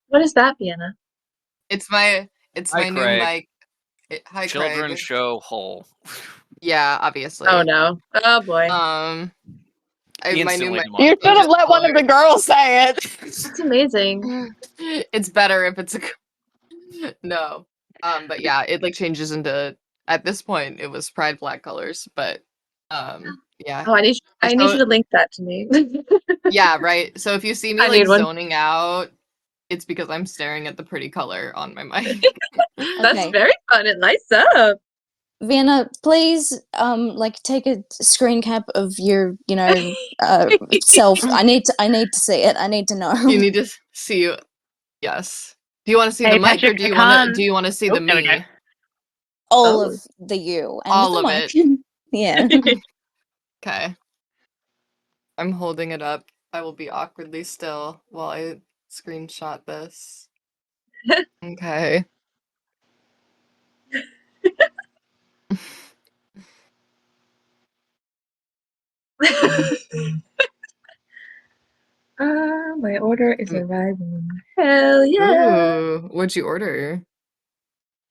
What is that, Vienna? It's my Hi, new Craig. mic. Hi, Children's Craig. show hole. Yeah, obviously. Oh no. Oh boy. My new Instantly mic. You should have demonetized. let one of the girls say it. That's amazing. It's better if it's a no. But yeah, it like changes into at this point it was Pride Black colors, but yeah. Oh, I need you to link that to me. Yeah, right. So if you see me I like need one. zoning out, it's because I'm staring at the pretty color on my mic. That's Okay. very fun. It lights up. Vienna, please, like, take a screen cap of your, self. I need to see it. I need to know. You need to see you. Yes. Do you want to see Hey, the mic or Patrick, do you I want to can't- do you want to see Oh, the there we go. me? All Oh. of the you and All the of mic. it. Yeah. Okay. I'm holding it up. I will be awkwardly still while I screenshot this. Okay. My order is arriving. Hell yeah. Ooh, what'd you order?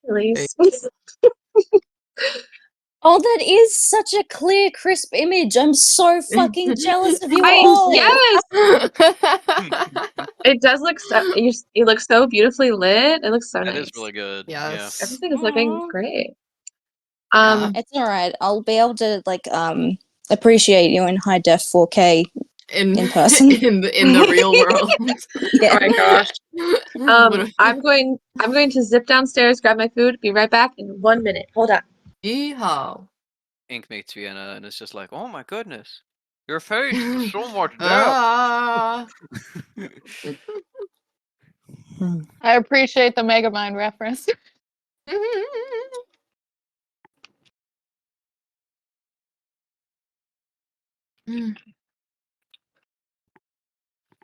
Please. Oh, that is such a clear, crisp image. I'm so fucking jealous of you all. Yes. It does look so. You look so beautifully lit. It looks so That nice. is really good. Yes. Everything is looking great. Yeah. It's all right. I'll be able to appreciate you in high def 4K in person. in the real world. Yeah. Oh my gosh. What- I'm going to zip downstairs, grab my food, be right back in 1 minute. Hold on. Yeehaw. Ink meets Vienna, and it's just like, oh my goodness, your face is so much depth. Ah. I appreciate the Megamind reference.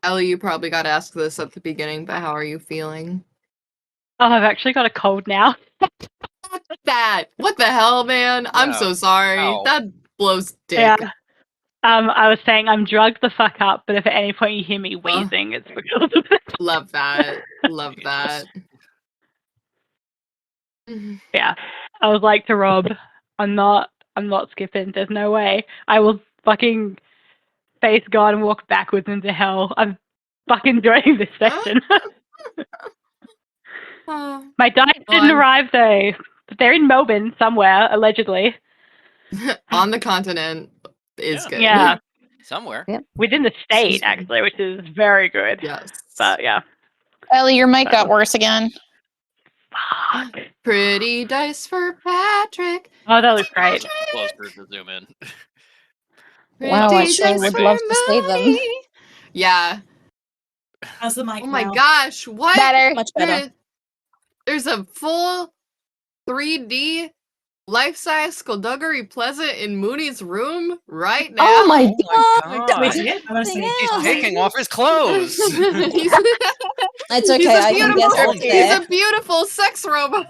Ellie, you probably got asked this at the beginning, but how are you feeling? Oh, I've actually got a cold now. What the hell, man? I'm Wow. so sorry. Ow. That blows dick. Yeah. I was saying I'm drugged the fuck up, but if at any point you hear me wheezing, it's because of it. Love that. Love that. Yeah. I was like to Rob, I'm not skipping. There's no way. I will fucking face God and walk backwards into hell. I'm fucking doing this session. My dice didn't arrive though. But they're in Melbourne somewhere, allegedly. On the continent is good. Yeah. Somewhere. Yep. Within the state, actually, which is very good. Yes. But yeah. Ellie, your mic got worse again. Fuck. Pretty dice for Patrick. Oh, that looks great. Closer to zoom in. Wow, I Pretty sure dice would for love to see them. money. Yeah. How's the mic Oh my now? gosh, what? Better. Much better. There's a full 3D life-size Skullduggery Pleasant in Mooney's room right now. Oh my Oh god! my Wait, yeah, I want to see. Yeah. He's taking off his clothes. It's okay, I can guess what's He's there. a beautiful sex robot.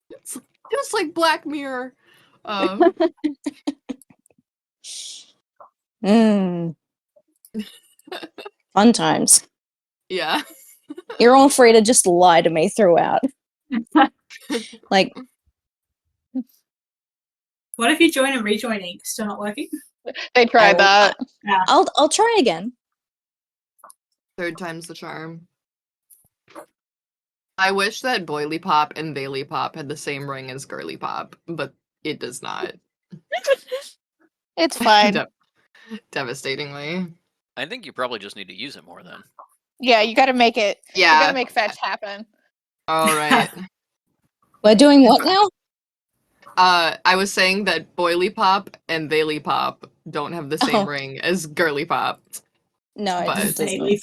It's just like Black Mirror. Mm. Fun times. Yeah. You're all free to just lie to me throughout. Like, What if you join and rejoining? Still not working? They tried that. Yeah. I'll try again. Third time's the charm. I wish that Boily Pop and Daily Pop had the same ring as Girly Pop, but it does not. It's fine. Devastatingly. I think you probably just need to use it more then. Yeah, you gotta make it. You Yeah. gotta make fetch happen. All right. We're doing what now? I was saying that Boily Pop and Daily Pop don't have the same ring as Girly Pop. No, But- it doesn't. Daily.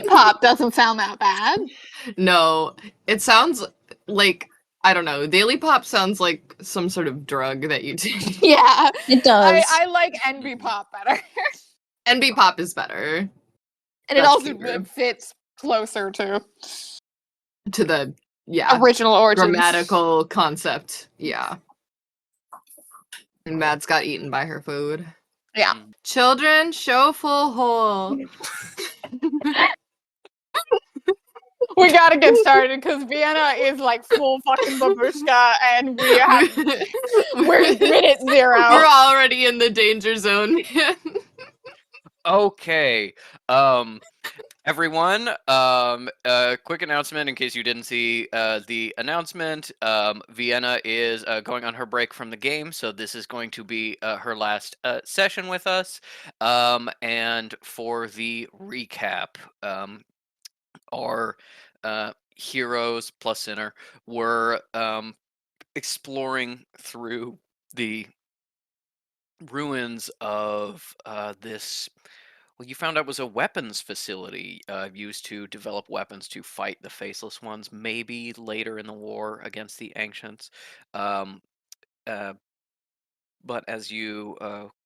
Pop doesn't sound that bad. No, it sounds like, I don't know, Daily Pop sounds like some sort of drug that you take. Yeah. It does. I like NB Pop better. NB Pop is better. And it That's also cheaper. fits closer to To the, yeah, original origins. grammatical concept. Yeah. And Mads got eaten by her food. Yeah. Children, show full hole. We gotta get started because Vienna is like full fucking babushka, and we're minute 0. We're already in the danger zone, man. Okay. Everyone, quick announcement in case you didn't see the announcement. Vienna is going on her break from the game, so this is going to be her last session with us. And for the recap, our heroes plus Sinner were exploring through the ruins of this. Well, you found out was a weapons facility used to develop weapons to fight the Faceless Ones, maybe later in the war against the Ancients. Um, uh, but as you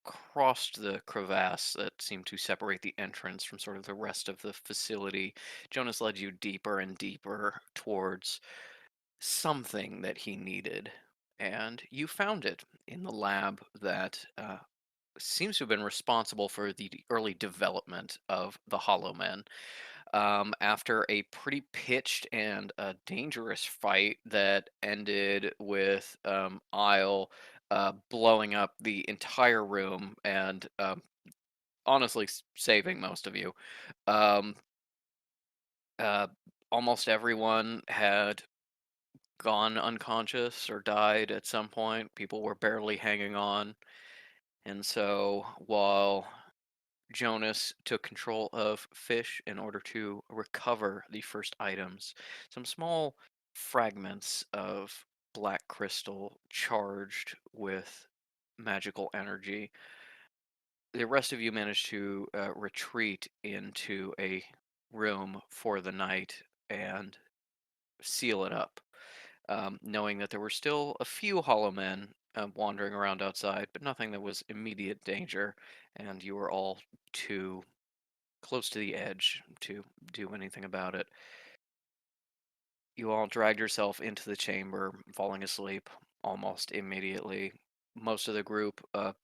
crossed the crevasse that seemed to separate the entrance from sort of the rest of the facility, Jonas led you deeper and deeper towards something that he needed. And you found it in the lab that seems to have been responsible for the early development of the Hollow Men. After a pretty pitched and dangerous fight that ended with Isle blowing up the entire room and honestly saving most of you, um, almost everyone had gone unconscious or died at some point. People were barely hanging on. And so while Jonas took control of Fish in order to recover the first items, some small fragments of black crystal charged with magical energy. The rest of you managed to retreat into a room for the night and seal it up, knowing that there were still a few Hollow Men wandering around outside, but nothing that was immediate danger, and you were all too close to the edge to do anything about it. You all dragged yourself into the chamber, falling asleep almost immediately. Most of the group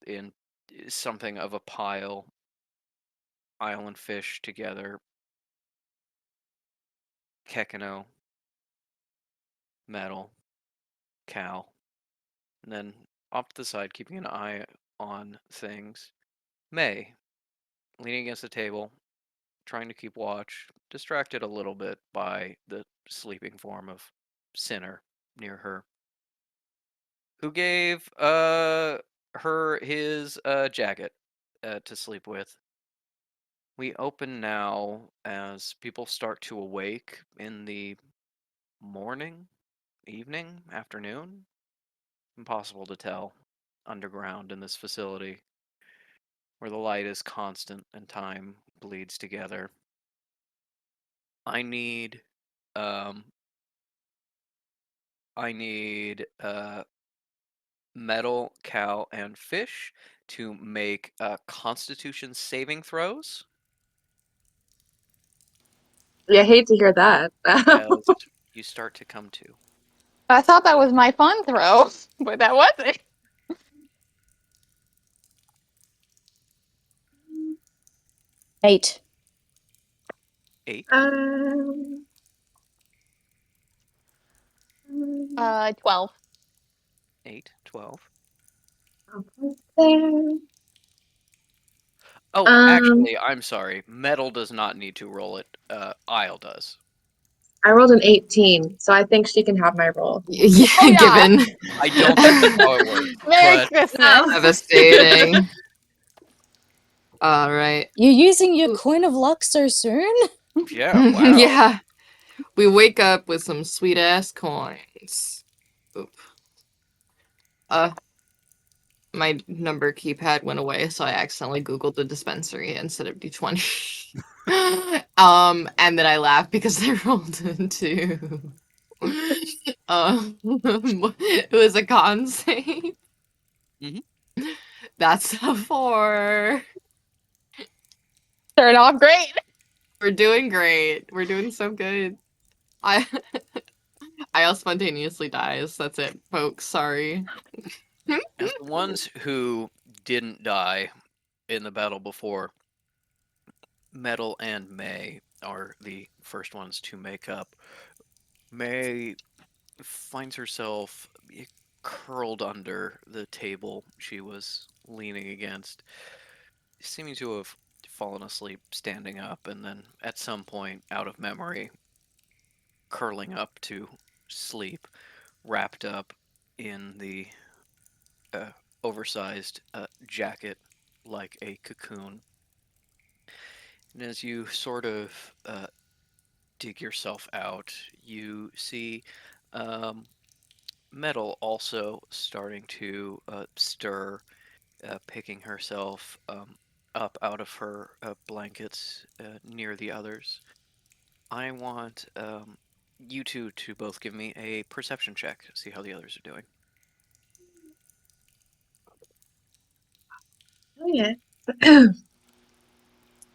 in something of a pile, Isle and Fish together, Kekino, Metal, Cal, and then off to the side, keeping an eye on things, May, leaning against the table, trying to keep watch, distracted a little bit by the sleeping form of Sinner near her, who gave her his jacket to sleep with. We open now as people start to awake in the morning, evening, afternoon. Impossible to tell underground in this facility where the light is constant and time bleeds together. I need Metal, Cal, and Fish to make Constitution saving throws. Yeah, I hate to hear that. As you start to come to. I thought that was my fun throw, but that wasn't. Eight. 8. 12. 8, 12. there. Oh, actually, I'm sorry. Metal does not need to roll it. Isle does. I rolled an 18, so I think she can have my roll. Yeah, Oh, yeah. given. I don't think that's how it works. Merry But Christmas. No. Devastating. All right. You're using your coin of luck so soon? yeah, wow. Yeah. We wake up with some sweet ass coins. Oop. My number keypad went away, so I accidentally Googled the dispensary instead of D20. And then I laughed because I rolled into it was a con save. Mhm. That's a 4. Start off great. We're doing great. We're doing so good. I'll spontaneously dies. That's it, folks. Sorry. And the ones who didn't die in the battle before, Metal and May are the first ones to make up. May finds herself curled under the table she was leaning against, seeming to have fallen asleep standing up, and then at some point, out of memory, curling up to sleep, wrapped up in the oversized jacket like a cocoon. And as you sort of dig yourself out, you see Metal also starting to stir, picking herself up out of her blankets near the others. I want you two to both give me a perception check, see how the others are doing. Oh yeah.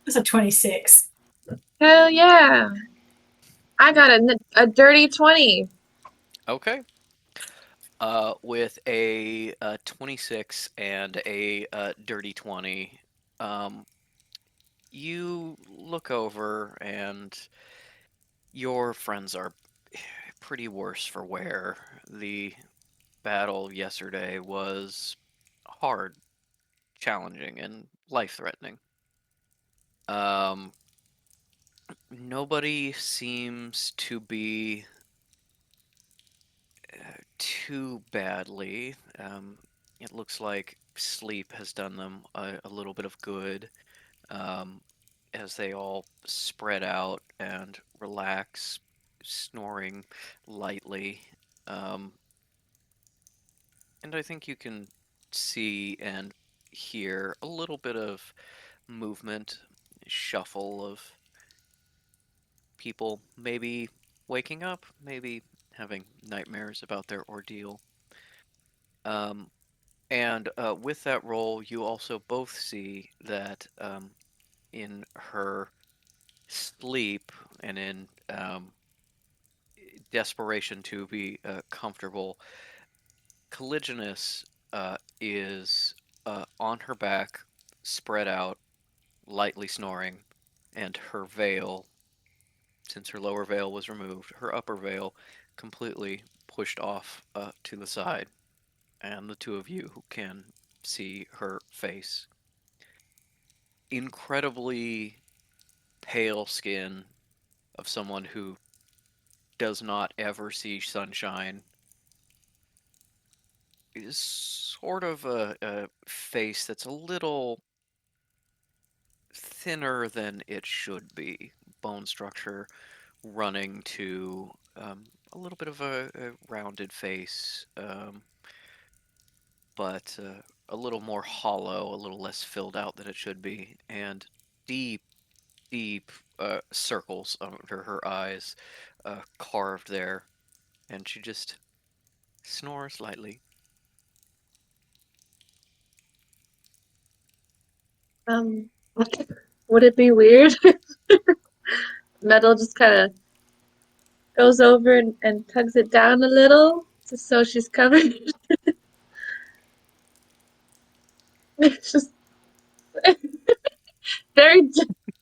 That's a 26. Hell yeah. I got a dirty 20. Okay. With a 26 and a dirty 20, you look over and your friends are pretty worse for wear. The battle yesterday was hard, challenging, and life-threatening. Nobody seems to be too badly. It looks like sleep has done them a little bit of good, as they all spread out and relax, snoring lightly. Um, and I think you can see and hear a little bit of movement, shuffle of people maybe waking up, maybe having nightmares about their ordeal. And with that roll, you also both see that in her sleep and in desperation to be comfortable, Caligulus is on her back, spread out, lightly snoring, and her veil, since her lower veil was removed, her upper veil completely pushed off to the side, and the two of you can see her face. Incredibly pale skin of someone who does not ever see sunshine. Is sort of a face that's a little thinner than it should be. Bone structure running to a little bit of a rounded face, but a little more hollow, a little less filled out than it should be, and deep, deep circles under her eyes carved there, and she just snores lightly. Would it be weird? Metal just kind of goes over and tugs it down a little, just so she's covered. It's just very,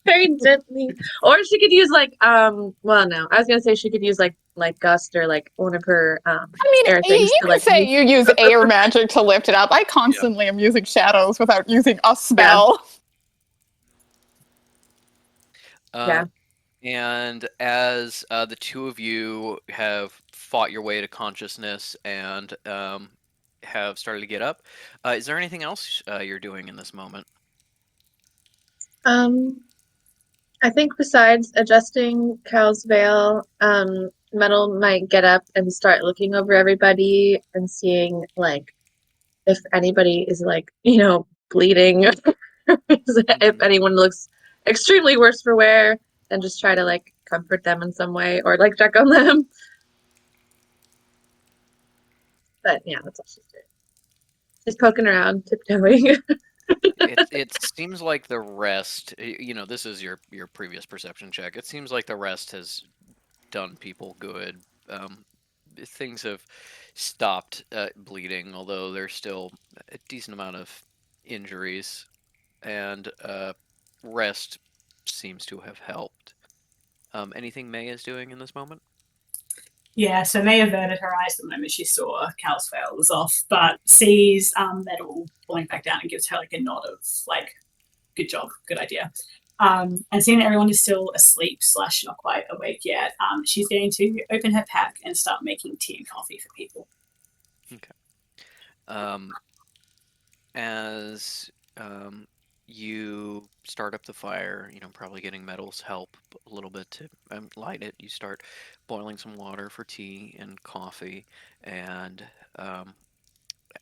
very gently. Or she could use like well, no, I was gonna say she could use like gust or like one of her I mean, air things you to can like say move. you use air magic to lift it up. I constantly am using shadows without using a spell. Yeah. And as the two of you have fought your way to consciousness and have started to get up, is there anything else you're doing in this moment? I think besides adjusting Cal's veil, Metal might get up and start looking over everybody and seeing like if anybody is like, bleeding, if anyone looks extremely worse for wear, then just try to like comfort them in some way or like check on them. But yeah, that's all she's doing. She's poking around, tiptoeing. It seems like the rest, this is your previous perception check. It seems like the rest has done people good. Things have stopped bleeding, although there's still a decent amount of injuries. and rest seems to have helped. Anything May is doing in this moment? Yeah, so May averted her eyes the moment she saw Cal's veil was off, but sees Metal falling back down and gives her like a nod of like, good job, good idea. And seeing that everyone is still asleep / not quite awake yet, she's going to open her pack and start making tea and coffee for people. As you start up the fire, probably getting Metal's help a little bit to light it. You start boiling some water for tea and coffee, and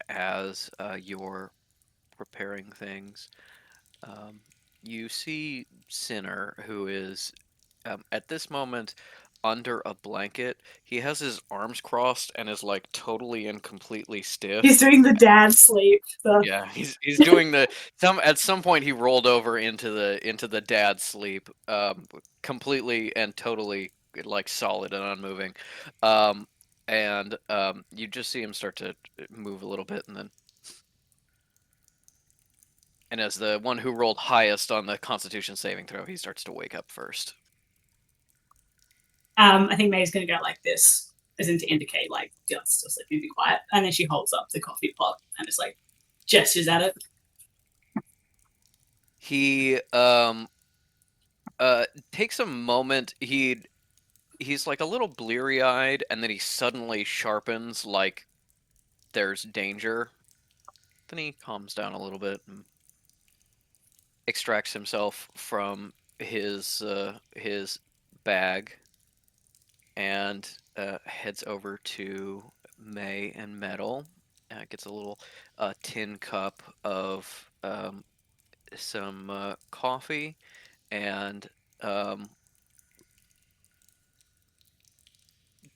as you're preparing things, you see Sinner, who is at this moment under a blanket. He has his arms crossed and is like totally and completely stiff. He's doing the dad sleep. Yeah, he's doing the at some point he rolled over into the dad sleep, completely and totally like solid and unmoving, and you just see him start to move a little bit, and as the one who rolled highest on the Constitution saving throw, he starts to wake up first. I think May's going to go like this, as in to indicate like, yeah, still sleeping, be quiet, and then she holds up the coffee pot and just like gestures at it. He takes a moment. He's like a little bleary-eyed, and then he suddenly sharpens like there's danger. Then he calms down a little bit and extracts himself from his bag and heads over to May and Metal. Gets a little tin cup of some coffee and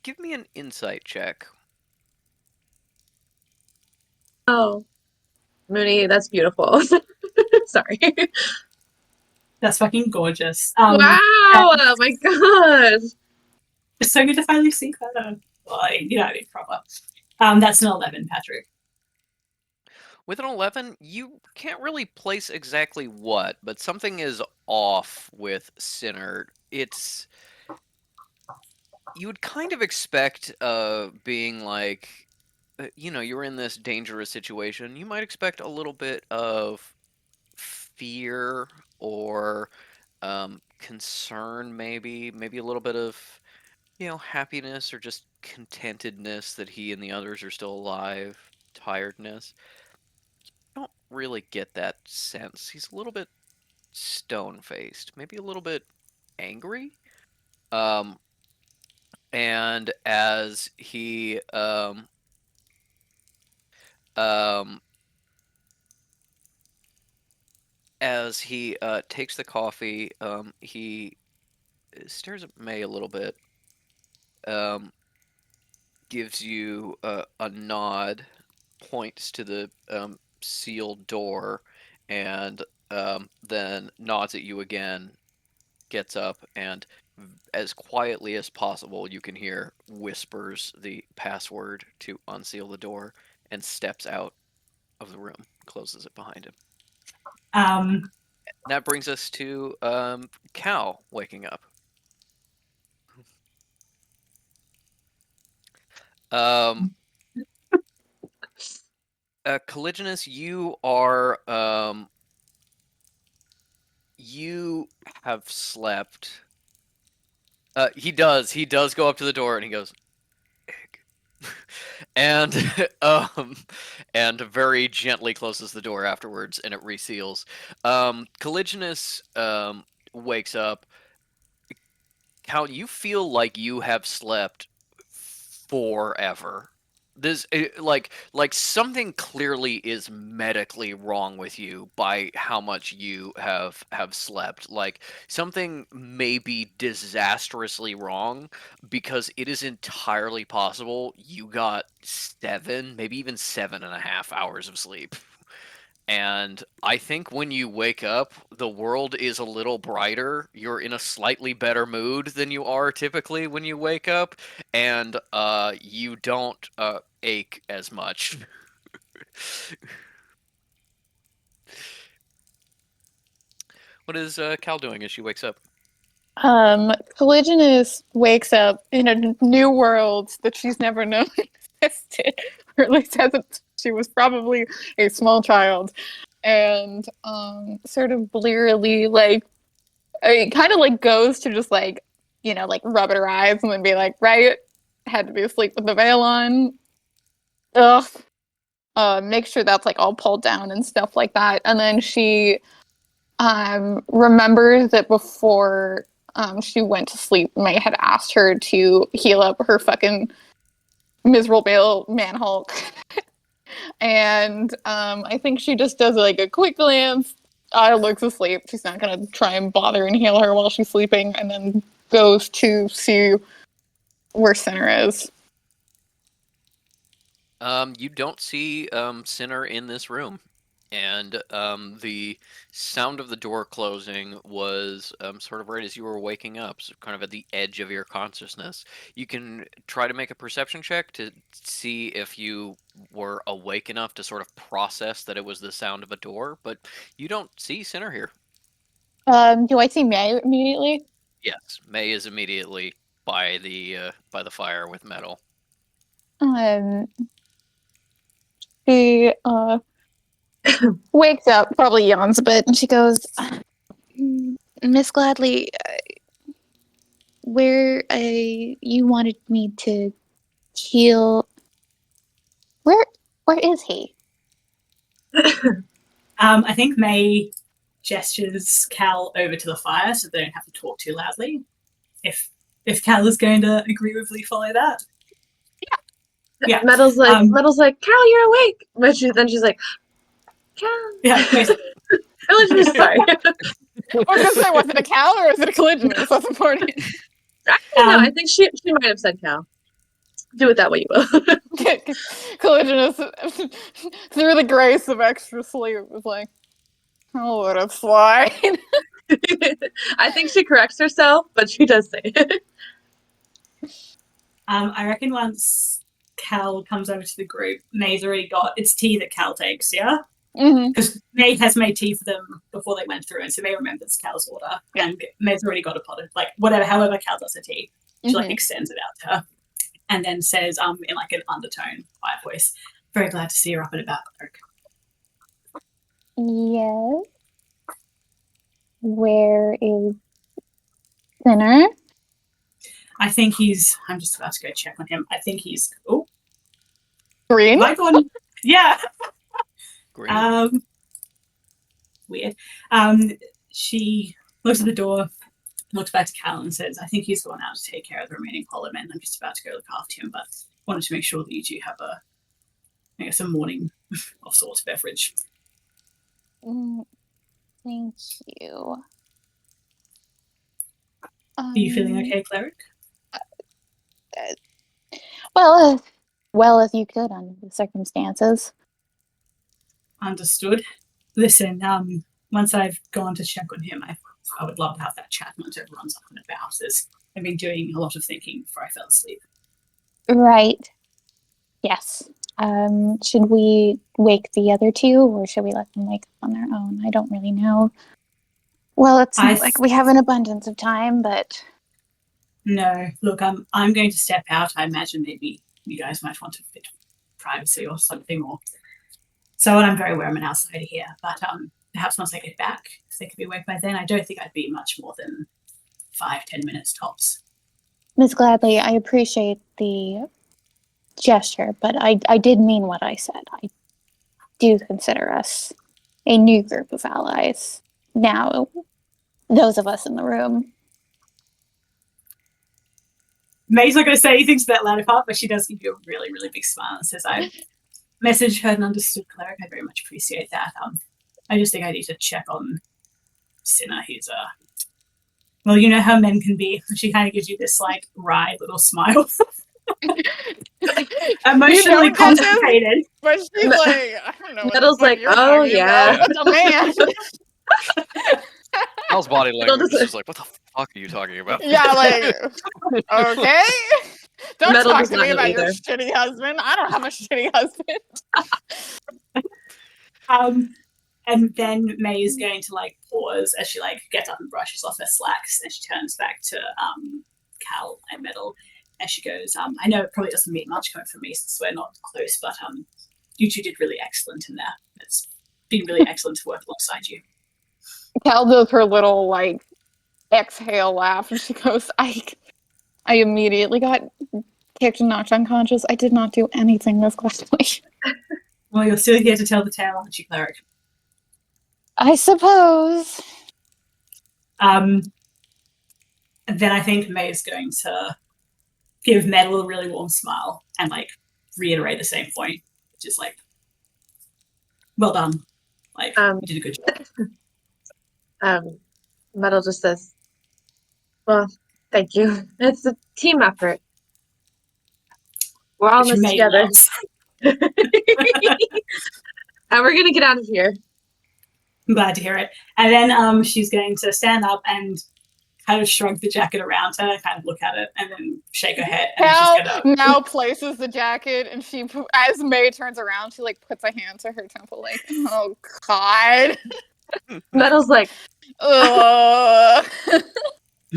give me an insight check. Oh, Mooney, that's beautiful. Sorry. That's fucking gorgeous. Wow! Oh my gosh. It's so good to finally see her. Like, proper. That's an 11, Patrick. With an 11, you can't really place exactly what, but something is off with Sinner. You would kind of expect being like, you're in this dangerous situation. You might expect a little bit of fear or concern, maybe a little bit of, happiness or just contentedness that he and the others are still alive, tiredness. I don't really get that sense. He's a little bit stone-faced, maybe a little bit angry. And as he takes the coffee, he stares at May a little bit, gives you a nod, points to the sealed door, and then nods at you again, gets up, and as quietly as possible you can hear whispers the password to unseal the door and steps out of the room, closes it behind him. That brings us to Cal waking up. Caligulus, you are you have slept. He does go up to the door and he goes, egg. and and very gently closes the door afterwards, and it reseals. Caligulus wakes up. Cal, you feel like you have slept forever. This like something clearly is medically wrong with you by how much you have slept. Like something may be disastrously wrong, because it is entirely possible you got 7, maybe even 7.5 hours of sleep. And I think when you wake up, the world is a little brighter. You're in a slightly better mood than you are typically when you wake up, and you don't ache as much. What is Cal doing as she wakes up? Collisionist wakes up in a new world that she's never known existed, or at least hasn't. She was probably a small child, and sort of blearily, like, it kind of like goes to just like, like rub at her eyes and then be like, right, had to be asleep with the veil on. Ugh. Make sure that's like all pulled down and stuff like that, and then she remembers that before she went to sleep, May had asked her to heal up her fucking miserable man Hulk. And I think she just does like a quick glance. Looks asleep. She's not gonna try and bother and heal her while she's sleeping, and then goes to see where Sinner is. You don't see Sinner in this room, and the sound of the door closing was sort of right as you were waking up, so kind of at the edge of your consciousness. You can try to make a perception check to see if you were awake enough to sort of process that it was the sound of a door, but you don't see Sinner here. Do I see May immediately? Yes, May is immediately by the fire with Metal. She wakes up, probably yawns a bit, and she goes, Miss Gladly, where you wanted me to heal, where is he? I think May gestures Cal over to the fire so they don't have to talk too loudly. If Cal is going to agreeably follow that. Yeah. Metal's like, Cal, you're awake. But then she's like, Cal. Yeah. Sorry. I was gonna say, was it a Cal or is it a collisionist? That's important. I don't know. I think she might have said Cal. Do it that way you will. Collisionist, through the grace of extra sleep, was like, oh, what a slide. I think she corrects herself, but she does say it. I reckon once Cal comes over to the group, May's already got, it's tea that Cal takes, yeah? Because May has made tea for them before they went through, and so May remembers Cal's order, and May's already got a pot of, like, however Cal does her tea, she, like, extends it out to her, and then says, in, like, an undertone, quiet voice, very glad to see you're up and about, Cleric. Yes. Where is Sinner? I think I'm just about to go check on him. I think he's, Green? have I gone? Yeah. Green. Weird. She looks at the door, looks back to Cal and says, I think he's gone out to take care of the remaining Hollow Men. I'm just about to go look after him, but wanted to make sure that you two have a morning of sorts beverage. Thank you. Are you feeling okay, Cleric? Well as you could under the circumstances. Understood. Listen, once I've gone to check on him, I would love to have that chat once everyone's up and about. I've been doing a lot of thinking before I fell asleep. Right. Yes. Should we wake the other two, or should we let them wake up on their own? I don't really know. Well, it's not like we have an abundance of time, but... No, look, I'm going to step out. I imagine maybe you guys might want a bit of privacy or something, or so on. I'm very aware I'm an outsider here, but perhaps once I get back, if they could be awake by then, I don't think I'd be much more than 5-10 minutes tops. Miss Gladly, I appreciate the gesture, but I did mean what I said. I do consider us a new group of allies. Now, those of us in the room. May's not going to say anything to that latter part, but she does give you a really, really big smile and says, I messaged, heard and understood, Cleric. I very much appreciate that. I just think I need to check on Sinner. He's, well, you know how men can be. She kind of gives you this, like, wry little smile. Emotionally constipated. But she's like, I don't know. Metal's like, oh, yeah. That's a man. Al's body language is like, what the fuck are you talking about? Yeah, like, okay. Don't Metal talk does to not me know about your either. shitty husband. I don't have a shitty husband. And then May is going to like pause as she like gets up and brushes off her slacks, and she turns back to Cal and Metal, and she goes, "I know it probably doesn't mean much coming from me since we're not close, but you two did really excellent in there. It's been really excellent to work alongside you." Cal does her little like exhale laugh, and she goes, I immediately got kicked and knocked unconscious. I did not do anything this quickly. Well, you're still here to tell the tale, aren't you, cleric? I suppose. And then I think May is going to give Metal a really warm smile and like reiterate the same point, which is like, well done. Like, you did a good job. Metal just says, "Well, thank you. It's a team effort. We're all in Which this May together." loves. And we're gonna get out of here. I'm glad to hear it. And then she's going to stand up and kind of shrug the jacket around her, kind of look at it, and then shake her head. And Cal then she's gonna now places the jacket, and she, as May turns around, she like puts a hand to her temple, like, oh god. Metal's like, Ugh.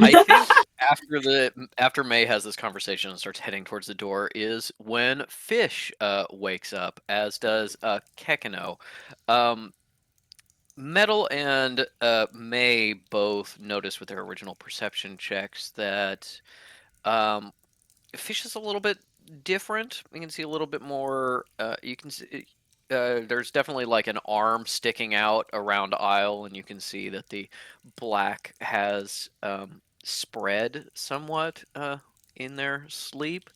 I think after May has this conversation and starts heading towards the door is when Fish wakes up, as does Kekino. Metal and May both notice with their original perception checks that Fish is a little bit different. You can see a little bit more. You can see. There's definitely like an arm sticking out around Isle, and you can see that the black has spread somewhat in their sleep.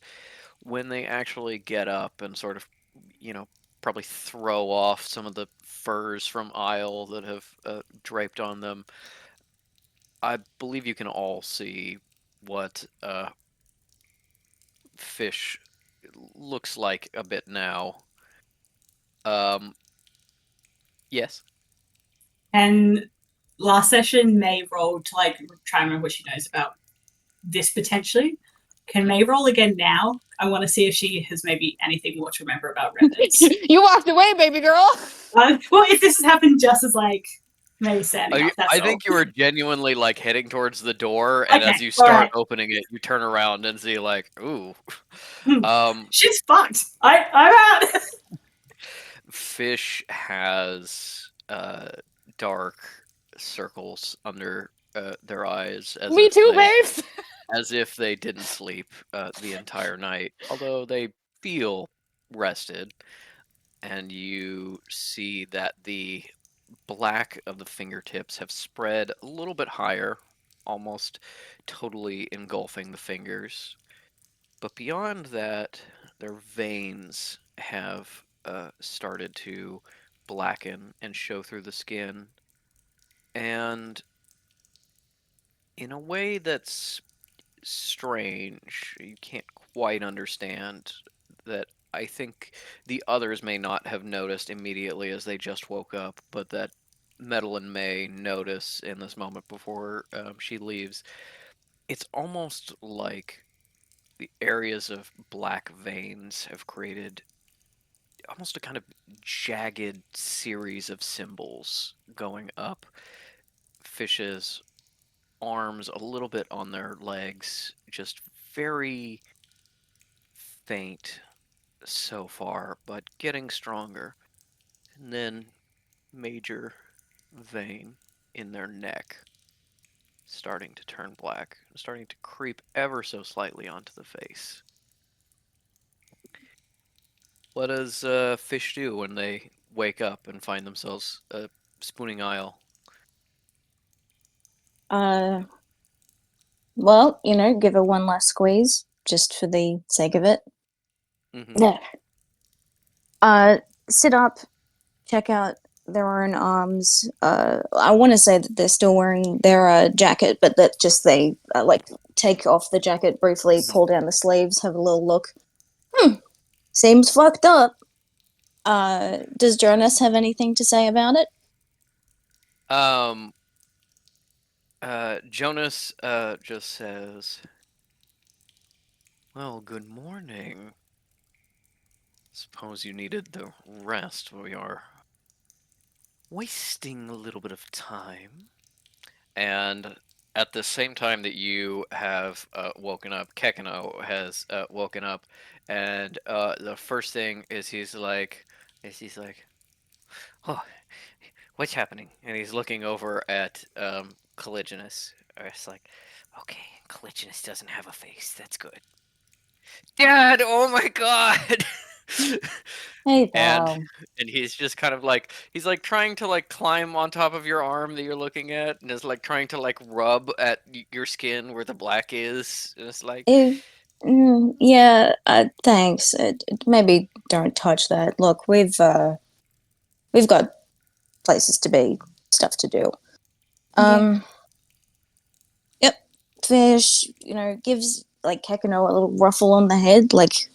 When they actually get up and sort of, probably throw off some of the furs from Isle that have draped on them, I believe you can all see what Fish looks like a bit now. Yes. And last session, May rolled to like try and remember what she knows about this potentially. Can May roll again now? I want to see if she has maybe anything more to remember about remnants. You walked away, baby girl. Well, if this has happened just as like May standing up, that's I all. think you were genuinely like heading towards the door, and Okay, as you start alright. opening it, you turn around and see like, ooh. She's fucked. I'm out. Fish has dark circles under their eyes, as Me if too, they, babes. as if they didn't sleep the entire night, although they feel rested. And you see that the black of the fingertips have spread a little bit higher, almost totally engulfing the fingers. But beyond that, their veins have started to blacken and show through the skin. And in a way that's strange, you can't quite understand, that I think the others may not have noticed immediately as they just woke up, but that Metal and May notice in this moment before she leaves. It's almost like the areas of black veins have created almost a kind of jagged series of symbols going up Fish's arms, a little bit on their legs, just very faint so far, but getting stronger. And then major vein in their neck starting to turn black, starting to creep ever so slightly onto the face. What does Fish do when they wake up and find themselves spooning Isle? Well, give her one last squeeze, just for the sake of it. Mm-hmm. Sit up, check out their own arms. I want to say that they're still wearing their jacket, but that just they take off the jacket briefly, pull down the sleeves, have a little look. Seems fucked up. Does Jonas have anything to say about it? Jonas just says, "Well, good morning. Suppose you needed the rest. We are wasting a little bit of time. And at the same time that you have woken up, Kekino has woken up, and the first thing is he's like, oh, what's happening? And he's looking over at Caligulus. It's like, okay, Caligulus doesn't have a face. That's good. Dad, oh my god! Hey, and pal. and he's just kind of like he's like trying to like climb on top of your arm that you're looking at, and is like trying to like rub at your skin where the black is. And it's like, Yeah, thanks. Maybe don't touch that. Look, we've got places to be, stuff to do. Yep. Fish, gives like Kekino a little ruffle on the head, like,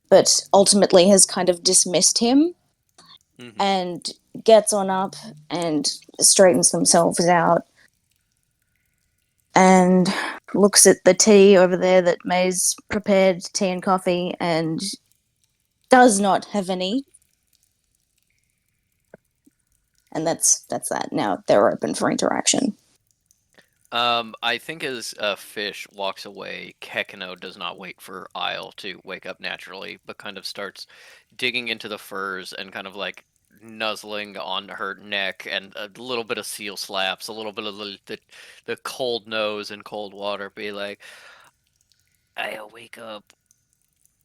but ultimately has kind of dismissed him mhm. and gets on up and straightens themselves out and looks at the tea over there that May's prepared, tea and coffee, and does not have any. And that's that. Now they're open for interaction. I think as Fish walks away, Kekino does not wait for Isle to wake up naturally, but kind of starts digging into the furs and kind of like nuzzling on her neck, and a little bit of seal slaps, a little bit of the cold nose and cold water, be like, I'll wake up.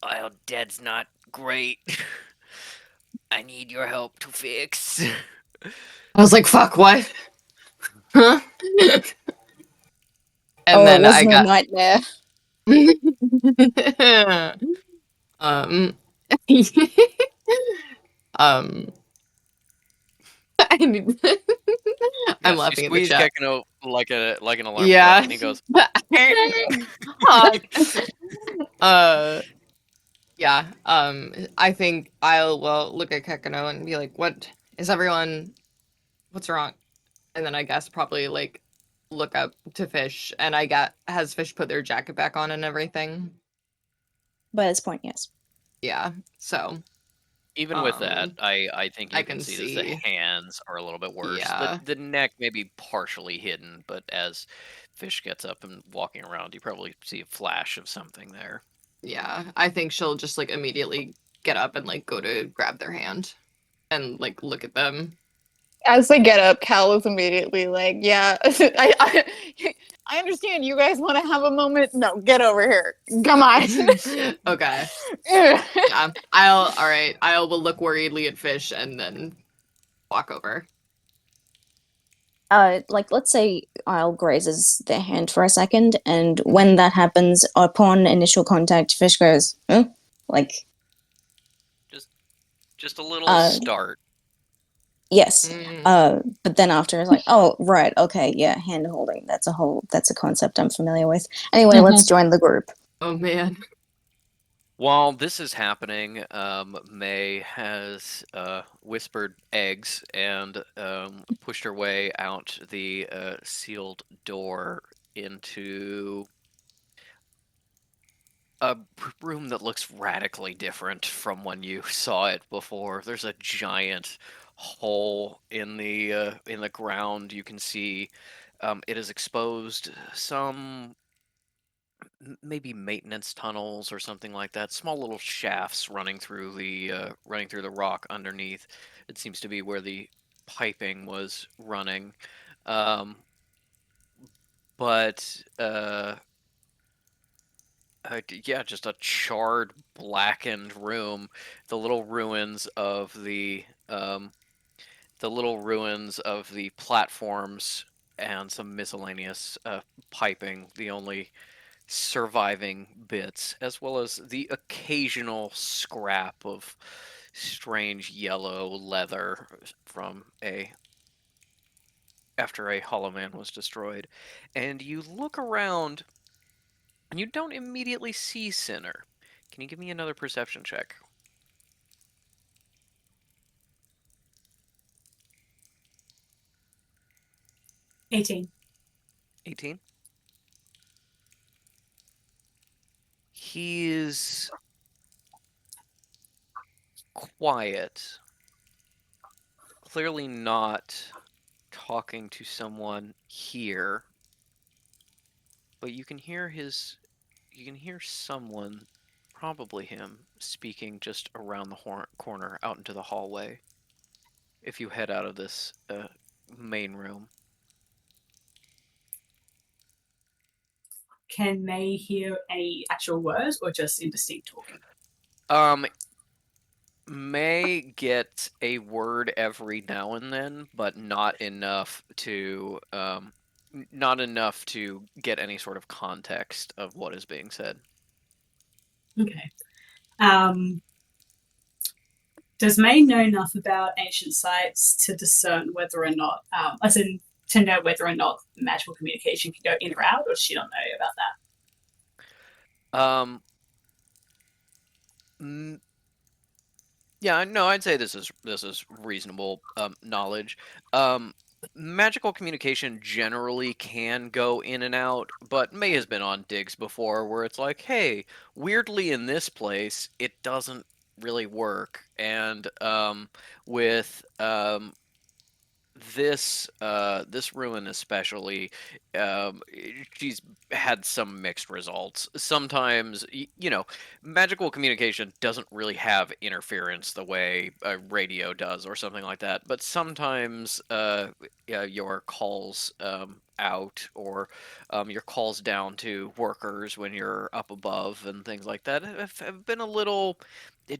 I'll Dad's not great. I need your help to fix. I was like, fuck, what? Huh? And it then I wasn't a got nightmare. um um I need I'm Yes, you laughing at the squeeze chat. Kekino like an alarm Yeah. clock, and he goes, Fuck. Yeah. I think will look at Kekino and be like, what's wrong? And then I guess probably like look up to Fish, and has Fish put their jacket back on and everything? By this point, yes. Yeah. So even with that, I think I you can can see that the see. hands are a little bit worse. Yeah. The neck may be partially hidden, but as Fish gets up and walking around, you probably see a flash of something there. Yeah. I think she'll just like immediately get up and like go to grab their hand and like look at them. As they get up, Cal is immediately like, "Yeah, I understand. You guys want to have a moment? No, get over here. Come on." Okay. Yeah. I'll will look worriedly at Fish and then walk over. Like, let's say Isle grazes their hand for a second, and when that happens, upon initial contact, Fish goes, huh? Like, just a little start. Yes. But then after it's like, oh, right, okay, yeah, hand holding. That's a concept I'm familiar with. Anyway, let's join the group. Oh man. While this is happening, May has whispered eggs and pushed her way out the sealed door into a room that looks radically different from when you saw it before. There's a giant hole in the ground. You can see it is exposed some maybe maintenance tunnels or something like that. Small little shafts running through the rock underneath. It seems to be where the piping was running. But yeah, just a charred, blackened room. The little ruins of the platforms and some miscellaneous piping. The only surviving bits, as well as the occasional scrap of strange yellow leather from after a Hollow Man was destroyed. And you look around and you don't immediately see Sinner. Can you give me another perception check? $18. 18. He's quiet, clearly not talking to someone here, but you can hear someone, probably him, speaking just around the corner out into the hallway. If you head out of this main room. Can May hear any actual words or just indistinct talking? May get a word every now and then, but not enough to get any sort of context of what is being said. Okay. Does May know enough about ancient sites to discern whether or not, as in to know whether or not magical communication can go in or out, or does she not know about that? Yeah, no, I'd say this is reasonable knowledge. Magical communication generally can go in and out, but May has been on digs before where it's like, hey, weirdly in this place, it doesn't really work. And with this ruin especially, she's had some mixed results. Sometimes magical communication doesn't really have interference the way radio does or something like that, but sometimes your calls out, or your calls down to workers when you're up above and things like that have been a little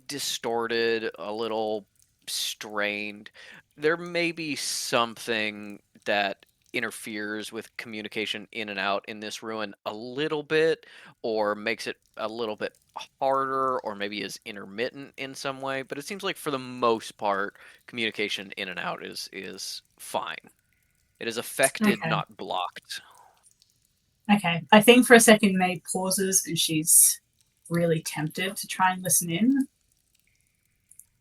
distorted, a little strained. There may be something that interferes with communication in and out in this ruin a little bit, or makes it a little bit harder, or maybe is intermittent in some way, but it seems like for the most part communication in and out is fine. It is affected, Okay. not blocked. Okay. I think for a second May pauses and she's really tempted to try and listen in,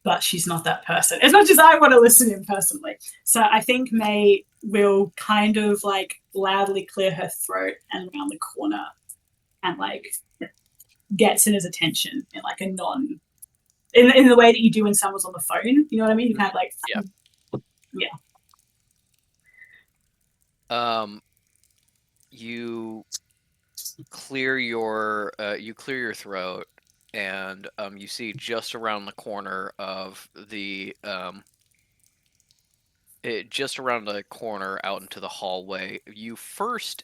but she's not that person as much as I want to listen in personally. So I think May will kind of like loudly clear her throat and around the corner and like gets in his attention in like a in the way that you do when someone's on the phone. You know what I mean? You kind of like, Yeah. You clear your throat, and you see just around the corner of the just around the corner out into the hallway, you first,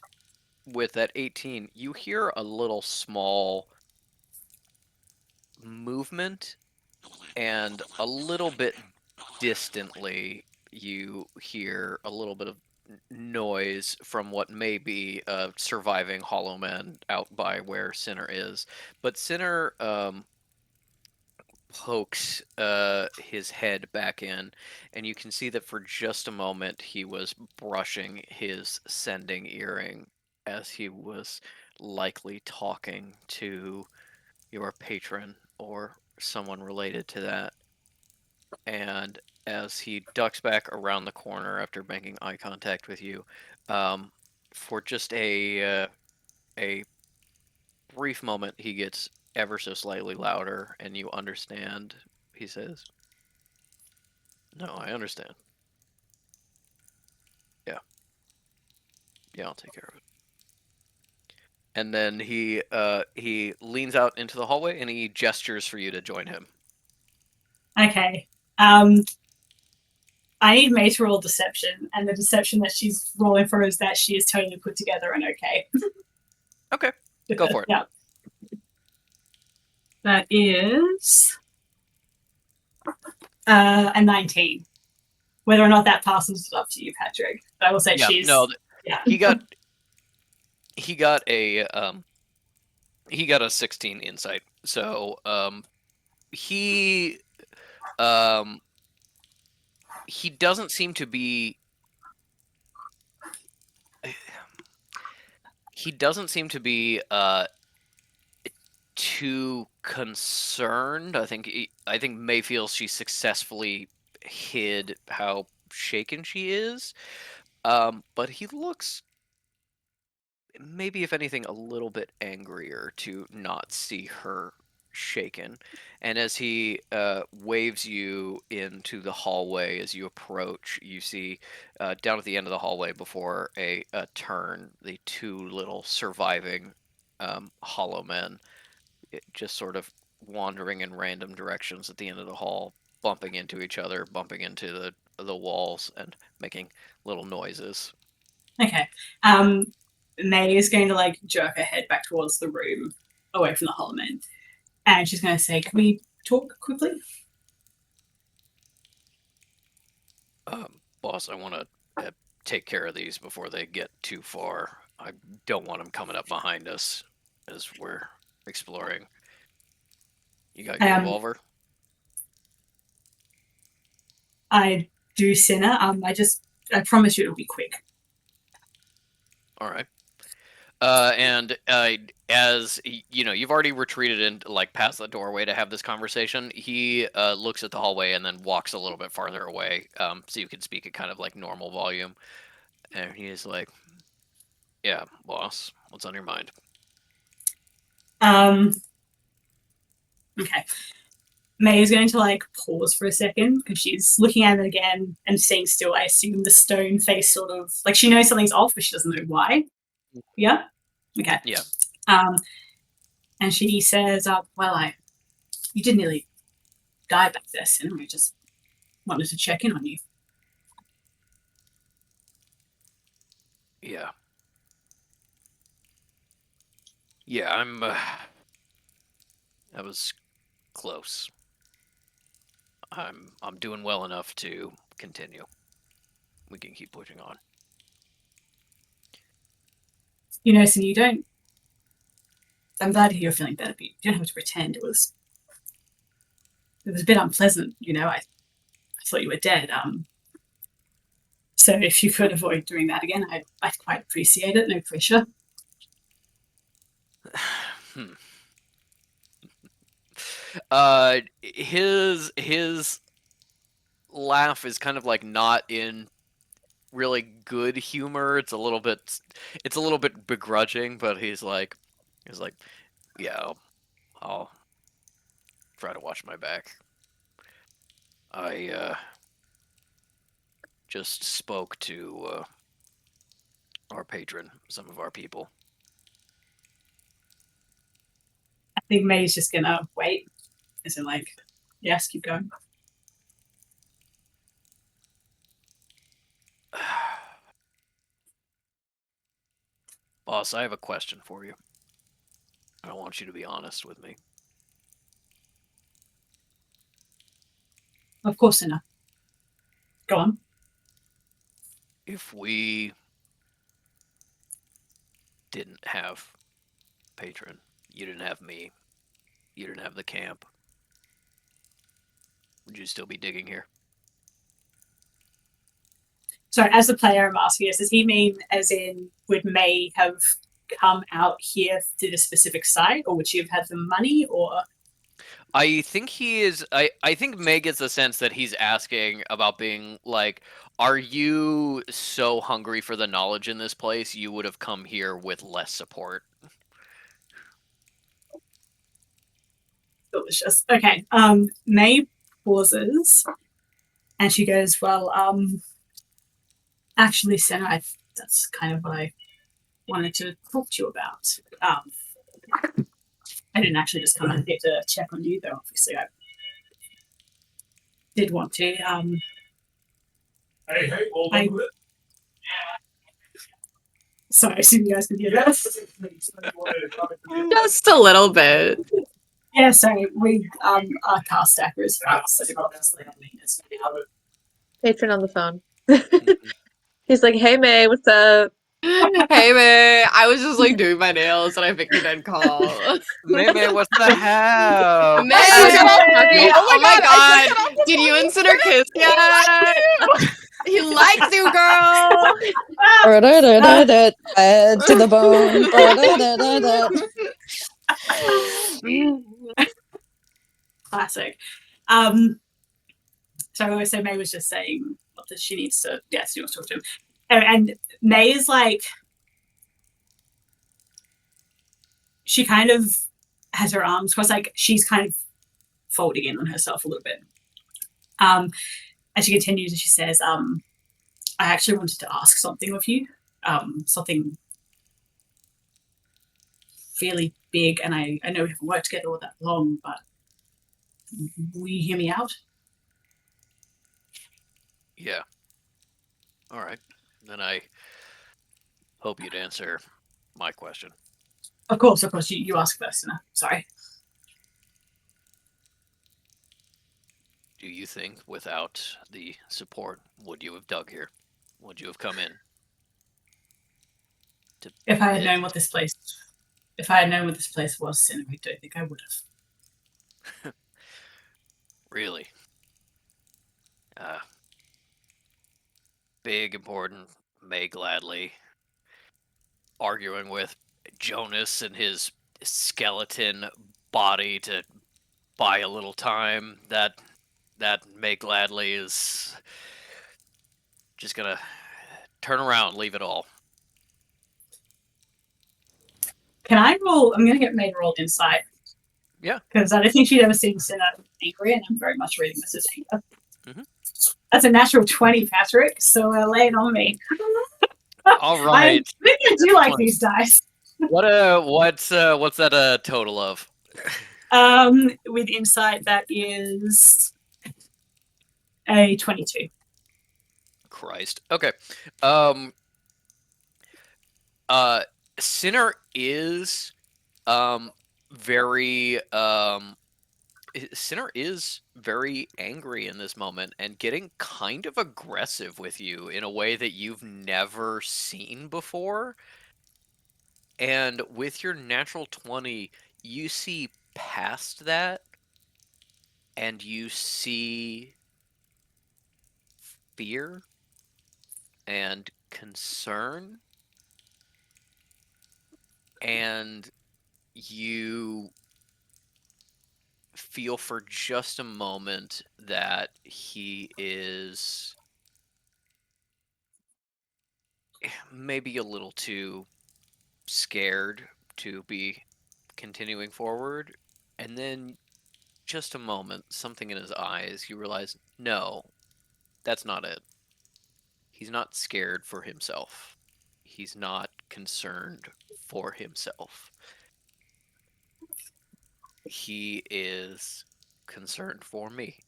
with that 18, you hear a little small movement, and a little bit distantly you hear a little bit of noise from what may be a surviving Hollow Man out by where Sinner is. But Sinner pokes his head back in, and you can see that for just a moment he was brushing his sending earring as he was likely talking to your patron or someone related to that. And as he ducks back around the corner after making eye contact with you, for just a brief moment, he gets ever so slightly louder, and you understand. He says, "No, I understand. Yeah, I'll take care of it." And then he leans out into the hallway and he gestures for you to join him. okay. I need May to roll deception, and the deception that she's rolling for is that she is totally put together and okay. Okay, go for it. Yeah. That is a 19. Whether or not that passes is up to you, Patrick. But I will say she's yeah. He got a 16 insight. So he doesn't seem to be too concerned. I think May feels she successfully hid how shaken she is. But he looks, maybe if anything, a little bit angrier to not see her shaken. And as he waves you into the hallway, as you approach, you see down at the end of the hallway before a turn, the two little surviving hollow men just sort of wandering in random directions at the end of the hall, bumping into each other, bumping into the walls, and making little noises. Okay. May is going to like jerk her head back towards the room, away from the hollow men, and she's going to say, "Can we talk quickly?" Boss, I want to take care of these before they get too far. I don't want them coming up behind us as we're exploring. You got your revolver? I do, Sinner. I promise you it'll be quick. All right. And as you know, you've already retreated in, like, past the doorway to have this conversation. He looks at the hallway and then walks a little bit farther away, so you can speak at kind of like normal volume. And he is like, "Yeah, boss, what's on your mind?" Okay. May is going to like pause for a second because she's looking at it again and seeing still, I assume, the stone face sort of like she knows something's off, but she doesn't know why. Yeah. Okay. Yeah. And she says, "Well, you did nearly die back there, and I just wanted to check in on you." Yeah. Yeah, I was close. I'm doing well enough to continue. We can keep pushing on. You know, so you don't. I'm glad to hear you're feeling better, but you don't have to pretend. It was a bit unpleasant, you know. I thought you were dead. So if you could avoid doing that again, I'd quite appreciate it. No pressure. His laugh is kind of like not in really good humor. It's a little bit begrudging, but he's like, "Yeah, I'll try to watch my back. I just spoke to our patron, some of our people." I think May's just gonna wait. Is it like, yes, keep going? Boss, I have a question for you. I want you to be honest with me. Of course, Sinner. Go on. If we didn't have patron, you didn't have me, you didn't have the camp, would you still be digging here? So as a player, I'm asking this, does he mean as in would May have come out here to the specific site, or would she have had the money, or? I think he is. I think May gets the sense that he's asking about being like, are you so hungry for the knowledge in this place you would have come here with less support? Delicious. Okay. May pauses and she goes, "Well, actually, Senna, that's kind of what I wanted to talk to you about. I didn't actually just come out here to check on you, though. Obviously, I did want to. Sorry, I assume you guys can hear that. Just a little bit. Yeah, sorry. We our cast stackers. Patron on the phone. He's like, "Hey May, what's up?" Hey May, I was just like doing my nails and I figured I'd call. May, what the hell? May, Oh my God, did you and Sinner kiss yet? He likes you, girl. Bad to the bone. Classic. So May was just saying what that she needs to. Yes, she wants to talk to him, and May is like, she kind of has her arms crossed, like she's kind of folding in on herself a little bit. As she continues, she says, I actually wanted to ask something of you, something fairly big, and I know we haven't worked together all that long, but will you hear me out? Yeah. All right. Then I hope you'd answer my question. Of course, you ask first, no, sorry. Do you think without the support, would you have dug here? Would you have come in? If I had known what this place was, Sin, I don't think I would have. Really? Big, important, May gladly arguing with Jonas and his skeleton body to buy a little time. That May gladly is just gonna turn around and leave it all. Can I roll? I'm gonna get May to roll insight. Yeah. Because I don't think she'd ever seen Sin angry, and I'm very much reading this as anger. Mhm. That's a natural 20, Patrick. So lay it on me. All right. I think I do like these dice. What's that a total of? With insight, that is a 22. Christ. Okay. Sinner is very Sinner is very angry in this moment and getting kind of aggressive with you in a way that you've never seen before. And with your natural 20, you see past that and you see fear and concern, and you feel for just a moment that he is maybe a little too scared to be continuing forward. And then just a moment, something in his eyes, you realize, no, that's not it. He's not scared for himself. He's not concerned for himself. He is concerned for me.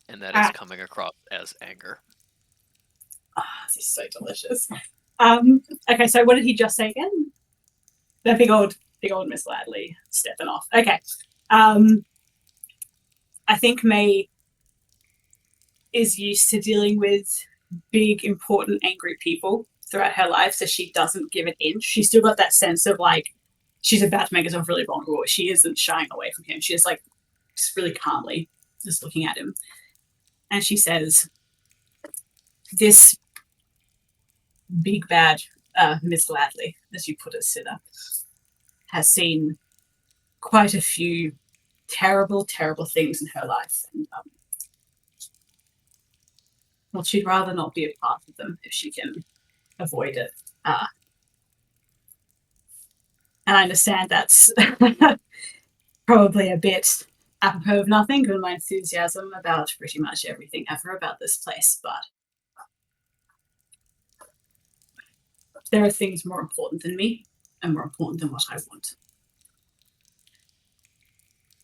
And that is coming across as anger. This is so delicious. Okay, so what did he just say again? The big old Miss Ladley stepping off. Okay. I think May is used to dealing with big, important, angry people throughout her life, so she doesn't give an inch. She's still got that sense of like she's about to make herself really vulnerable. She isn't shying away from him. She's like just really calmly just looking at him. And she says, this big bad Miss Gladly, as you put it, Sinner, has seen quite a few terrible, terrible things in her life. And, well, she'd rather not be a part of them if she can avoid it. And I understand that's probably a bit apropos of nothing, given my enthusiasm about pretty much everything ever about this place, but there are things more important than me and more important than what I want.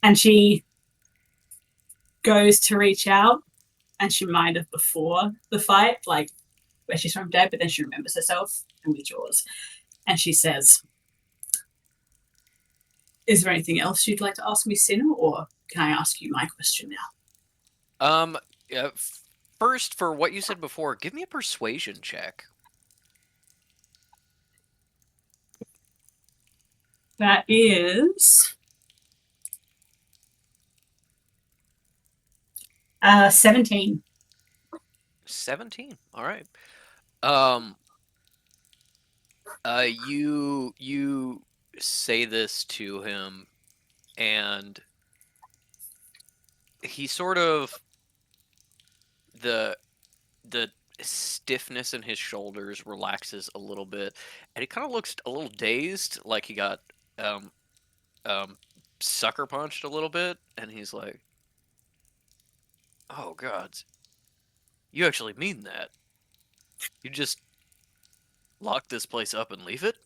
And she goes to reach out, and she might have before the fight, like where she's from dead, but then she remembers herself and withdraws. And she says, is there anything else you'd like to ask me, Sinner, or can I ask you my question now? First, for what you said before, give me a persuasion check. That is 17. 17. All right. You say this to him, and he sort of the stiffness in his shoulders relaxes a little bit, and he kind of looks a little dazed, like he got sucker punched a little bit, and he's like, "Oh God, you actually mean that? You just lock this place up and leave it?"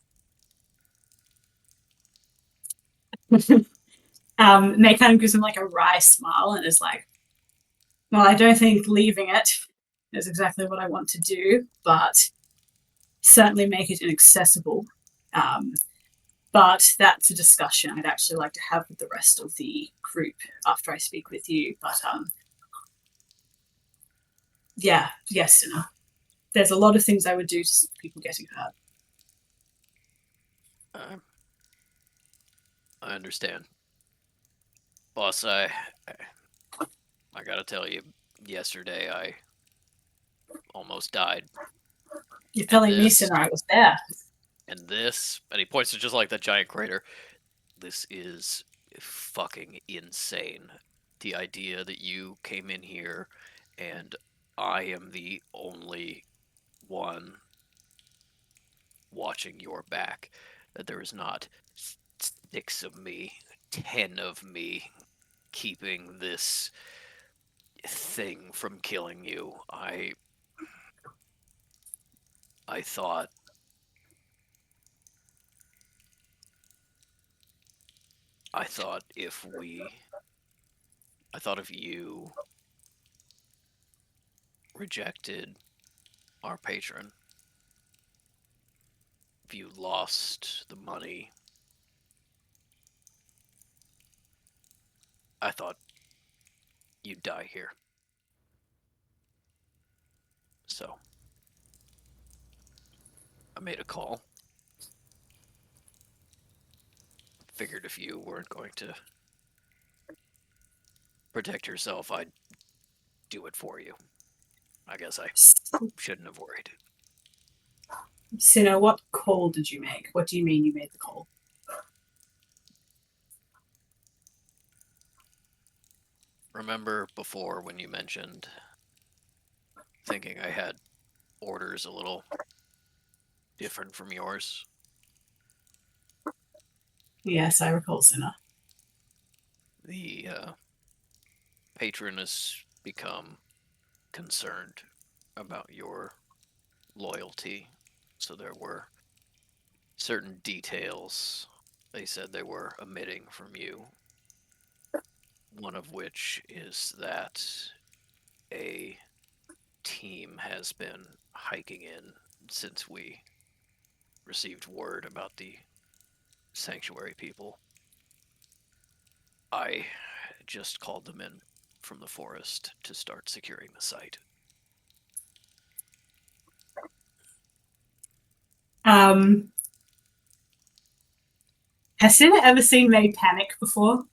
May kind of gives him like a wry smile and is like, well, I don't think leaving it is exactly what I want to do, but certainly make it inaccessible. But that's a discussion I'd actually like to have with the rest of the group after I speak with you. But yeah, yes, Sinner. There's a lot of things I would do to stop people getting hurt. I understand. Boss, I gotta tell you, yesterday I almost died. You're telling me, this- Sinner, I was there. And this, and he points to just like that giant crater. This is fucking insane. The idea that you came in here and I am the only one watching your back. That there is not 6 of me, 10 of me keeping this thing from killing you. I thought if you rejected our patron, if you lost the money, I thought you'd die here. So I made a call. Figured if you weren't going to protect yourself, I'd do it for you. I guess I shouldn't have worried. Sinner, what call did you make? What do you mean you made the call? Remember before when you mentioned thinking I had orders a little different from yours? Yes, I recall, Sinner. The patron has become concerned about your loyalty, so there were certain details they said they were omitting from you. One of which is that a team has been hiking in since we received word about the sanctuary people. I just called them in from the forest to start securing the site. Has Sinner ever seen May panic before?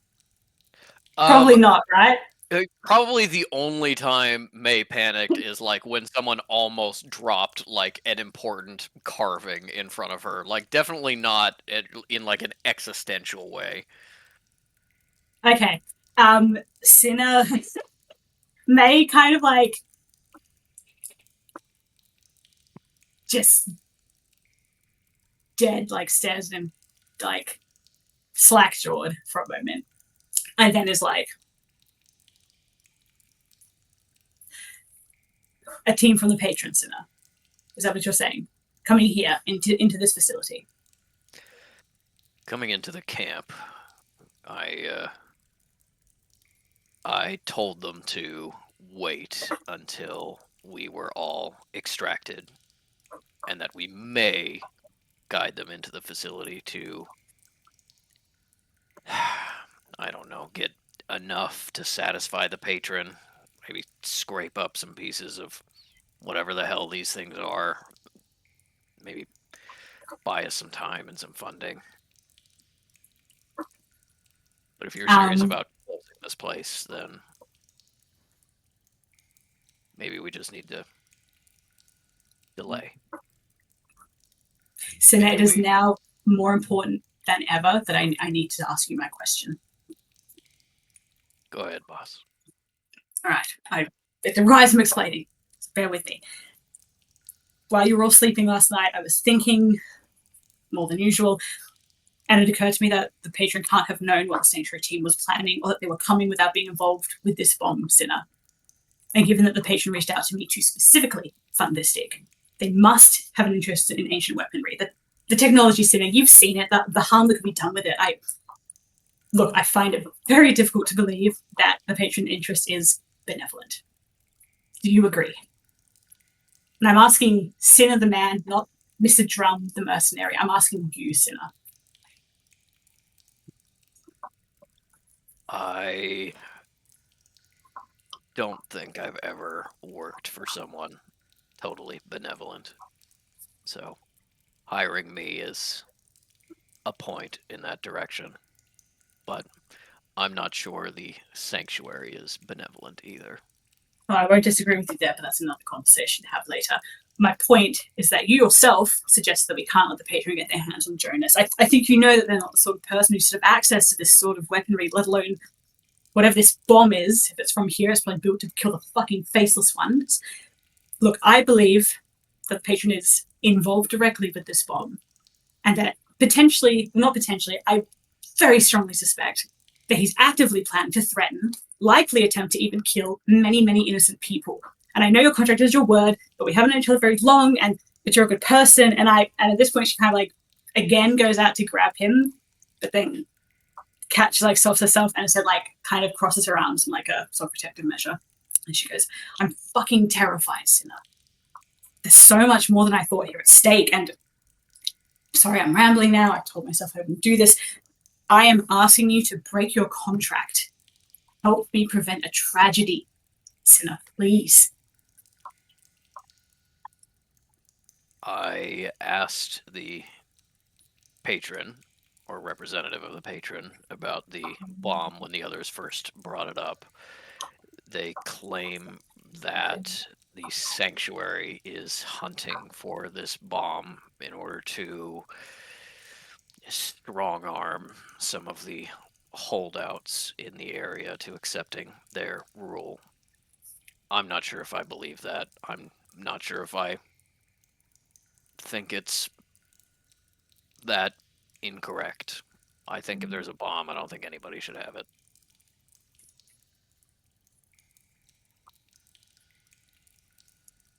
Probably not, right? Probably the only time May panicked is like when someone almost dropped like an important carving in front of her. Like definitely not in like an existential way. Okay. Sinner May kind of like just dead, like stares at him like slack-jawed for a moment. And then is like, a team from the patron, Sinner. Is that what you're saying? Coming here into this facility. Coming into the camp, I told them to wait until we were all extracted, and that we may guide them into the facility to, I don't know, get enough to satisfy the patron, maybe scrape up some pieces of whatever the hell these things are, maybe buy us some time and some funding. But if you're serious about closing this place, then maybe we just need to delay. Sinner, it is now more important than ever that I need to ask you my question. Go ahead, boss. All right. It requires some explaining. So bear with me. While you were all sleeping last night, I was thinking more than usual, And it occurred to me that the patron can't have known what the Sanctuary team was planning, or that they were coming without being involved with this bomb, Sinner. And given that the patron reached out to me to specifically fund this dig, they must have an interest in ancient weaponry. The technology, Sinner, you've seen it, the harm that could be done with it. I find it very difficult to believe that the patron interest is benevolent. Do you agree? And I'm asking Sinner the man, not Mr. Drum the mercenary. I'm asking you, Sinner. I don't think I've ever worked for someone totally benevolent. So hiring me is a point in that direction. But I'm not sure the Sanctuary is benevolent either. Well, I won't disagree with you there, but that's another conversation to have later. My point is that you yourself suggest that we can't let the patron get their hands on Jonas. I think you know that they're not the sort of person who should have access to this sort of weaponry, let alone whatever this bomb is. If it's from here, it's probably built to kill the fucking faceless ones. Look, I believe that the patron is involved directly with this bomb, and that I very strongly suspect that he's actively planning to threaten, likely attempt to even kill many, many innocent people. And I know your contract is your word, but we haven't known each other very long, and but you're a good person. And at this point, she kind of like again goes out to grab him, but then stops herself and said kind of crosses her arms in like a self-protective measure. And she goes, "I'm fucking terrified, Sinner. There's so much more than I thought here at stake. And sorry, I'm rambling now. I told myself I wouldn't do this. I am asking you to break your contract. Help me prevent a tragedy, Sinner, please." I asked the patron, or representative of the patron, about the bomb when the others first brought it up. They claim that the Sanctuary is hunting for this bomb in order to strong arm some of the holdouts in the area to accepting their rule. I'm not sure if I believe that. I'm not sure if I think it's that incorrect. I think if there's a bomb, I don't think anybody should have it.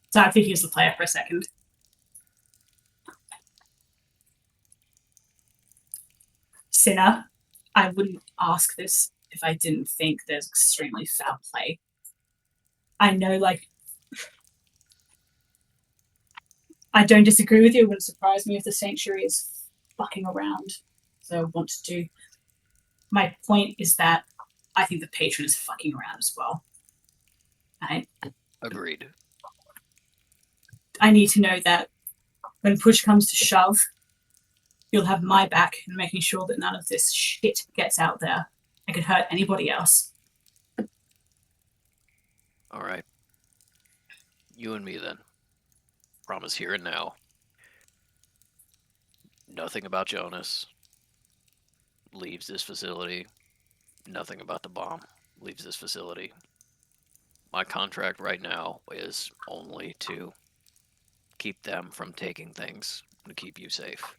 So I think he was the player for a second. Sinner, I wouldn't ask this if I didn't think there's extremely foul play. I know, I don't disagree with you. It wouldn't surprise me if the Sanctuary is fucking around. So I want to do. My point is that I think the patron is fucking around as well. Right? Agreed. I need to know that when push comes to shove, you'll have my back in making sure that none of this shit gets out there and could hurt anybody else. All right. You and me then. Promise here and now. Nothing about Jonas. Leaves this facility. Nothing about the bomb. Leaves this facility. My contract right now is only to keep them from taking things, to keep you safe.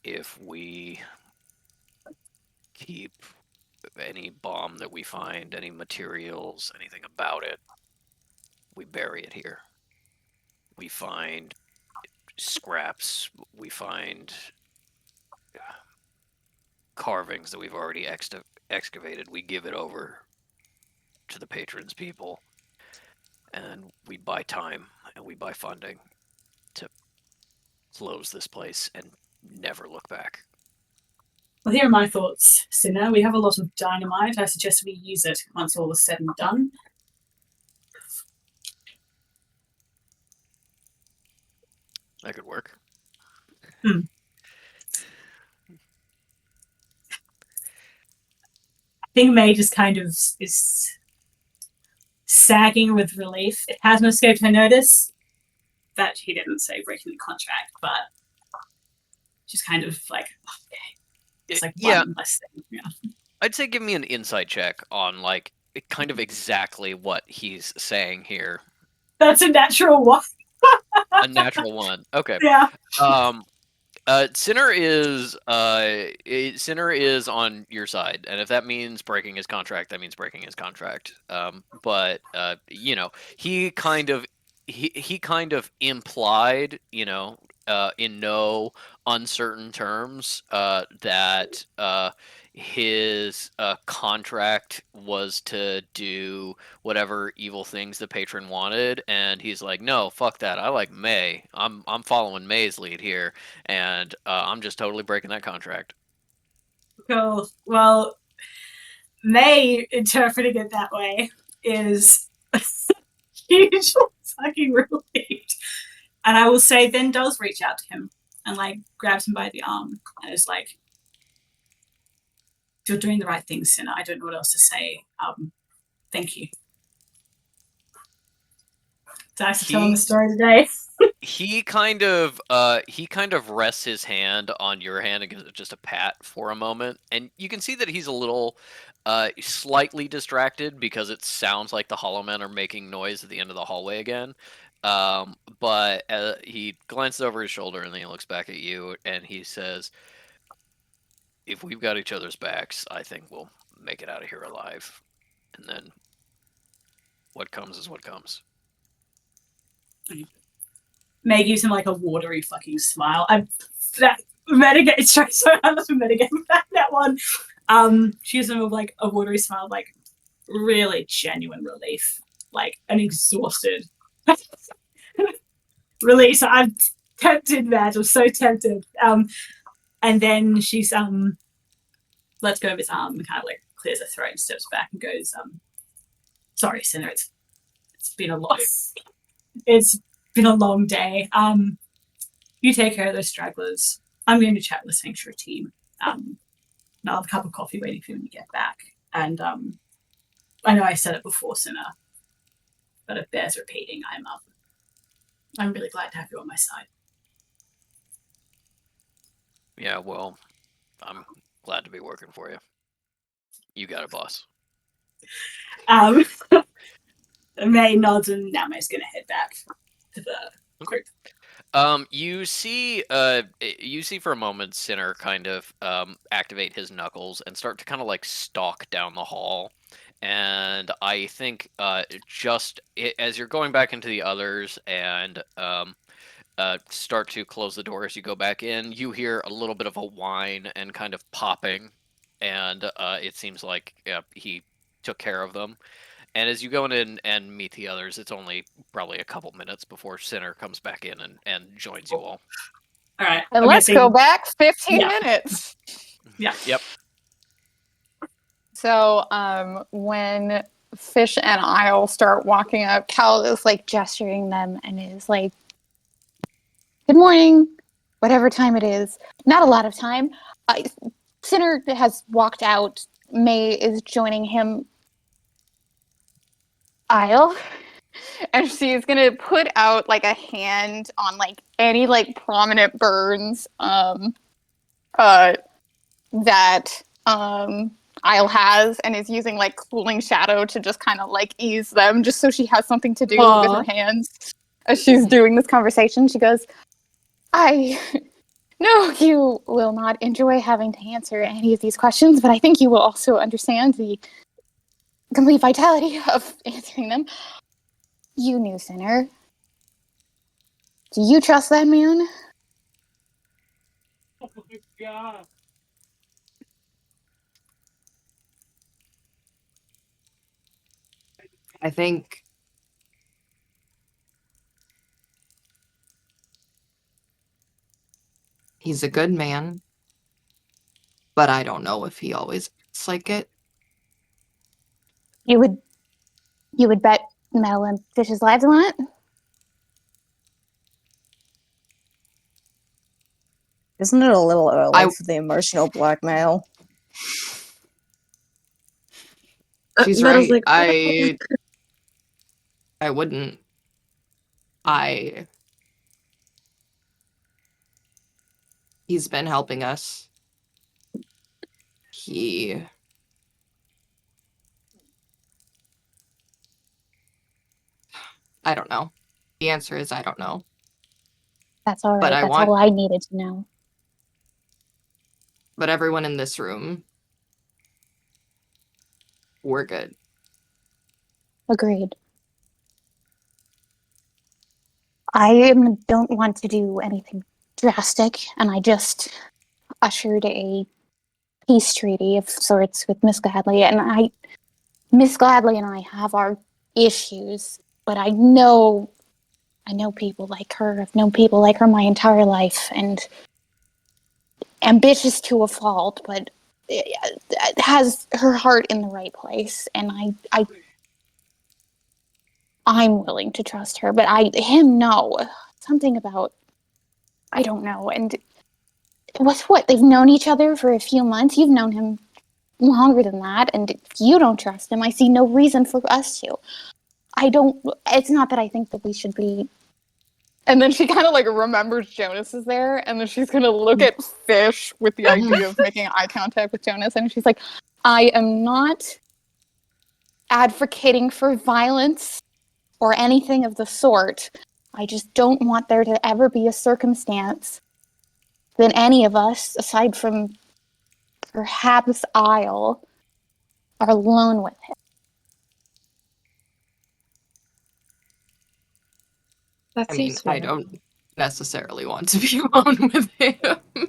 If we keep any bomb that we find, any materials, anything about it, we bury it here. We find scraps, we find carvings that we've already excavated, we give it over to the patrons' people, and we buy time and we buy funding to close this place and never look back. Well, here are my thoughts, Sinner. We have a lot of dynamite. I suggest we use it once all is said and done. That could work. I think May just kind of is sagging with relief. It hasn't escaped her notice that he didn't say breaking the contract, but just kind of like, okay. It's like one less thing. Yeah. I'd say give me an insight check on kind of exactly what he's saying here. That's a natural one. A natural one. Okay. Yeah. Sinner is Sinner is on your side, and if that means breaking his contract, that means breaking his contract. But you know, he kind of he kind of implied, you know, in no uncertain terms, that his contract was to do whatever evil things the patron wanted, and he's like, no, fuck that. I like May. I'm following May's lead here, and I'm just totally breaking that contract. Cool. Well, May interpreting it that way is huge fucking relieved. And I will say then does reach out to him and like grabs him by the arm and is like, you're doing the right thing, Sinner. I don't know what else to say. Thank you. Did I tell him the story today? He kind of rests his hand on your hand and gives it just a pat for a moment, and you can see that he's a little slightly distracted because it sounds like the Hollow Men are making noise at the end of the hallway again. But he glances over his shoulder and then he looks back at you and he says, if we've got each other's backs, I think we'll make it out of here alive. And then what comes is what comes. May gives him like a watery fucking smile. That metagame. It's trying so hard not to metagame that one. She gives him like a watery smile, like really genuine relief, like an exhausted relief. I'm tempted, Matt. I'm so tempted. And then she's lets go of his arm and kind of like clears her throat and steps back and goes, sorry, Sinner, it's been a lot. It's been a long day. You take care of those stragglers. I'm going to chat with the Sanctuary team. And I'll have a cup of coffee waiting for you when you get back. And I know I said it before, Sinner, but it bears repeating. I'm really glad to have you on my side. Yeah, well, I'm glad to be working for you. You got it, boss. May nods and now May's going to head back to the group. You see for a moment Sinner kind of activate his knuckles and start to kind of like stalk down the hall. And I think as you're going back into the others and start to close the door as you go back in, you hear a little bit of a whine and kind of popping, and it seems like he took care of them. And as you go in and meet the others, it's only probably a couple minutes before Sinner comes back in and joins you all. All right. And let's go back 15 minutes. Yeah. Yep. So when Fish and Isle start walking up, Cal is like gesturing them and is like, good morning, whatever time it is. Not a lot of time. Sinner has walked out. May is joining him. Isle. And she's going to put out like a hand on like any like prominent burns that Isle has, and is using like cooling shadow to just kind of like ease them, just so she has something to do with her hands as she's doing this conversation. She goes, I know you will not enjoy having to answer any of these questions, but I think you will also understand the complete vitality of answering them. You knew Sinner. Do you trust that man? Oh my god. I think he's a good man, but I don't know if he always acts like it. You would bet Mel and Fish's lives on it? Isn't it a little early for the emotional blackmail? She's Metal's right. like, I wouldn't. He's been helping us. I don't know. The answer is I don't know. That's all right. But That's all I needed to know. But everyone in this room, we're good. Agreed. Don't want to do anything drastic, and I just ushered a peace treaty of sorts with Miss Gladly, and Miss Gladly and I have our issues, but I know people like her. I've known people like her my entire life, and ambitious to a fault, but it has her heart in the right place, and I'm willing to trust her, but him, no. Something about, I don't know, and what, they've known each other for a few months, you've known him longer than that, and if you don't trust him, I see no reason for us to. It's not that I think that we should be. And then she kind of like remembers Jonas is there, and then she's gonna look at Fish with the idea of making eye contact with Jonas, and she's like, I am not advocating for violence or anything of the sort. I just don't want there to ever be a circumstance that any of us, aside from perhaps Isle, are alone with him. That I mean, seems I fair. don't necessarily want to be alone with him.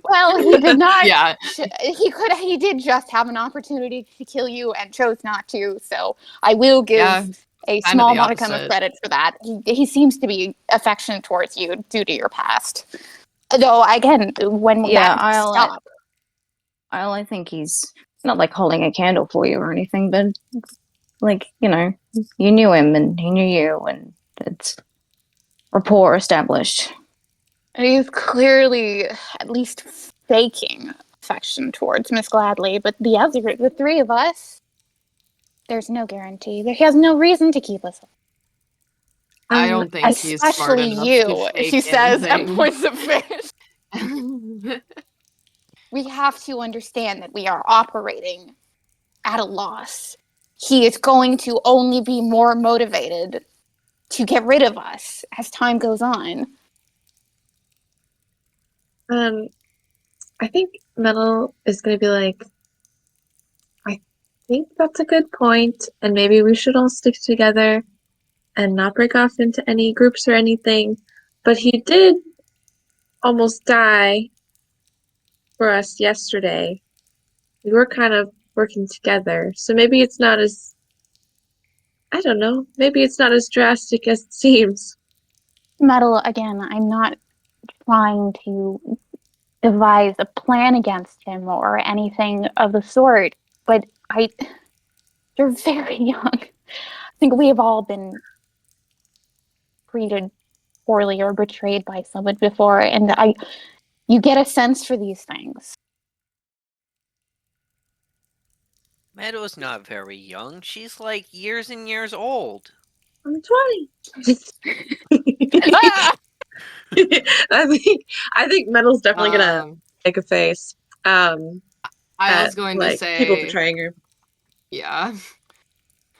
Well, he did not. Yeah. He did just have an opportunity to kill you and chose not to. So I will give Yeah, a kind of small the modicum of opposite. credit for that. He seems to be affectionate towards you due to your past. Though again, when Yeah, that stop. I think he's not like holding a candle for you or anything, but like, you know, you knew him and he knew you, and it's rapport established. And he's clearly at least faking affection towards Miss Gladly, but The three of us, there's no guarantee. He has no reason to keep us. I don't think he's smart Especially enough you, to fake she says and anything. points at Fish. We have to understand that we are operating at a loss. He is going to only be more motivated to get rid of us as time goes on. I think Metal is going to be like, I think that's a good point, and maybe we should all stick together and not break off into any groups or anything. But he did almost die for us yesterday. We were kind of working together, so maybe it's not as, I don't know, maybe it's not as drastic as it seems. Metal, again, I'm not trying to devise a plan against him or anything of the sort, but you're very young. I think we have all been treated poorly or betrayed by someone before, and you get a sense for these things. Meadow's not very young. She's like years and years old. I'm 20. Ah! I think Metal's definitely gonna make a face. I was at, going like, to say people betraying her. Yeah.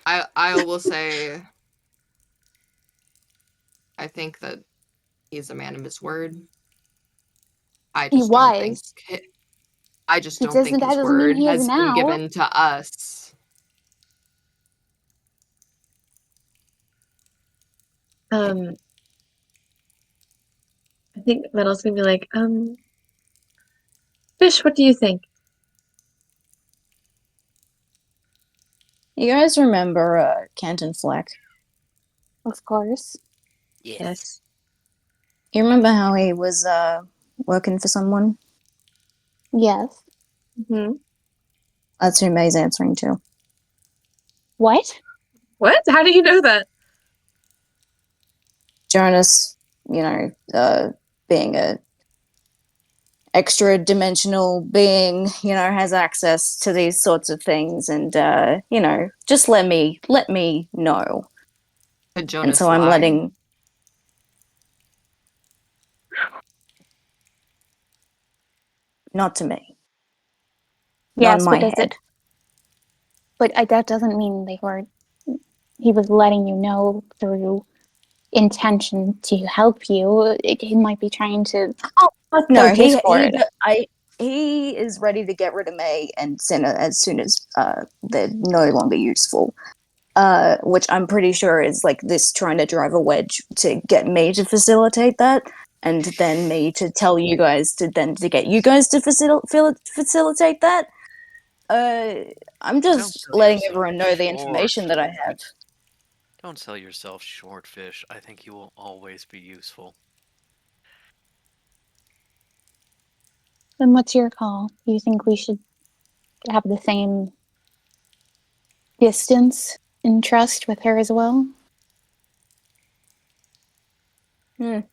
I will say I think that he's a man of his word. I just don't think I just don't think his word has been given to us. I think Metal's gonna be like, Fish, what do you think? You guys remember Canton Fleck? Of course. Yes. You remember how he was working for someone? Yes. Mm-hmm. That's who May's answering to. What? What? How do you know that? Jonas, you know, being a extra dimensional being, you know, has access to these sorts of things, and you know, just let me know. And so I'm letting. Not to me. Yes, not in my head. But that doesn't mean he was letting you know through intention to help you. He might be trying to. Oh no, he is ready to get rid of May and Senna as soon as they're no longer useful. Which I'm pretty sure is like this trying to drive a wedge to get me to facilitate that, and then me to tell you guys to get you guys to facilitate that. I'm just sell letting yourself everyone know the short. information that I have. Don't sell yourself short, Fish. I think you will always be useful. Then what's your call? Do you think we should have the same distance and trust with her as well? I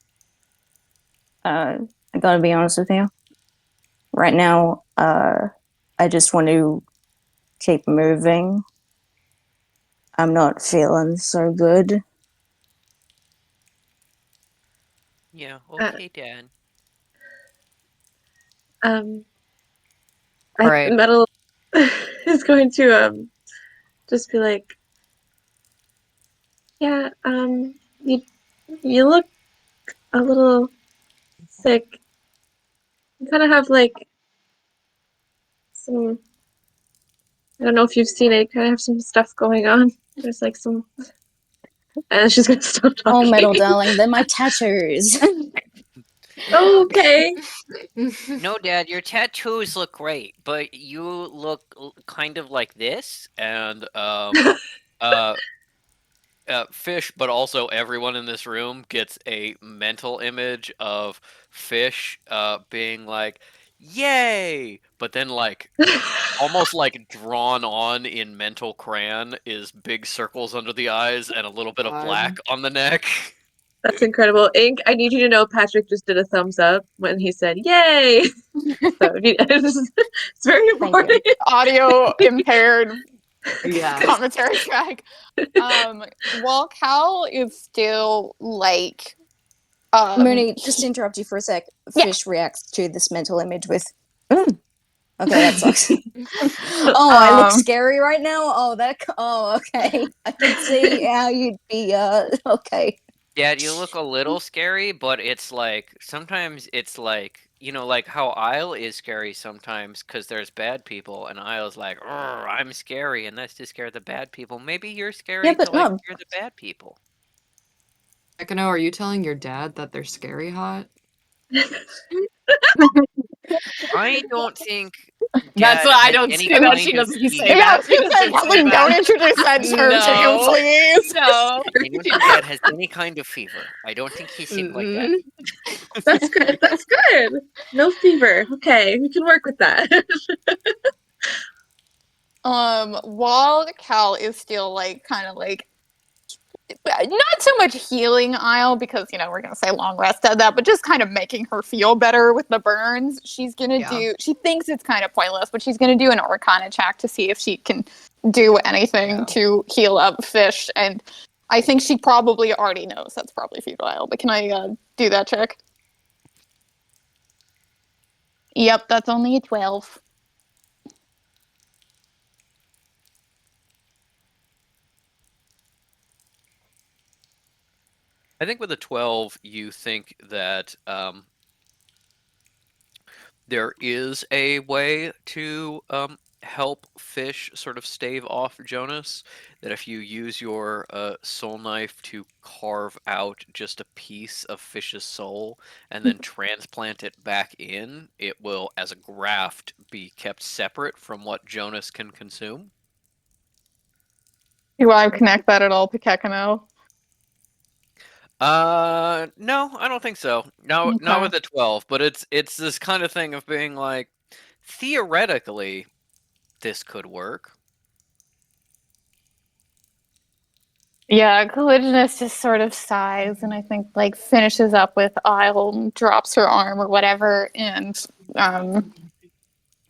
gotta be honest with you. Right now, I just want to keep moving. I'm not feeling so good. Yeah, okay, Dad. Right. Metal is going to just be like, yeah, you look a little sick. You kind of have like some, I don't know if you've seen it, you kind of have some stuff going on. There's like some, and she's gonna stop Oh, talking. Metal Darling, they're my tattoos. Okay. No, Dad, your tattoos look great, but you look kind of like this, And Fish, but also everyone in this room gets a mental image of Fish being like, "Yay!" But then like almost like drawn on in mental crayon is big circles under the eyes and a little bit of black on the neck. That's incredible. Ink, I need you to know Patrick just did a thumbs up when he said, yay! So it's very important. Audio impaired Yeah. commentary track. While Cal is still like Mooney, just to interrupt you for a sec. Yeah. Fish reacts to this mental image with, okay, that sucks. Oh, I look scary right now? Oh, okay. I can see how you'd be, okay. Dad, you look a little scary, but it's like sometimes it's like like how Isle is scary sometimes because there's bad people, and Isle's like, "Arr, I'm scary, and that's to scare the bad people." Maybe you're scary Yeah, but to like no. scare the bad people. Ekano, are you telling your dad that they're scary hot? I don't think. That's Dad what I has don't any say that kind she of doesn't say fever. yeah, that. she said something. Don't introduce that term to him, No. please. No. I don't think Dad has any kind of fever. I don't think he's sick like that. That's good. That's good. No fever. Okay, we can work with that. While Cal is still like kind of like not so much healing Isle because we're gonna say long rest at that, but just kind of making her feel better with the burns. She's gonna she thinks it's kind of pointless, but she's gonna do an Arcana check to see if she can do anything to heal up Fish. And I think she probably already knows that's probably futile. But can I do that check? Yep, that's only a 12. I think with a 12, you think that there is a way to help Fish sort of stave off Jonas. That if you use your soul knife to carve out just a piece of Fish's soul and then transplant it back in, it will, as a graft, be kept separate from what Jonas can consume. Do I connect that at all to Kekano? No, I don't think so. No, not with a 12, but it's this kind of thing of being like, theoretically, this could work. Yeah, Collisionist just sort of sighs and I think like finishes up with Isle and drops her arm or whatever and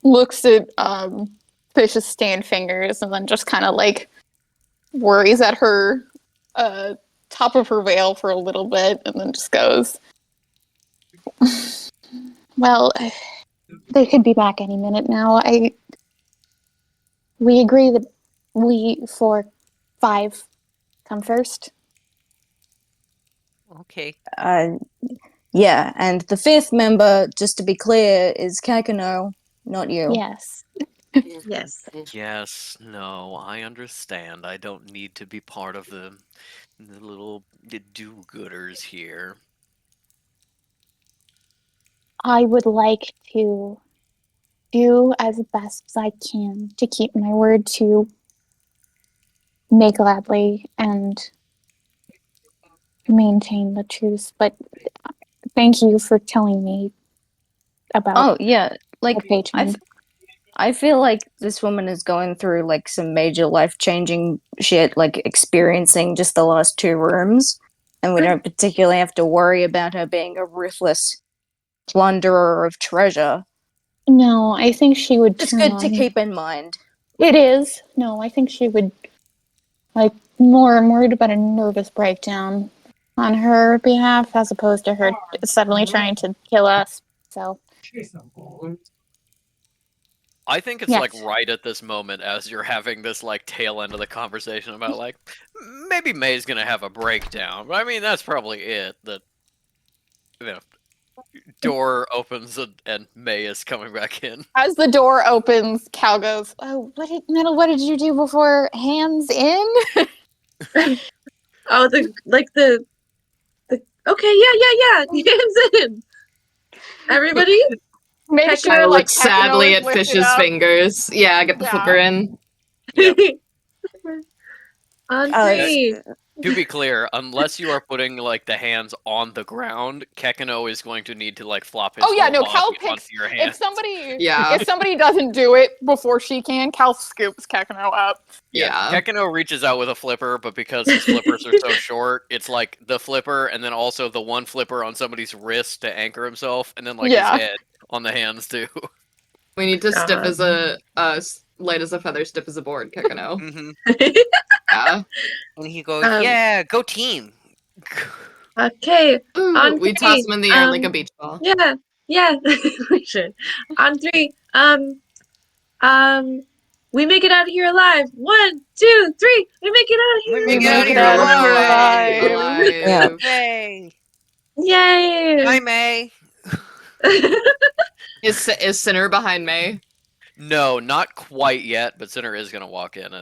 looks at Fish's stained fingers and then just kind of like worries at her top of her veil for a little bit and then just goes, well, They could be back any minute now. We agree that we 4-5 come first. Okay. Yeah, and the fifth member, just to be clear, is Kakano, not you. Yes. Yes. Yes, no, I understand. I don't need to be part of the little do-gooders here. I would like to do as best as I can to keep my word to May gladly and maintain the truth, but thank you for telling me about Oh, yeah, like, the patron. I feel like this woman is going through, like, some major life-changing shit, like, experiencing just the last 2 rooms, and we don't particularly have to worry about her being a ruthless plunderer of treasure. No, I think she would It's turn good on. to keep in mind. It is. No, I think she would, like, more and worried about a nervous breakdown on her behalf as opposed to her suddenly trying to kill us. So, I think it's Yes. like right at this moment as you're having this like tail end of the conversation about like maybe May's gonna have a breakdown. But I mean that's probably it. That you know, door opens and May is coming back in. As the door opens, Cal goes, "Oh, what did you do before hands in?" Oh, the okay, yeah. Hands in. Everybody. Make Heck, sure I like look Kakano sadly is at lifted Fish's up. fingers. Yeah, get the Yeah. flipper in. On Uh, three. To be clear, unless you are putting like the hands on the ground, Kekano is going to need to like flop his Oh yeah, whole no, body Cal onto picks. your If hands. Yeah. somebody doesn't do it before she can, Cal scoops Kakano up. Yeah. Kekano reaches out with a flipper, but because his flippers are so short, it's like the flipper and then also the one flipper on somebody's wrist to anchor himself, and then like Yeah. his head on the hands too. We need to stiff God. as light as a feather, stiff as a board, Kekano. Mm-hmm. Yeah. And he goes, Um, "Yeah, go team." Okay. Ooh, On we three, toss him in the air like a beach ball. Yeah, we should. On three, we make it out of here alive. 1, 2, 3. We make it out of We here. make We it out make of it here out of here alive. Yeah. Yay! Yay! Hi, May. Is Sinner behind May? No, not quite yet, but Sinner is gonna walk in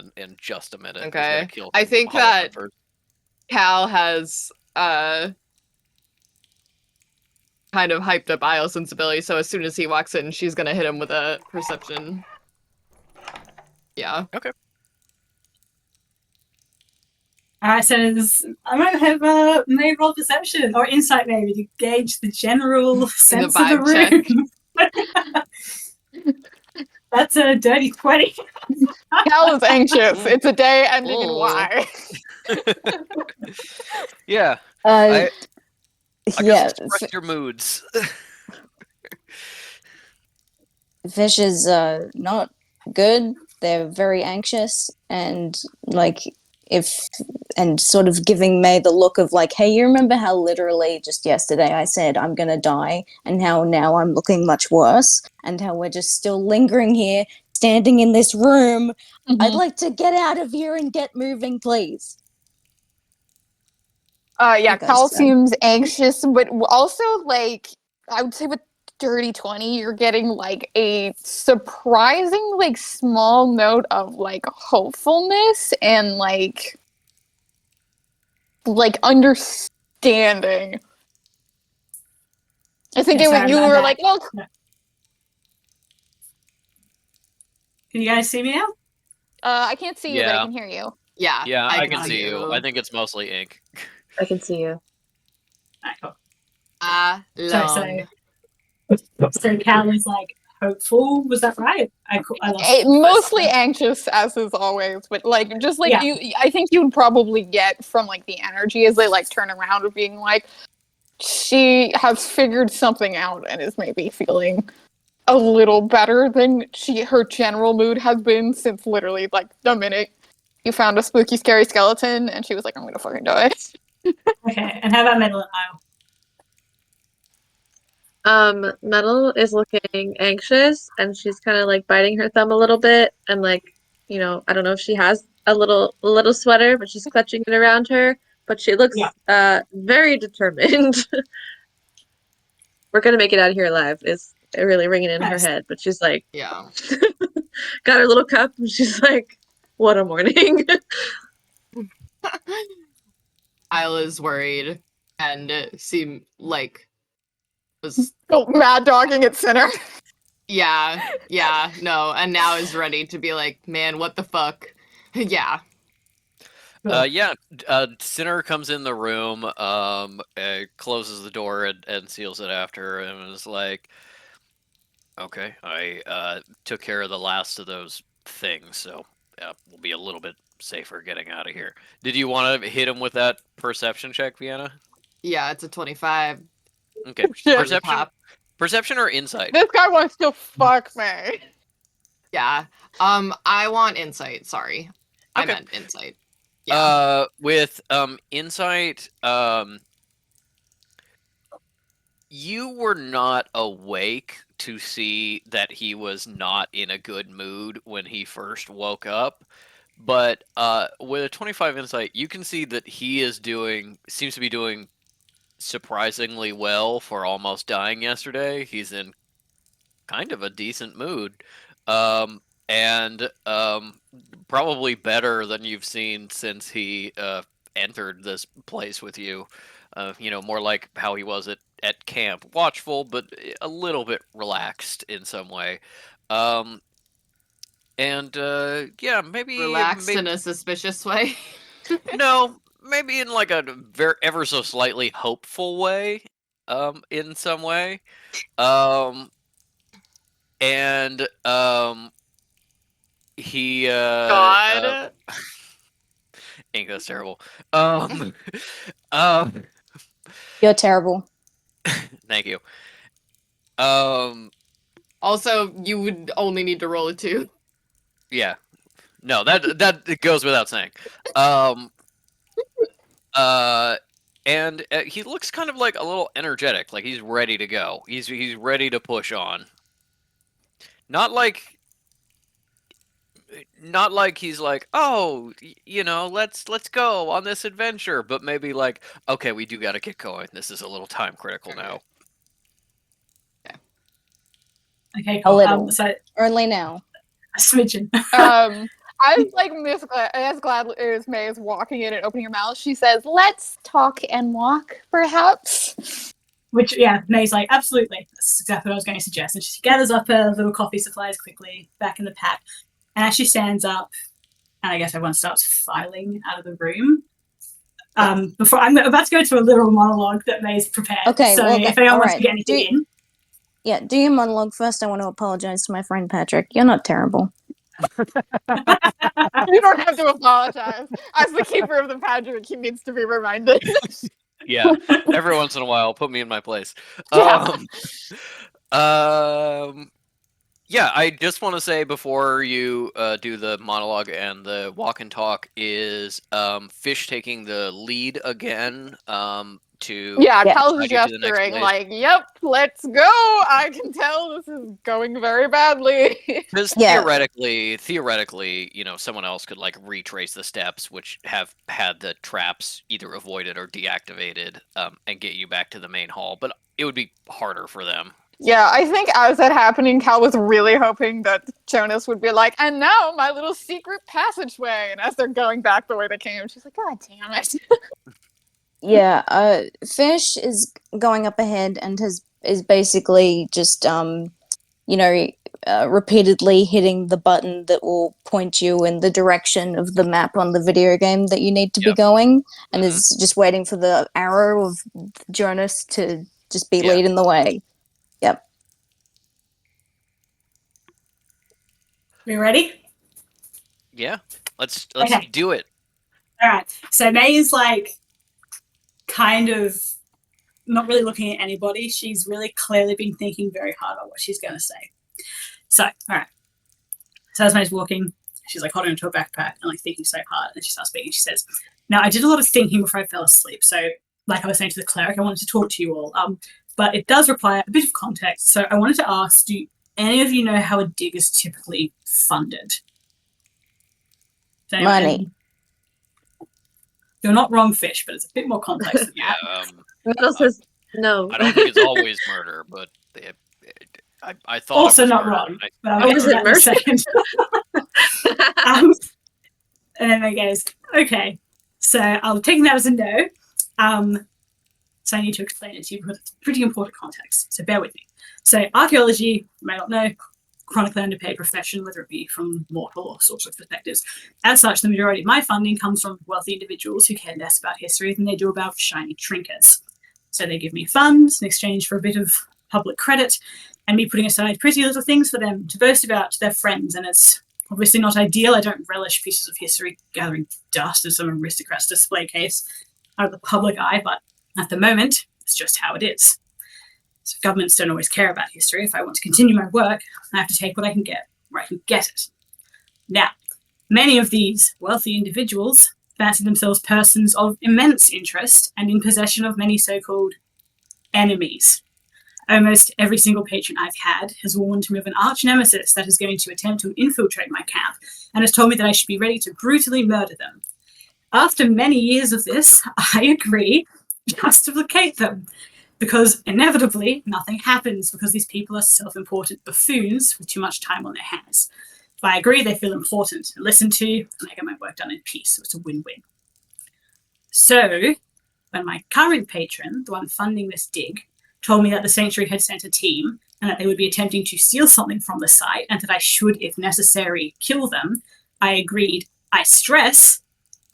just a minute. He's gonna Okay. kill I think Hollow that first. Cal has kind of hyped up Isle's sensibility, so as soon as he walks in, she's gonna hit him with a perception. Yeah. Says I'm gonna have May roll perception or insight maybe to gauge the general sense of the vibe room. That's a dirty 20. Cal is anxious. It's a day ending in Ooh. Y. Yeah, I I yeah, guess express your moods. Fish is not good. They're very anxious and like and sort of giving May the look of like, hey, you remember how literally just yesterday I said I'm gonna die and how now I'm looking much worse and how we're just still lingering here, standing in this room. I'd like to get out of here and get moving, please. Yeah, Okay, Cal so- seems anxious, but also like I would say with dirty 20, you're getting like a surprising like small note of like hopefulness and like understanding. I think Yes, when I'm you not were bad. like, well, Can you guys see me now? I can't see you, but I Yeah. can hear you. Yeah. Yeah, I can see you. I think it's mostly ink. I can see you. Alright, cool. Long. So Cal is like hopeful. Was that right? I lost Mostly anxious as is always, but like just like Yeah. I think you'd probably get from like the energy as they like turn around of being like she has figured something out and is maybe feeling a little better than her general mood has been since literally like the minute you found a spooky scary skeleton and she was like, I'm gonna fucking do it. Okay, and how about Metal and Isle? Metal is looking anxious and she's kind of like biting her thumb a little bit and like, I don't know if she has a little sweater, but she's clutching it around her, but she looks very determined. we're gonna make it out of here alive is really ringing in her Nice. head. But she's like, Yeah. got her little cup, and she's like, what a morning. Isla's worried and seemed like was Oh, mad dogging at Sinner. yeah, no, and now is ready to be like, man, what the fuck? Yeah. Sinner comes in the room, closes the door and seals it after her, and is like, okay, I took care of the last of those things, so yeah, we'll be a little bit safer getting out of here. Did you want to hit him with that perception check, Vienna? Yeah, it's a 25. Okay, Shit. perception or insight? This guy wants to fuck me. Yeah. I want insight, sorry. I Okay. meant insight. Yeah. With insight, you were not awake to see that he was not in a good mood when he first woke up, but with a 25 insight, you can see that he seems to be doing surprisingly well for almost dying yesterday. He's in kind of a decent mood, and probably better than you've seen since he entered this place with you. More like how he was at camp, watchful but a little bit relaxed in some way. Maybe Relaxed in a suspicious way. no, maybe in like a ever so slightly hopeful way, in some way. He God. Inga's terrible. You're terrible. Thank you. Also, you would only need to roll a 2. Yeah. No, that it goes without saying. And he looks kind of like a little energetic, like he's ready to go. He's ready to push on. Not like he's like, oh, let's go on this adventure, but maybe like, okay, we do got to get going. This is a little time critical now. Okay, A cool. little. So Only now. a smidgen. As like as gladly as May is walking in and opening her mouth, she says, "Let's talk and walk, perhaps." Which, yeah, May's like, absolutely. That's exactly what I was going to suggest. And she gathers up her little coffee supplies quickly back in the pack. And as she stands up, and I guess everyone starts filing out of the room. Before I'm about to go to a literal monologue that May's prepared. Okay, so well, if anyone wants to alright. get anything in. Yeah, do your monologue first. I want to apologize to my friend Patrick. You're not terrible. You don't have to apologize. As the keeper of the pageant, he needs to be reminded. Yeah, every once in a while, put me in my place. Yeah. Yeah, I just want to say before you do the monologue and the walk and talk is Fish taking the lead again to Yeah, Yeah. Cal's guide you to the next gesturing place. like, "Yep, let's go." I can tell this is going very badly. Because Yeah. theoretically, someone else could like retrace the steps, which have had the traps either avoided or deactivated, and get you back to the main hall. But it would be harder for them. Yeah, I think as that happening, Cal was really hoping that Jonas would be like, "And now my little secret passageway." And as they're going back the way they came, she's like, "God damn it!" Yeah, Fish is going up ahead and is basically just repeatedly hitting the button that will point you in the direction of the map on the video game that you need to be Yep. going, and Mhm. is just waiting for the arrow of Jonas to just be Yeah. leading the way. Yep. We ready? Yeah, let's Okay. do it. All right. So May is like kind of not really looking at anybody. She's really clearly been thinking very hard on what she's going to say. So, all right. So as May's walking, she's like holding onto her backpack and like thinking so hard. And she starts speaking. She says, "Now, I did a lot of thinking before I fell asleep. So, like I was saying to the cleric, I wanted to talk to you all. But it does require a bit of context. So I wanted to ask, do any of you know how a dig is typically funded?" Does anyone- Money. You're not wrong, Fish, but it's a bit more complex than Yeah. that. Metal says No. I don't think it's always murder, but I thought Also it was not murder. wrong, I- but I'll Oh, get was to it that in a second. And then they goes, okay, so I'll take that as a no. So I need to explain it to you because it's pretty important context, so bear with me. So archaeology, you may not know, chronically underpaid profession, whether it be from mortal or social perspectives. As such, the majority of my funding comes from wealthy individuals who care less about history than they do about shiny trinkets. So they give me funds in exchange for a bit of public credit and me putting aside pretty little things for them to boast about to their friends. And it's obviously not ideal. I don't relish pieces of history gathering dust as some aristocrat's display case out of the public eye, but at the moment, it's just how it is. So governments don't always care about history. If I want to continue my work, I have to take what I can get where I can get it. Now, many of these wealthy individuals fancy themselves persons of immense interest and in possession of many so-called enemies. Almost every single patron I've had has warned me of an arch nemesis that is going to attempt to infiltrate my camp and has told me that I should be ready to brutally murder them. After many years of this, I agree just to placate them, because inevitably nothing happens because these people are self-important buffoons with too much time on their hands. If I agree, they feel important and listened to, and I get my work done in peace, so it's a win-win. So, when my current patron, the one funding this dig, told me that the Sanctuary had sent a team and that they would be attempting to steal something from the site and that I should, if necessary, kill them, I agreed, I stress,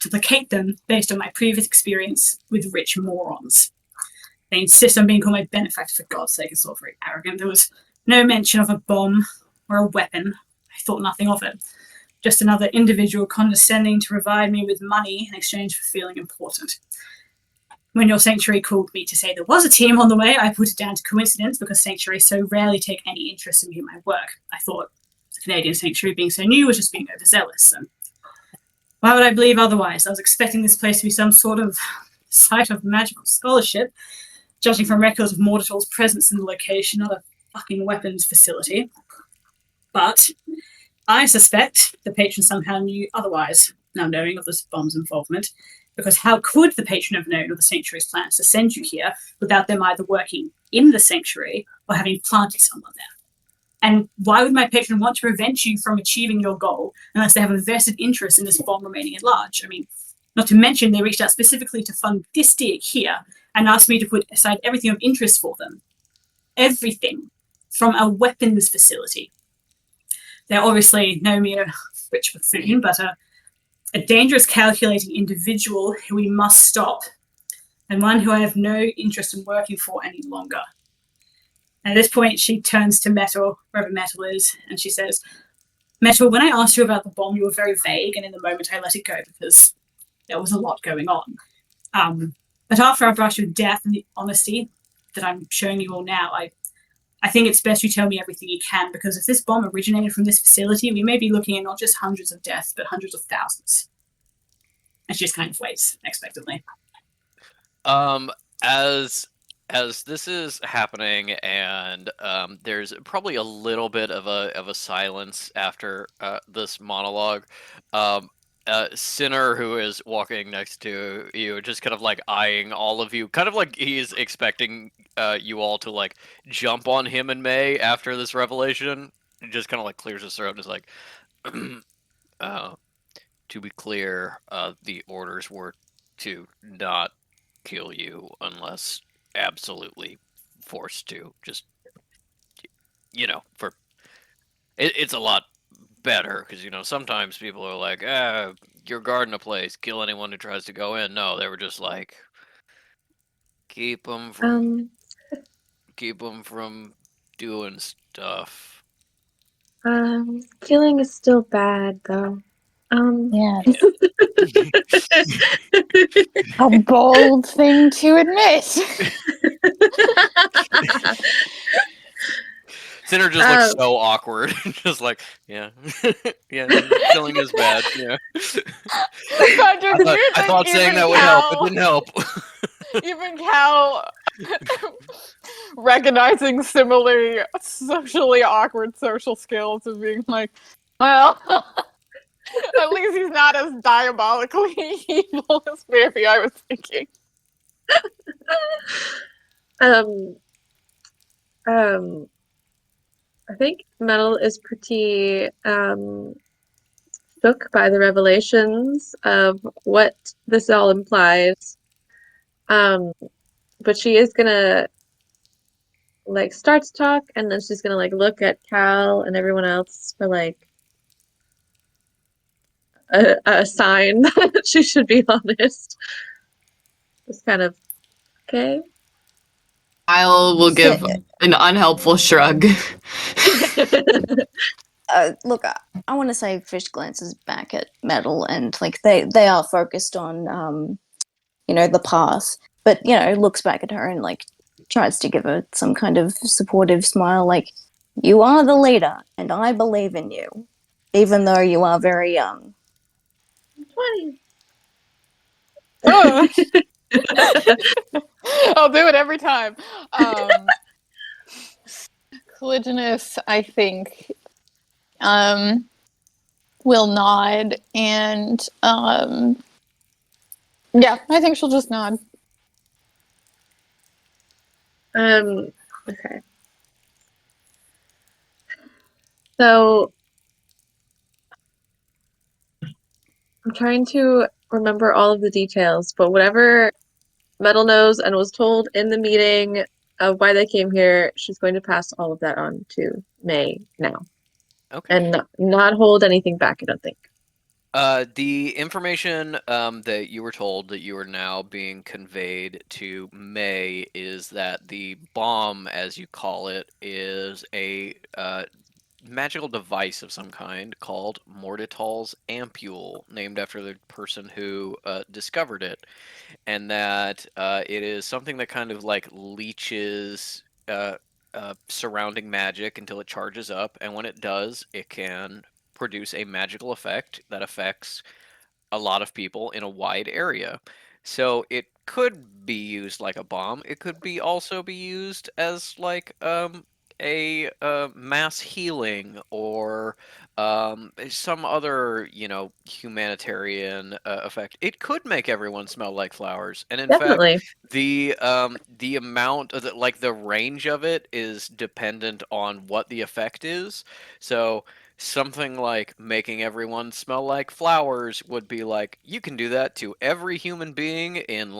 to placate them based on my previous experience with rich morons. They insist on being called my benefactor, for God's sake. It's all very arrogant. There was no mention of a bomb or a weapon. I thought nothing of it. Just another individual condescending to provide me with money in exchange for feeling important. When your Sanctuary called me to say there was a team on the way, I put it down to coincidence because Sanctuaries so rarely take any interest in me and my work. I thought the Canadian Sanctuary, being so new, was just being overzealous. So why would I believe otherwise? I was expecting this place to be some sort of site of magical scholarship, judging from records of Morditor's presence in the location, not a fucking weapons facility. But I suspect the patron somehow knew otherwise, now knowing of this bomb's involvement, because how could the patron have known of the Sanctuary's plans to send you here without them either working in the Sanctuary or having planted someone there? And why would my patron want to prevent you from achieving your goal unless they have a vested interest in this bomb remaining at large? I mean, not to mention they reached out specifically to fund this dig here and asked me to put aside everything of interest for them. Everything from a weapons facility. They're obviously no mere rich buffoon, but a dangerous, calculating individual who we must stop, and one who I have no interest in working for any longer. And at this point, she turns to Metal, wherever Metal is, and she says, Metal, when I asked you about the bomb, you were very vague, and in the moment I let it go because there was a lot going on. But after I brush with death and the honesty that I'm showing you all now, I think it's best you tell me everything you can, because if this bomb originated from this facility, we may be looking at not just hundreds of deaths, but hundreds of thousands. And she just kind of waits expectantly. As this is happening, and there's probably a little bit of a silence after this monologue. Sinner, who is walking next to you, just kind of like eyeing all of you, kind of like he's expecting you all to like jump on him and May after this revelation. He just kind of like clears his throat and is like, to be clear, the orders were to not kill you unless absolutely forced to. Just, you know, for it's a lot better because, you know, sometimes people are like, you're guarding a place, kill anyone who tries to go in. No, they were just like, keep them from doing stuff. Killing is still bad though. Yeah. A bold thing to admit. Sinner just looks so awkward. Just like, yeah. Yeah, killing is bad. Yeah. I thought saying that would help. It didn't help. Even Cal recognizing similarly socially awkward social skills and being like, well, at least he's not as diabolically evil as maybe I was thinking. Um, I think Metal is pretty shook by the revelations of what this all implies. But she is gonna like start to talk, and then she's gonna like look at Cal and everyone else for like a sign that she should be honest. It's kind of okay. Kyle will give Yeah. an unhelpful shrug. Look, I want to say Fish glances back at Metal, and like they are focused on the path, but looks back at her and like tries to give her some kind of supportive smile, like, you are the leader and I believe in you, even though you are very young. 20. Oh. I'll do it every time. Caligulus, I think, will nod, and yeah, I think she'll just nod. Okay. So I'm trying to remember all of the details, but whatever Metal knows and was told in the meeting of why they came here, she's going to pass all of that on to May now. Okay. And not hold anything back, I don't think. The information that you were told that you are now being conveyed to May is that the bomb, as you call it, is a magical device of some kind called Mordital's Ampule, named after the person who discovered it, and that it is something that kind of like leeches surrounding magic until it charges up, and when it does, it can produce a magical effect that affects a lot of people in a wide area. So it could be used like a bomb. It could be also be used as like a mass healing or some other humanitarian effect. It could make everyone smell like flowers, and in fact, Definitely. the amount of the range of it is dependent on what the effect is. So something like making everyone smell like flowers would be like, you can do that to every human being in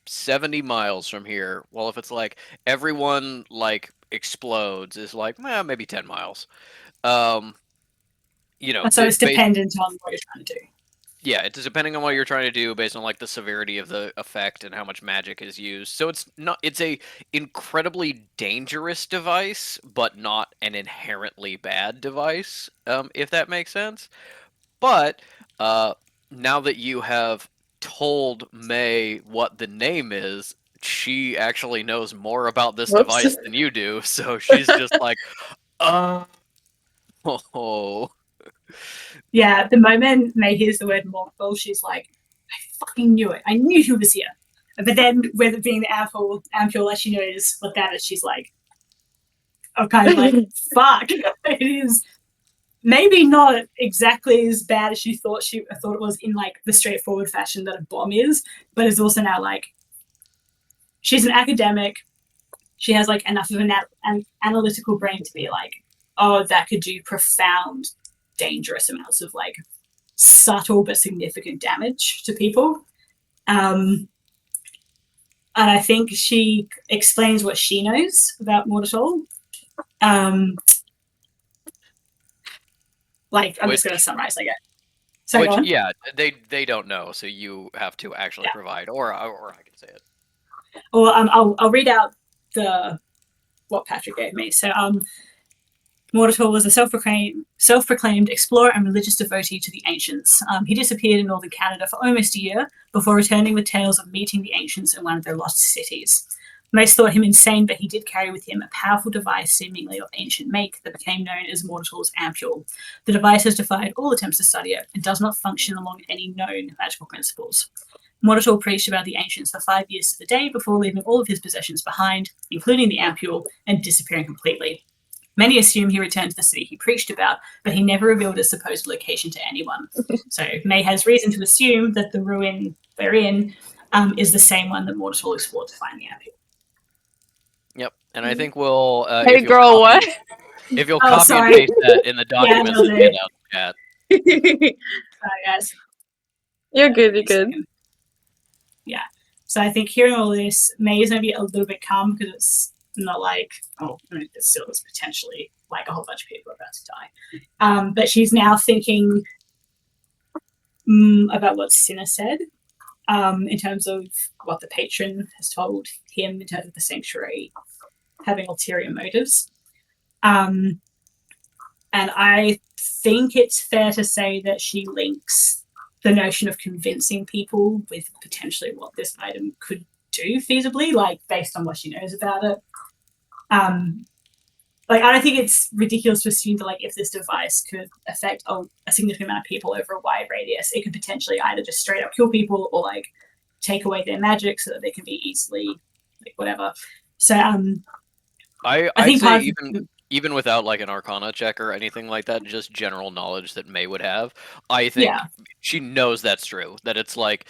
70 miles from here. Well, if it's like everyone like explodes, is like maybe 10 miles. So it's dependent on what you're trying to do. Yeah, it's depending on what you're trying to do based on like the severity of the effect and how much magic is used. So it's a incredibly dangerous device, but not an inherently bad device, if that makes sense. But now that you have told May what the name is, she actually knows more about this Whoops. device than you do, so she's just like, oh. Yeah, the moment May hears the word Morgul, she's like, I fucking knew it. I knew he was here. But then, with it being the ampule, as she knows what that is, she's like, I'm kind of like, fuck. It is maybe not exactly as bad as she thought it was in like the straightforward fashion that a bomb is, but it's also now like, she's an academic. She has like enough of an analytical brain to be like, oh, that could do profound, dangerous amounts of like subtle but significant damage to people. And I think she explains what she knows about Mordital. I'm just going to summarize, I guess. So yeah, they don't know, so you have to actually provide, or I can say it. Well, I'll read out what Patrick gave me. So, Mordital was a self-proclaimed explorer and religious devotee to the ancients. He disappeared in northern Canada for almost a year before returning with tales of meeting the ancients in one of their lost cities. Most thought him insane, but he did carry with him a powerful device seemingly of ancient make that became known as Mordital's Ampule. The device has defied all attempts to study it and does not function along any known magical principles. Mordital preached about the ancients for 5 years to the day before leaving all of his possessions behind, including the Ampule, and disappearing completely. Many assume he returned to the city he preached about, but he never revealed his supposed location to anyone. So May has reason to assume that the ruin they're in is the same one that Mordital explored to find the Ampule. And I think we'll Hey, if you'll girl, copy, what? if you'll Oh, copy and sorry. paste that in the documents will that do. get out in the chat. Sorry, guys. You're good, you're Just a good. second. Yeah. So I think hearing all this, May is going to be a little bit calm because it's not like, oh, I mean, there still is potentially like a whole bunch of people about to die. But she's now thinking about what Cinna said in terms of what the patron has told him in terms of the sanctuary having ulterior motives. And I think it's fair to say that she links the notion of convincing people with potentially what this item could do feasibly, like based on what she knows about it. Like, I don't think it's ridiculous to assume that, like, if this device could affect a significant amount of people over a wide radius, it could potentially either just straight up kill people or like take away their magic so that they can be easily like whatever. So I'd think say part of- even without like an Arcana check or anything like that, just general knowledge that May would have, I think Yeah. she knows that's true. That it's like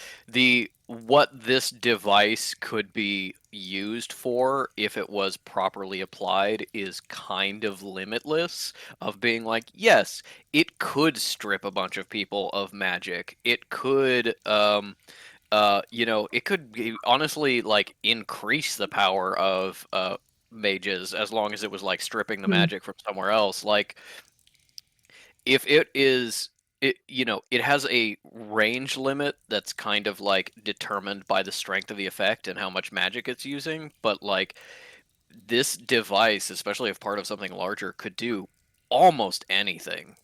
what this device could be used for if it was properly applied is kind of limitless. Of being like, yes, it could strip a bunch of people of magic. It could it could honestly like increase the power of mages as long as it was like stripping the magic from somewhere else. Like if it is it has a range limit that's kind of like determined by the strength of the effect and how much magic it's using, but like this device, especially if part of something larger, could do almost anything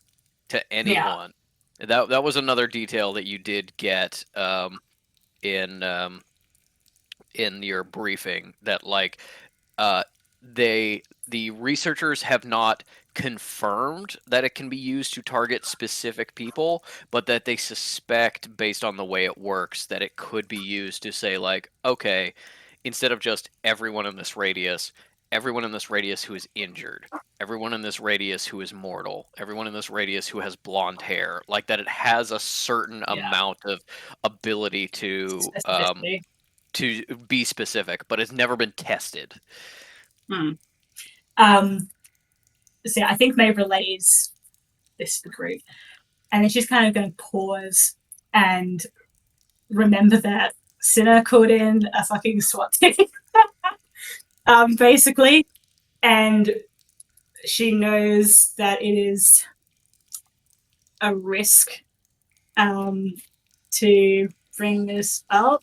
to anyone. That was another detail that you did get in your briefing, that like the researchers have not confirmed that it can be used to target specific people, but that they suspect, based on the way it works, that it could be used to say like, okay, instead of just everyone in this radius who is injured, everyone in this radius who is mortal, everyone in this radius who has blonde hair, like that it has a certain amount of ability to specificity. to be specific, but it's never been tested. So I think May relays this to the group, and then she's kind of going to pause and remember that Cinna called in a fucking SWAT team, basically, and she knows that it is a risk to bring this up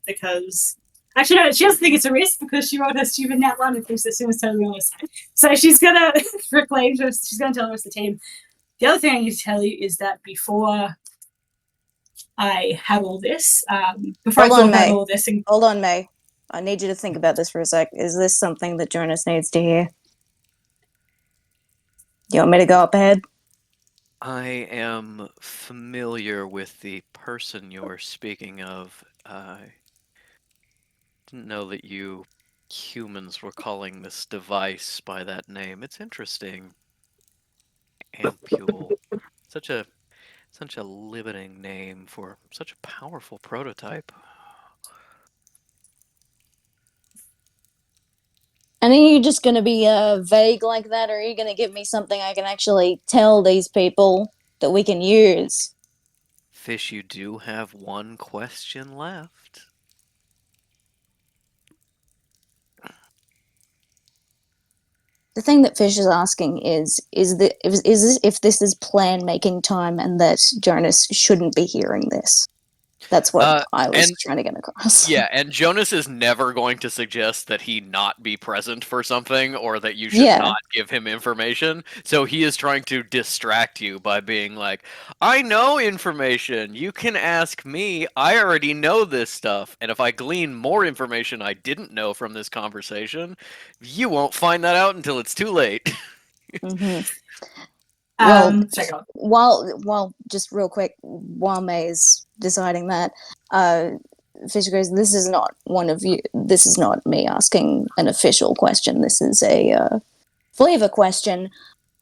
because actually no, she doesn't think it's a risk because she rolled her stupid nat one and thinks that Cinna's totally on her side. So she's gonna proclaim, she's gonna tell the rest of the team. The other thing I need to tell you is that before I had all this, Hold on, May. I need you to think about this for a sec. Is this something that Jonas needs to hear? You want me to go up ahead? I am familiar with the person you're speaking of. I didn't know that you humans were calling this device by that name. It's interesting. Ampule. Such a limiting name for such a powerful prototype. And are you just going to be vague like that, or are you going to give me something I can actually tell these people that we can use? Fish, you do have one question left. The thing that Fish is asking is if this is plan making time and that Jonas shouldn't be hearing this. That's what I was trying to get across. Yeah, and Jonas is never going to suggest that he not be present for something or that you should not give him information. So he is trying to distract you by being like, I know information. You can ask me. I already know this stuff. And if I glean more information I didn't know from this conversation, you won't find that out until it's too late. While just real quick, while May is deciding that, Fisher goes, this is not me asking an official question. This is a flavor question.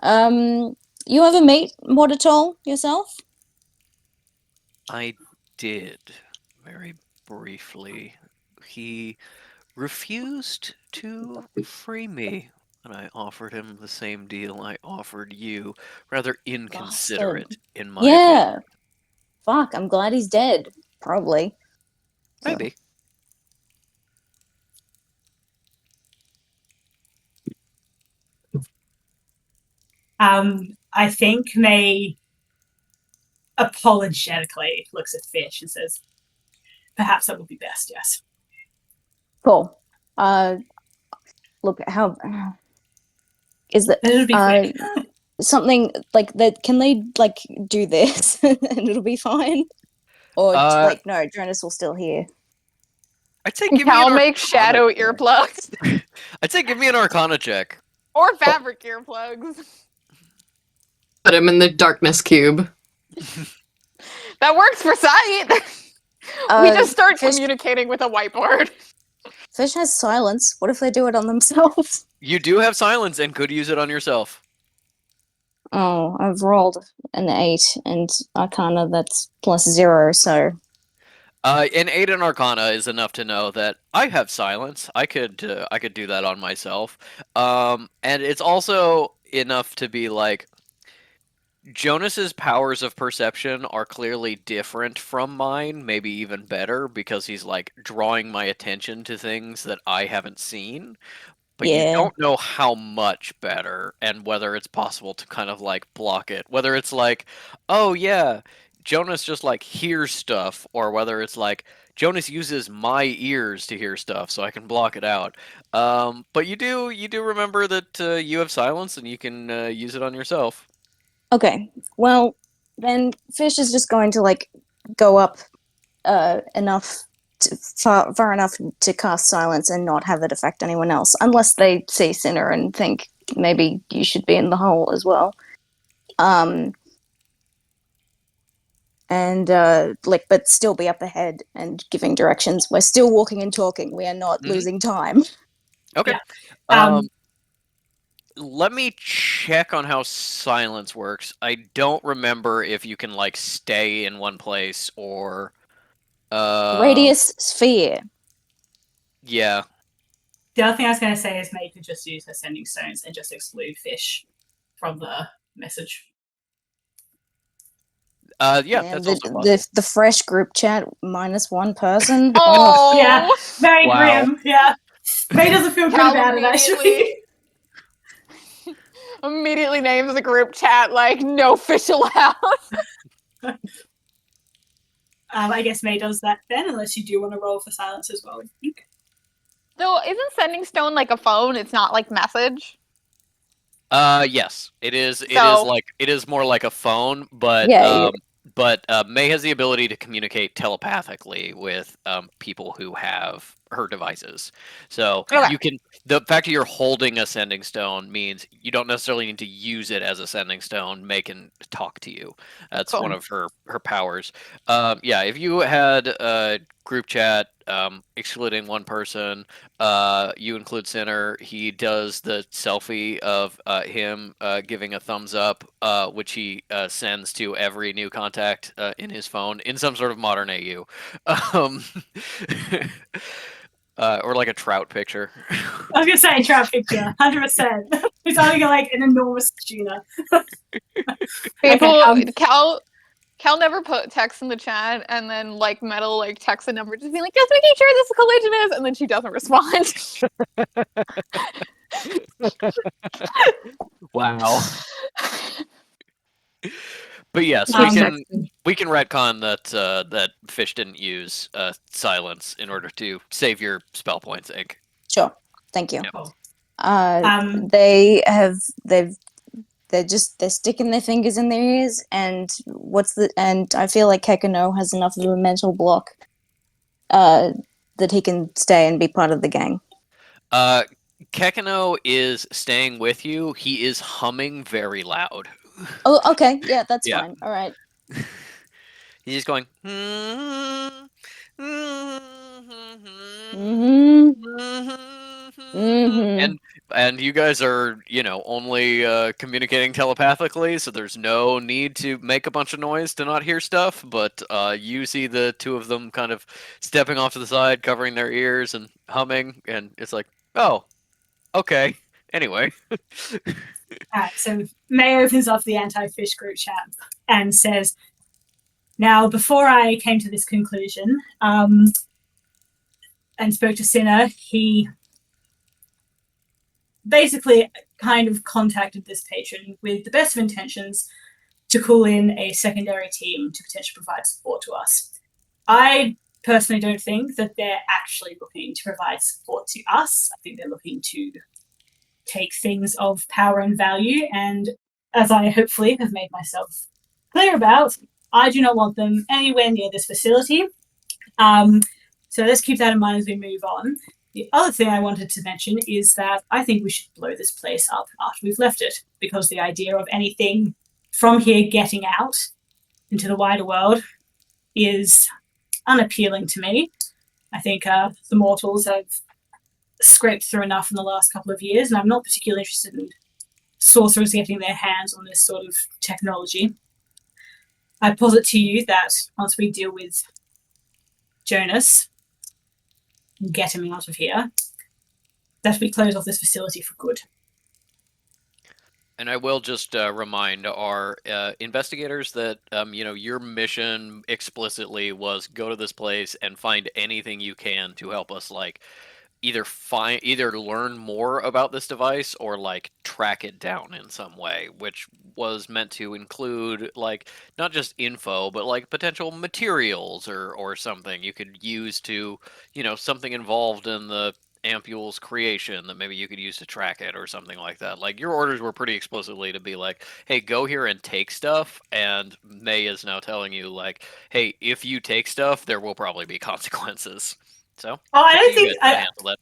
You ever meet Mortatol yourself? I did, very briefly. He refused to free me when I offered him the same deal I offered you. Rather inconsiderate, Bastard. in my opinion. Yeah. Fuck, I'm glad he's dead. Probably. So- Maybe. I think May apologetically looks at Fish and says, "Perhaps that would be best." Yes. Cool. Look, how is that? That would be quick. Something like that? Can they like do this and it'll be fine? Or like no, Jonas will still hear. I'd say And give me Cal an makes shadow Arcana check. earplugs I'd say give me an Arcana check. or fabric earplugs. Put him in the darkness cube. That works for sight. We just start communicating with a whiteboard. Fish has silence. What if they do it on themselves? You do have silence and could use it on yourself. Oh, I've rolled an 8 and Arcana that's +0, so An 8 in Arcana is enough to know that I have silence. I could do that on myself. And it's also enough to be like, Jonas's powers of perception are clearly different from mine, maybe even better, because he's like drawing my attention to things that I haven't seen. But you yeah. don't know how much better and whether it's possible to kind of like block it. Whether it's like, oh yeah, Jonas just like hears stuff, or whether it's like Jonas uses my ears to hear stuff so I can block it out. But you do remember that you have silence and you can use it on yourself. Okay. Well, then Fish is just going to like go up enough far enough to cast silence and not have it affect anyone else, unless they see Sinner and think maybe you should be in the hole as well. And like, but still be up ahead and giving directions. We're still walking and talking. We are not losing time. Okay. Yeah. Let me check on how silence works. I don't remember if you can like stay in one place or Radius sphere. Yeah. The other thing I was going to say is May could just use her sending stones and just exclude Fish from the message. Yeah, that's also possible. The fresh group chat -1 person. Oh, Yeah, very Wow. grim. Yeah, May doesn't feel good Cal about it actually. Immediately names the group chat like no fish allowed. I guess May does that then, unless you do want to roll for silence as well. I think. So isn't sending stone like a phone? It's not like message. Yes, it is. It is more like a phone, but Yeah, May has the ability to communicate telepathically with people who have her devices. So Okay. you can. The fact that you're holding a sending stone means you don't necessarily need to use it as a sending stone. May can talk to you. That's Cool. one of her powers. Yeah, if you had a group chat, excluding one person, you include Sinner. He does the selfie of him giving a thumbs up, which he sends to every new contact in his phone in some sort of modern AU. Or like a trout picture. I was gonna say trout picture, 100%. He's only got like an enormous tuna. People, Okay, Cal never put text in the chat, and then like Metal like texts a number, just being like, just making sure this collision is, and then she doesn't respond. Wow. But yes, we can retcon that Fish didn't use silence in order to save your spell points, Ink. Sure. Thank you. Yep. They're sticking their fingers in their ears, and I feel like Kekano has enough of a mental block that he can stay and be part of the gang. Kekano is staying with you. He is humming very loud. Oh, okay. Yeah, that's Yeah. fine. All right. He's just going. Mm-hmm. Mhm. And you guys are, you know, only communicating telepathically, so there's no need to make a bunch of noise to not hear stuff. But you see the two of them kind of stepping off to the side, covering their ears and humming, and it's like, oh, okay. Anyway. Alright, so May opens up the anti-fish group chat and says, now, before I came to this conclusion and spoke to Cinna, he basically kind of contacted this patron with the best of intentions to call in a secondary team to potentially provide support to us. I personally don't think that they're actually looking to provide support to us. I think they're looking to take things of power and value, and as I hopefully have made myself clear about, I do not want them anywhere near this facility. So let's keep that in mind as we move on. The other thing I wanted to mention is that I think we should blow this place up after we've left it, because the idea of anything from here getting out into the wider world is unappealing to me. I think the mortals have scraped through enough in the last couple of years, and I'm not particularly interested in sorcerers getting their hands on this sort of technology. I posit to you that once we deal with Jonas and get him out of here, that we close off this facility for good. And I will just remind our investigators that you know, your mission explicitly was go to this place and find anything you can to help us, like either learn more about this device or like track it down in some way, which was meant to include like not just info but like potential materials or something you could use to, you know, something involved in the ampule's creation that maybe you could use to track it or something like that. Like your orders were pretty explicitly to be like, hey, go here and take stuff, and May is now telling you like, hey, if you take stuff there will probably be consequences. So I don't you think guys can handle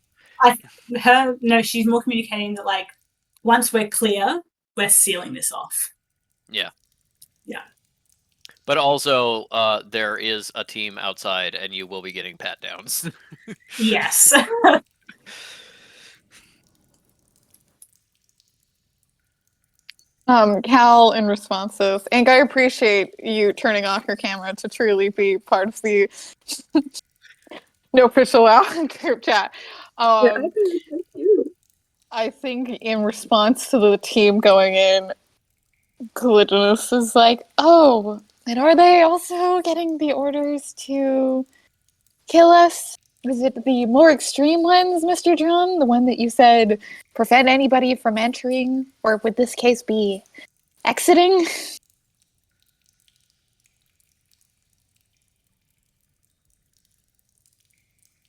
that. no, she's more communicating that like once we're clear, we're sealing this off. Yeah. Yeah. But also, there is a team outside, and you will be getting pat downs. Yes. Cal in response says, Ink, I appreciate you turning off your camera to truly be part of the no official group chat. I think in response to the team going in, Caligulus is like, oh, and are they also getting the orders to kill us? Was it the more extreme ones, Mr. John? The one that you said prevent anybody from entering? Or would this case be exiting?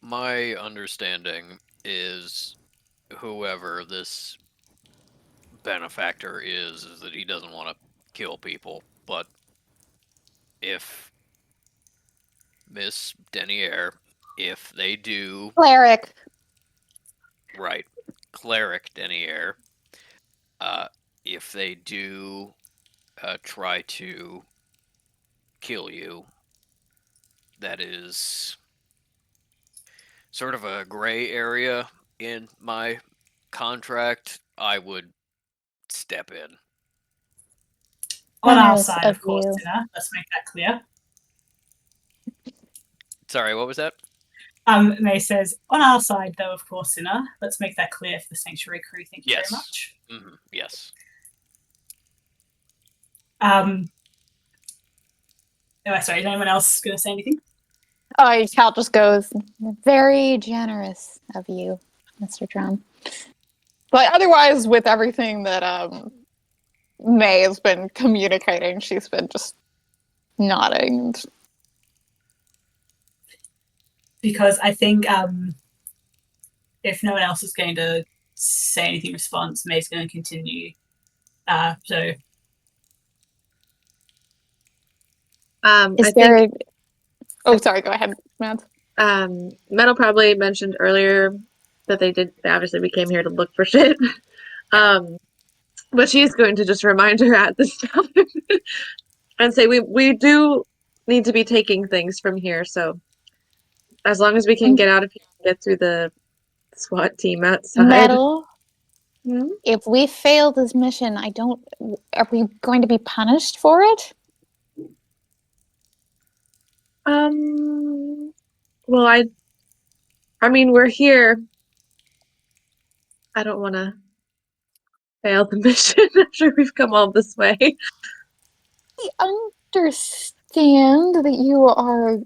My understanding is whoever this benefactor is that he doesn't want to kill people, but if Miss Denier, if they do... Cleric. Right. Cleric Denier. If they do try to kill you, that is sort of a gray area in my contract. I would step in. On our Nice side, of of course, you. Tina. Let's make that clear. Sorry, what was that? May says, on our side, though, of course, Cinna. Let's make that clear for the Sanctuary crew. Thank you Yes. very much. Mm-hmm. Yes. Sorry, is anyone else going to say anything? Cal just goes, Very generous of you, Mr. Drum. but otherwise, with everything that May has been communicating, she's been just nodding. Because I think if no one else is going to say anything in response, May's going to continue. So Is I there think Oh, sorry, go ahead, Matt. Metal probably mentioned earlier that they obviously we came here to look for shit. But she's going to just remind her at this time and say we do need to be taking things from here, so as long as we can get out of here and get through the SWAT team outside. Metal, Hmm? if we fail this mission, are we going to be punished for it? Well, I mean, we're here. I don't want to fail the mission after we've come all this way. I understand that you are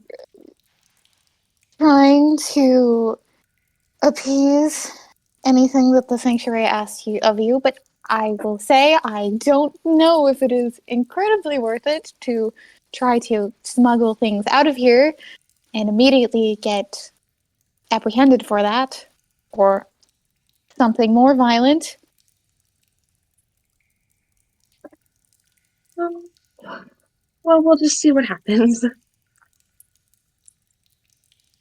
trying to appease anything that the sanctuary asks of you, but I will say I don't know if it is incredibly worth it to try to smuggle things out of here and immediately get apprehended for that, or something more violent. Well, we'll just see what happens.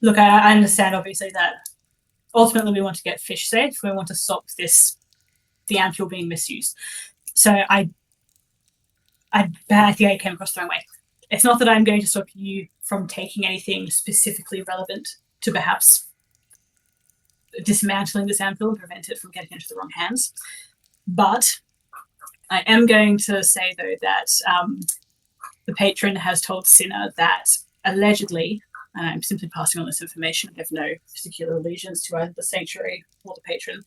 Look, I understand obviously that ultimately we want to get fish safe. We want to stop the ampule being misused. So I think I came across the wrong way. It's not that I'm going to stop you from taking anything specifically relevant to perhaps dismantling this ampule and prevent it from getting into the wrong hands. But I am going to say, though, that the patron has told Cinna that allegedly, and I'm simply passing on this information, I have no particular allegiance to either the sanctuary or the patron,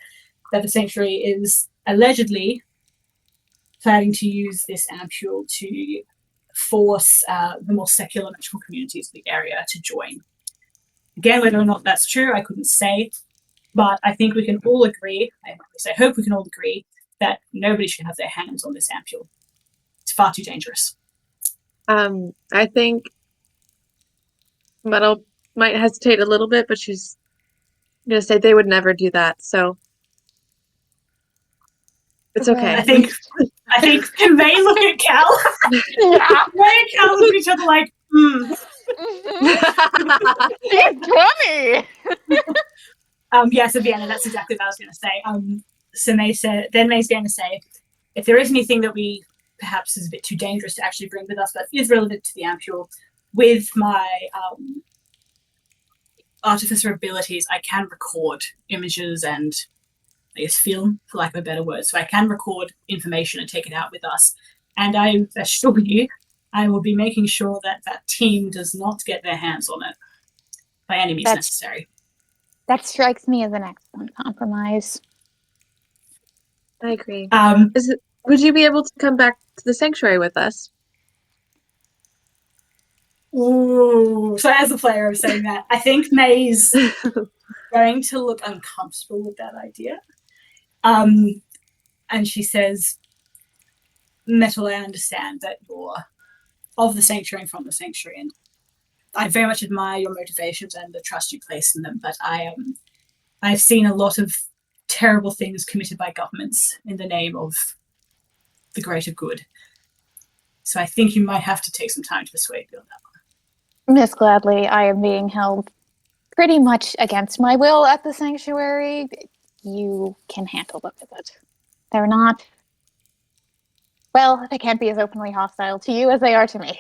that the sanctuary is allegedly planning to use this ampule to force the more secular magical communities of the area to join. Again, whether or not that's true, I couldn't say, but I think we can all agree, at least I hope we can all agree, that nobody should have their hands on this ampule. It's far too dangerous. I think Metal might hesitate a little bit, but she's gonna say they would never do that, so it's okay. I think May look at Cal. Yeah. May and Cal look at each other like, She's 20. Yeah, so Vienna, that's exactly what I was going to say. So May said, then May's going to say, if there is anything that we perhaps is a bit too dangerous to actually bring with us, but is relevant to the ampule, with my artificer abilities, I can record images and I guess film, for lack of a better word. So I can record information and take it out with us. And I assure you, I will be making sure that that team does not get their hands on it by any means necessary. That strikes me as an excellent compromise. I agree. Um, Would you be able to come back to the sanctuary with us? Ooh. So as a player, I'm saying that. I think May's going to look uncomfortable with that idea. And she says, Metal, I understand that you're of the sanctuary and from the sanctuary, and I very much admire your motivations and the trust you place in them, but I've seen a lot of terrible things committed by governments in the name of the greater good. So I think you might have to take some time to persuade me on that one. Miss Gladly, I am being held pretty much against my will at the sanctuary. You can handle them with it. They're not... Well, they can't be as openly hostile to you as they are to me.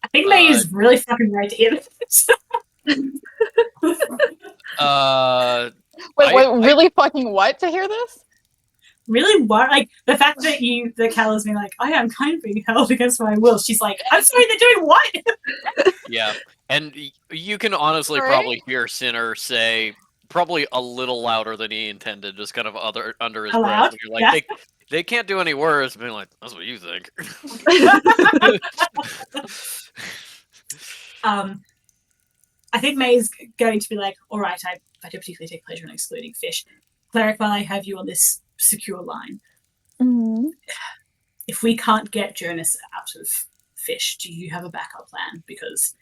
I think May is really fucking right to hear this. Wait, really fucking what to hear this? Really what? Like, the fact that Cal has been like, oh yeah, I'm kind of being held against my will. She's like, I'm sorry, they're doing what? Yeah, and you can honestly Right? probably hear Sinner say, probably a little louder than he intended, just kind of under his Aloud? breath. You're like, they can't do any worse. Being like, that's what you think. I think May's going to be like, all right, I don't particularly take pleasure in excluding fish. Cleric, while I have you on this secure line, if we can't get Jonas out of fish, do you have a backup plan? Because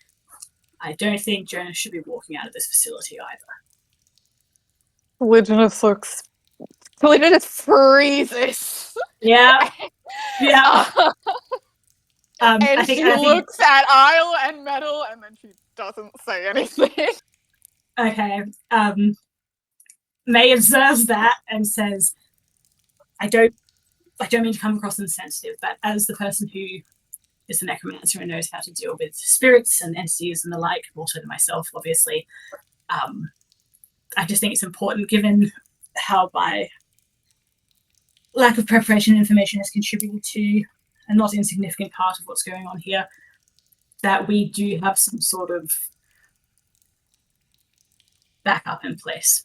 I don't think Jonas should be walking out of this facility either. Legionus looks. Legionus freezes. Yeah. Yeah. And I think she looks at Isle and Metal, and then she doesn't say anything. Okay. May observes that and says, I don't mean to come across insensitive, but as the person who is a necromancer and knows how to deal with spirits and entities and the like, more so than myself, obviously, I just think it's important, given how my lack of preparation information has contributed to a not insignificant part of what's going on here, that we do have some sort of backup in place.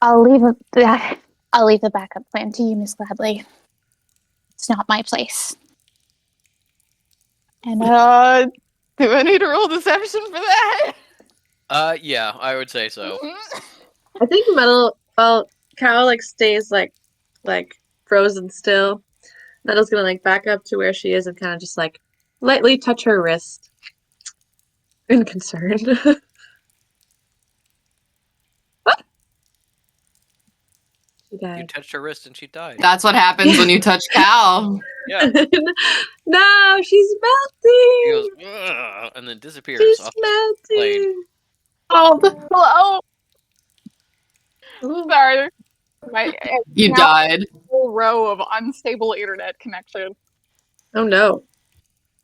I'll leave the backup plan to you, Miss Gladley. It's not my place. And Do I need to roll deception for that? Yeah, I would say so. I think Metal. Well, Cal like stays like frozen still. Metal's gonna like back up to where she is and kind of just like lightly touch her wrist. In concern. What? She You died. touched her wrist and she died. That's what happens when you touch Cal. Yeah. No, she's She melting. goes, "Ugh," and then disappears She's off the blade. melting. Oh, hello. Sorry. My You now died. whole row of unstable internet connection. Oh no.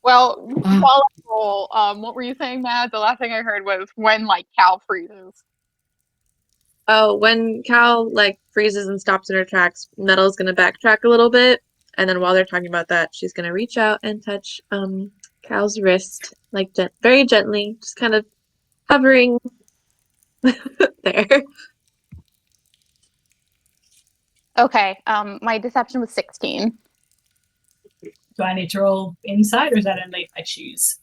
Well, while I roll, what were you saying, Matt? The last thing I heard was when like Cal freezes. Oh, when Cal like freezes and stops in her tracks, Metal's gonna backtrack a little bit, and then while they're talking about that, she's gonna reach out and touch Cal's wrist, like very gently, just kind of hovering there. okay, my deception was 16. Do I need to roll insight, or is that only if I choose?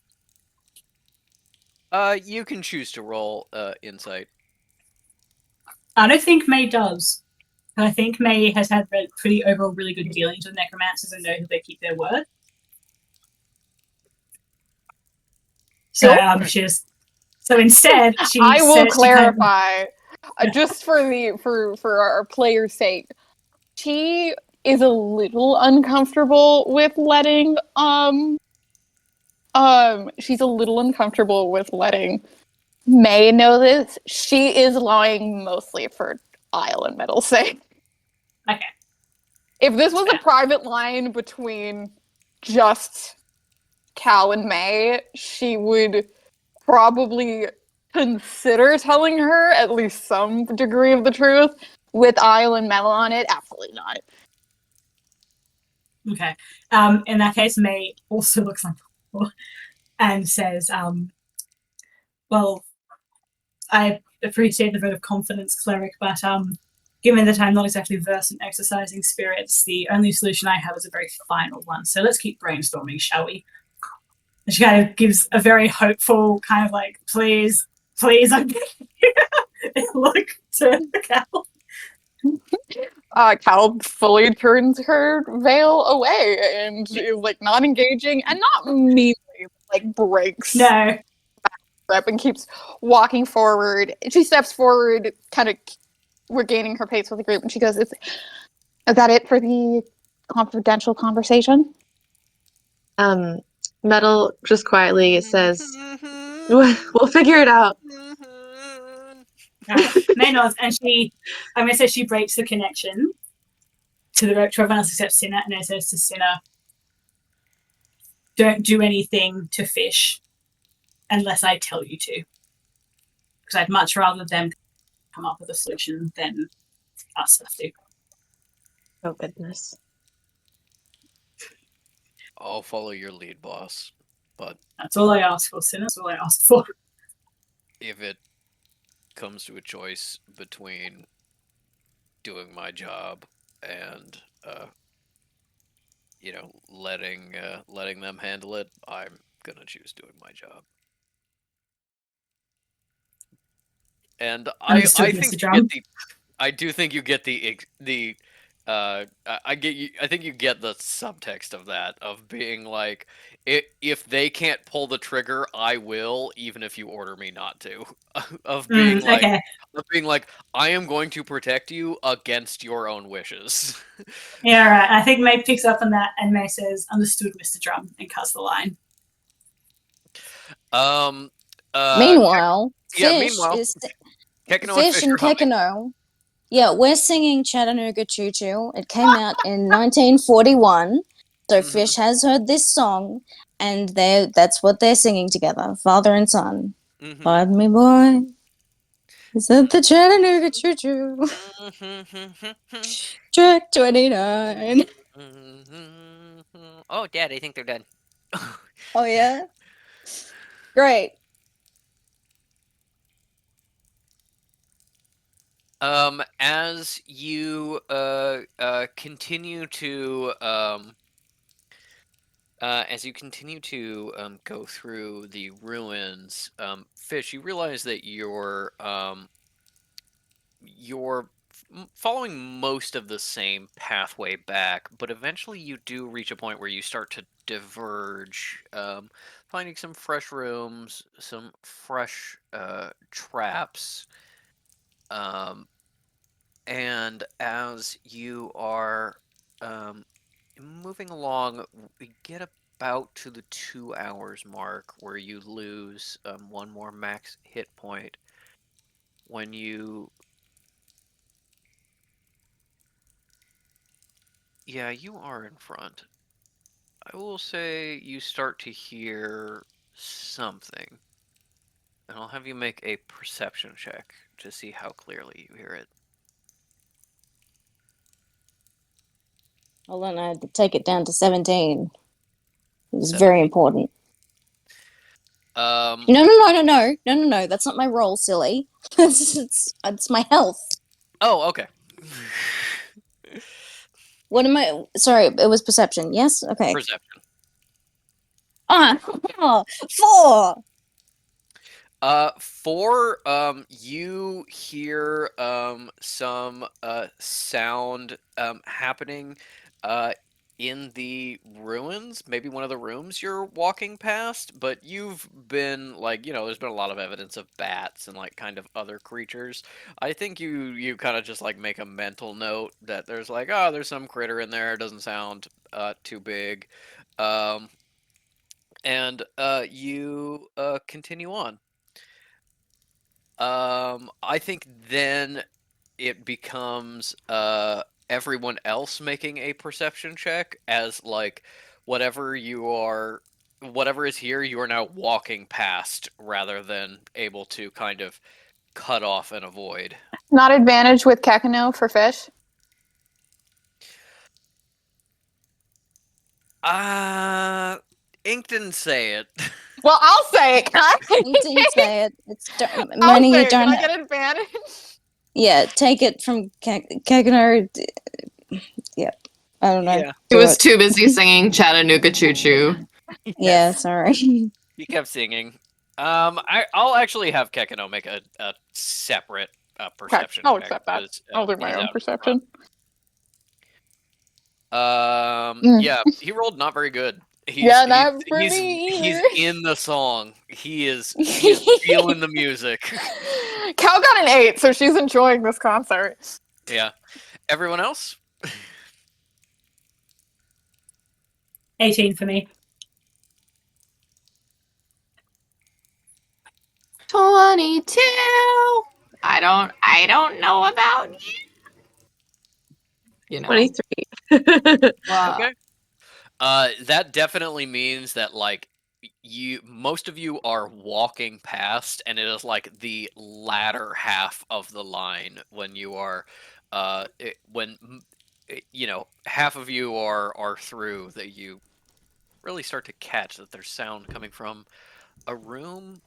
You can choose to roll insight. I don't think May does. I think May has had pretty overall really good dealings with necromancers and know who they keep their word. So so instead she I will says- she kind of- clarify, just for our player's sake. She is a little uncomfortable with letting she's a little uncomfortable with letting May know this. She is lying mostly for Isle and Metal's sake. Okay. If this was a private line between just Cal and May, she would probably consider telling her at least some degree of the truth. With Isle and Metal on it, absolutely not. Okay. In that case, May also looks uncomfortable and says, well, I appreciate the vote of confidence, cleric, but given that I'm not exactly versed in exercising spirits, the only solution I have is a very final one. So let's keep brainstorming, shall we? And she kind of gives a very hopeful kind of like, please, I'm look to Cal. Cal fully turns her veil away and is like not engaging and not meanly, like breaks No. up and keeps walking forward. She steps forward, kind of regaining her pace with the group, and she goes, "Is that it for the confidential conversation?" Metal just quietly says, "We'll figure it out." May nods, and I'm gonna say she breaks the connection to the rope to everyone else except Cinna, and then says to Cinna, "Don't do anything to fish unless I tell you to, because I'd much rather them come up with a solution than us have to." Oh goodness. I'll follow your lead, boss. But That's all I asked for, Cinna. That's all I asked for. if it comes to a choice between doing my job and letting them handle it, I'm gonna choose doing my job. And I Understood, think Mr. you Drum. get I do think you get I think you get the subtext of that, of being like, if they can't pull the trigger, I will, even if you order me not to. of being Okay. like, I am going to protect you against your own wishes. Yeah, right. I think May picks up on that, and May says, "Understood, Mr. Drum," and cuts the line. Meanwhile, yeah, Fish meanwhile, is Kekino Fish and are humming. Kekino. Yeah, we're singing Chattanooga Choo Choo. It came out in 1941, so Mhm. Fish has heard this song, and that's what they're singing together, father and son. Mhm. Pardon me, boy. Is that the Chattanooga Choo Choo? Track 29. Oh, Dad, I think they're done. Oh, yeah? Great. As you continue to go through the ruins, Fish, you realize that you're following most of the same pathway back, but eventually you do reach a point where you start to diverge, finding some fresh rooms, some fresh traps. And as you are moving along, we get about to the 2 hours mark where you lose one more max hit point when you. Yeah, you are in front. I will say you start to hear something. And I'll have you make a perception check to see how clearly you hear it. Hold on, I had to take it down to 17. It was very important. Um, No. That's not my roll, silly. it's my health. oh, okay. What am I? Sorry, it was perception. Yes. Okay. Perception. 4. 4, you hear some sound happening in the ruins, maybe one of the rooms you're walking past, but you've been like, there's been a lot of evidence of bats and like kind of other creatures. I think you kind of just like make a mental note that there's like, oh, there's some critter in there, it doesn't sound too big. And you continue on. I think then it becomes everyone else making a perception check as like whatever is here, you are now walking past rather than able to kind of cut off and avoid. Not advantage with Kakano for fish. Ink didn't say it. Well, I'll say it. Can I? You didn't say it. It's I'll Money. say You it. Can don't. I get advantage? Yeah, take it from Kagano. Yeah, I don't know. Yeah. He was too busy singing Chattanooga Choo Choo. Yeah, sorry. He kept singing. I'll actually have Kekano make a separate perception I'll check. accept that. 'Cause, I'll do my he's own out in perception. Yeah, he rolled not very good. Not for he's me he's either. in the song. He is feeling the music. Cal got an 8, so she's enjoying this concert. Yeah. Everyone else? 18 for me. 22. I don't know about you. You know. 23. Wow. Okay. That definitely means that like most of you are walking past, and it is like the latter half of the line when you are, half of you are through that you really start to catch that there's sound coming from a room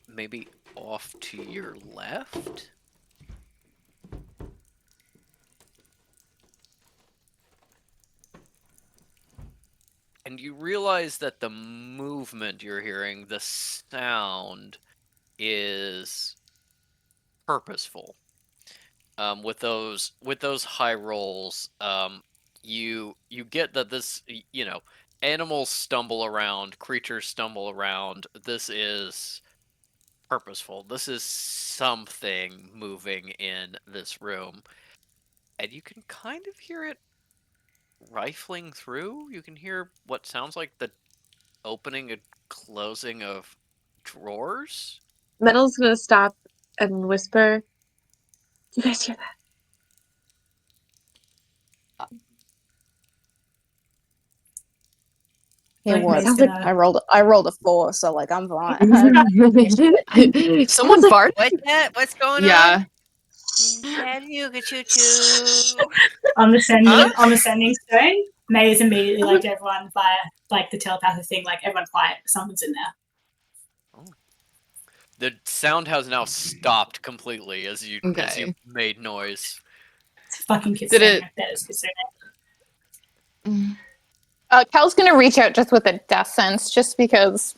maybe off to your left. And you realize that the movement you're hearing, the sound, is purposeful. With those high rolls, you get that this, animals stumble around, creatures stumble around. This is purposeful. This is something moving in this room, and you can kind of hear it rifling through. You can hear what sounds like the opening and closing of drawers. Metal's gonna stop and whisper, "You guys hear that?" It Like, was. May's gonna- I rolled a 4, so like I'm fine. Someone fart? What's that? What's going Yeah. on the sending Huh? on the sending stone, May is immediately like to everyone via like the telepathic thing, like everyone quiet, someone's in there. The sound has now stopped completely as you Okay. made noise. It's fucking Did Kitsune. it- That is Kitsune. Cal's gonna reach out just with a death sense, just because.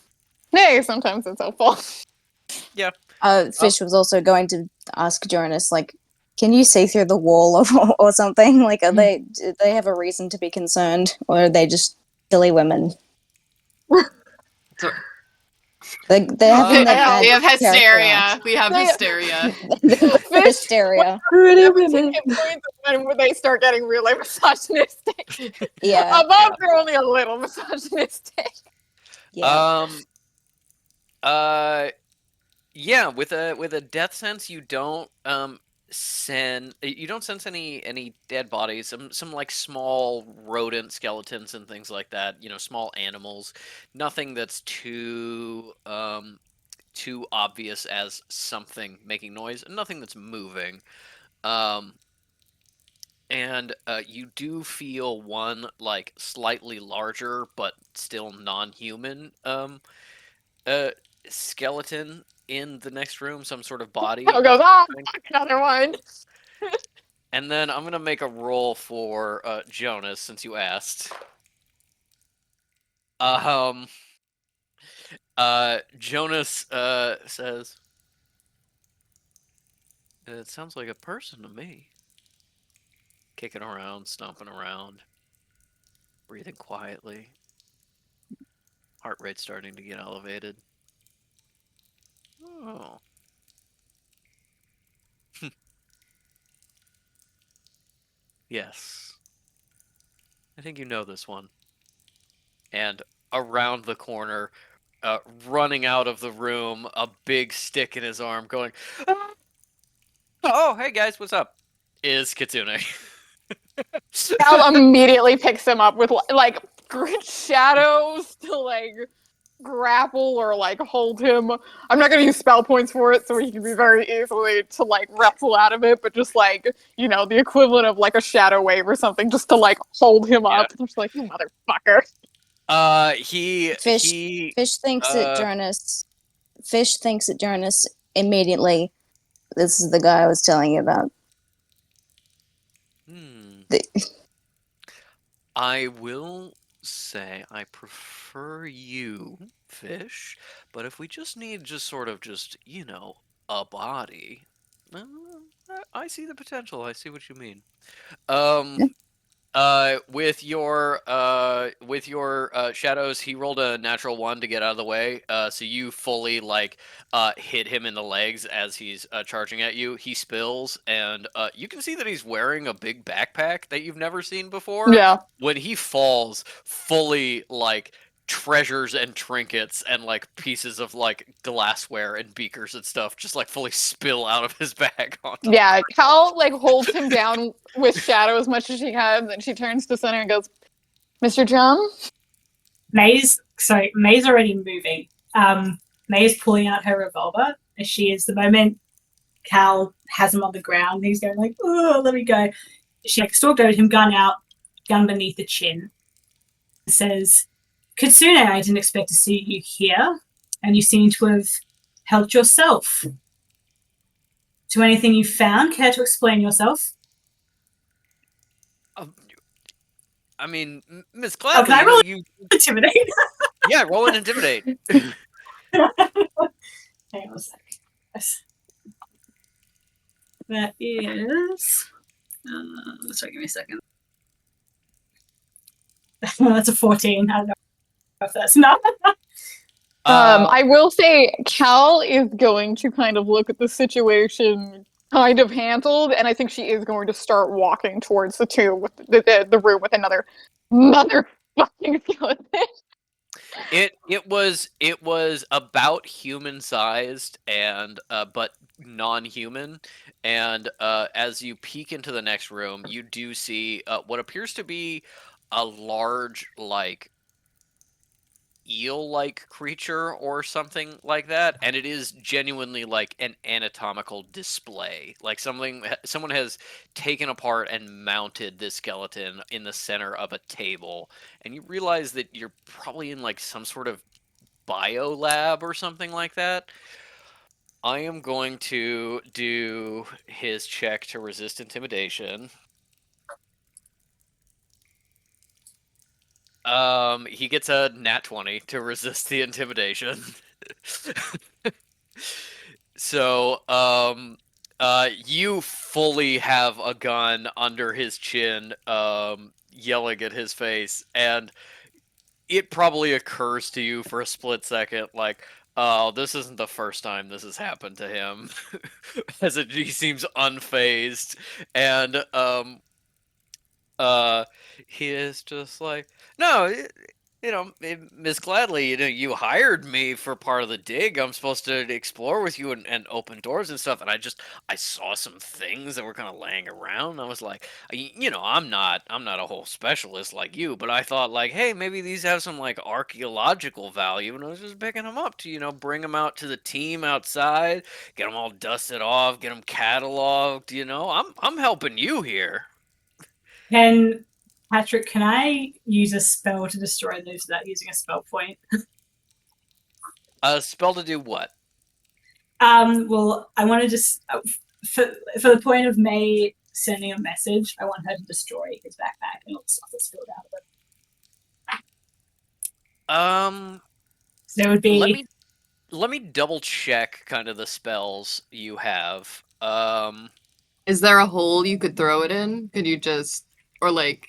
Hey, sometimes it's helpful. Fish was also going to ask Jonas, like, can you see through the wall or something? Like, do they have a reason to be concerned, or are they just silly women? So- They're having They that We bad have character hysteria. We have They- hysteria. arc. Hysteria. When they start getting really misogynistic. Yeah. Above, they're only a little misogynistic. Yeah. Yeah, with a death sense, you don't sense any dead bodies. Some like small rodent skeletons and things like that. You know, small animals. Nothing that's too obvious as something making noise. Nothing that's moving. And you do feel one like slightly larger but still non-human skeleton in the next room, some sort of body. Cal goes, oh, fuck, another one. And then I'm gonna make a roll for Jonas since you asked. Jonas says, "It sounds like a person to me." Kicking around, stomping around, breathing quietly. Heart rate starting to get elevated. Oh. Yes. I think you know this one. And around the corner, running out of the room, a big stick in his arm, going, "Ah! Oh, hey guys, what's up?" Is Kitsune. Cal immediately picks him up with like shadows to like grapple or like hold him. I'm not gonna use spell points for it, so he can be very easily to like wrestle out of it, but just like, you know, the equivalent of like a shadow wave or something, just to like hold him up. Just like, you motherfucker. Fish thinks that Jonas. Fish thinks that Jonas immediately. This is the guy I was telling you about. I will say I prefer you, Fish, but if we just need you know, a body, I see the potential. I see what you mean. With your shadows, he rolled a natural 1 to get out of the way. So you fully like hit him in the legs as he's charging at you. He spills, and you can see that he's wearing a big backpack that you've never seen before. Yeah. When he falls, fully like treasures and trinkets and like pieces of like glassware and beakers and stuff just like fully spill out of his bag onto Yeah, Cal like holds him down with shadow as much as she can, then she turns to center and goes, Mr. Drum? May's already moving. May is pulling out her revolver as she is. The moment Cal has him on the ground, he's going like, "Oh, let me go." She like stalked over to him, gun out, gun beneath the chin. Says, "Kitsune, I didn't expect to see you here, and you seem to have helped yourself. To anything you found, care to explain yourself?" I mean, Miss Can Gladly, I roll you intimidate? yeah, roll an intimidate. Hang on a second. Yes. That is. Sorry, give me a second. That's a 14. I don't know if that's enough. I will say Cal is going to kind of look at the situation kind of handled, and I think she is going to start walking towards the room with another motherfucking skeleton. It was about human sized and but non-human, and as you peek into the next room, you do see what appears to be a large like eel-like creature or something like that, and it is genuinely like an anatomical display. Like someone has taken apart and mounted this skeleton in the center of a table, and you realize that you're probably in like some sort of bio lab or something like that. I am going to do his check to resist intimidation. He gets a nat 20 to resist the intimidation. So, you fully have a gun under his chin, yelling at his face, and it probably occurs to you for a split second, like, oh, this isn't the first time this has happened to him. He seems unfazed, and, he is just like, no, Miss Gladly, you hired me for part of the dig. I'm supposed to explore with you and open doors and stuff. And I saw some things that were kind of laying around. I was like, I'm not a whole specialist like you, but I thought like, hey, maybe these have some like archaeological value. And I was just picking them up to, bring them out to the team outside, get them all dusted off, get them cataloged. I'm helping you here. Patrick, can I use a spell to destroy those without using a spell point? A spell to do what? Well, I want to just for the point of May sending a message, I want her to destroy his backpack and all the stuff that's filled out of it. So it would be. Let me double check kind of the spells you have. Is there a hole you could throw it in? Could you just, or like,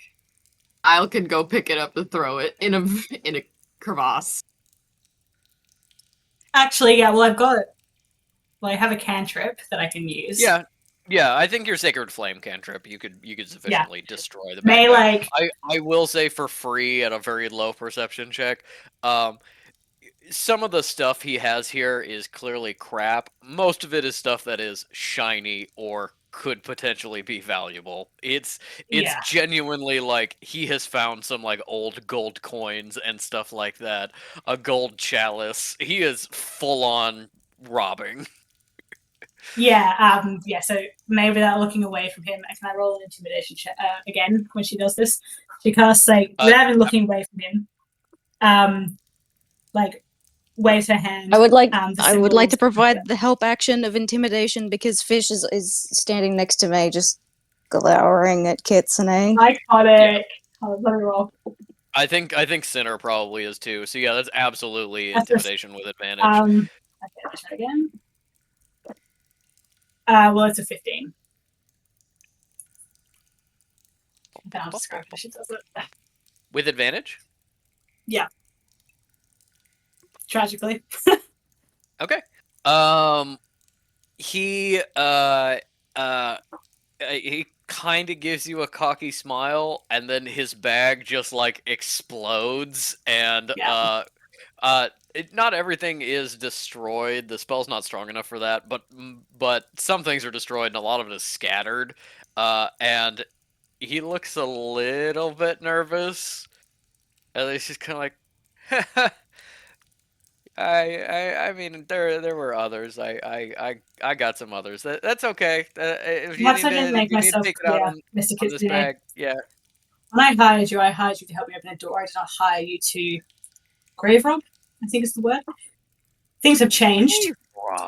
Isle could go pick it up to throw it in a crevasse. Actually, yeah. Well, I've got it. Well, I have a cantrip that I can use. Yeah. I think your Sacred Flame cantrip, you could sufficiently destroy the backpack. May like. I will say for free at a very low perception check. Some of the stuff he has here is clearly crap. Most of it is stuff that is shiny or could potentially be valuable. It's genuinely like he has found some like old gold coins and stuff like that. A gold chalice. He is full on robbing. Yeah, so maybe without looking away from him, can I roll an intimidation check again when she does this? She casts like without even looking away from him. Like waves her hand. I would like to provide the help action of intimidation because Fish is standing next to me, just glowering at Kitsune. Iconic. Oh, let me roll. I think Sinner probably is too. So yeah, that's absolutely intimidation with advantage. Okay, let's try again. Well, it's a 15. Then I'll describe how she does it. With advantage? Yeah. Tragically. Okay. He kind of gives you a cocky smile, and then his bag just like explodes, and not everything is destroyed. The spell's not strong enough for that, but some things are destroyed, and a lot of it is scattered. And he looks a little bit nervous, and he's just kind of like. I mean, there were others. I got some others. That's okay. If you Once I need didn't to, make if you need to myself take it out clear, on Mr. this Kitsune. bag, yeah. When I hired you to help me open a door. I did not hire you to grave rob, I think is the word. Things have changed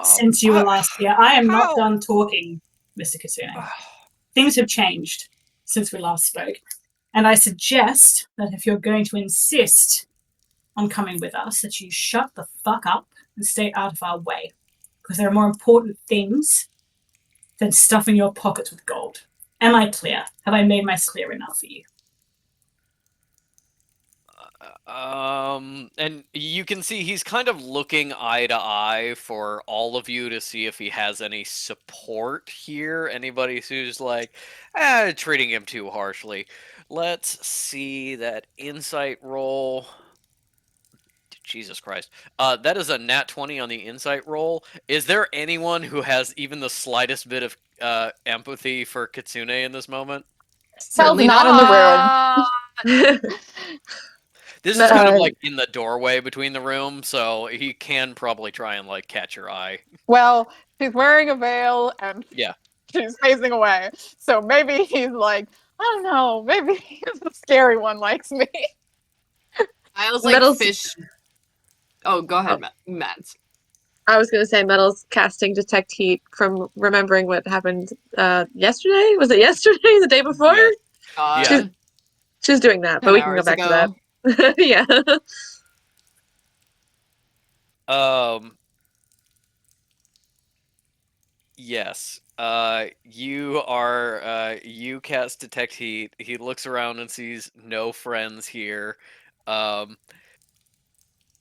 since you were last here. I am not done talking, Mr. Kitsune. Things have changed since we last spoke. And I suggest that if you're going to insist on coming with us, that you shut the fuck up and stay out of our way. Because there are more important things than stuffing your pockets with gold. Am I clear? Have I made myself clear enough for you? And you can see he's kind of looking eye to eye for all of you to see if he has any support here. Anybody who's like, treating him too harshly. Let's see that insight roll. Jesus Christ. That is a nat 20 on the insight roll. Is there anyone who has even the slightest bit of empathy for Kitsune in this moment? Hell's not in the room. This is kind of Uh, like in the doorway between the room, so he can probably try and like catch your eye. Well, she's wearing a veil and Yeah. she's facing away. So maybe he's like, I don't know, maybe the scary one likes me. I was like Metal's- fish. Oh, go ahead, Matt. I was gonna say Metal's casting Detect Heat from remembering what happened yesterday. Was it yesterday? The day before? Yeah. God. She's doing that, 10 but we can go hours back to ago. that. Yeah. Yes. You cast Detect Heat. He looks around and sees no friends here.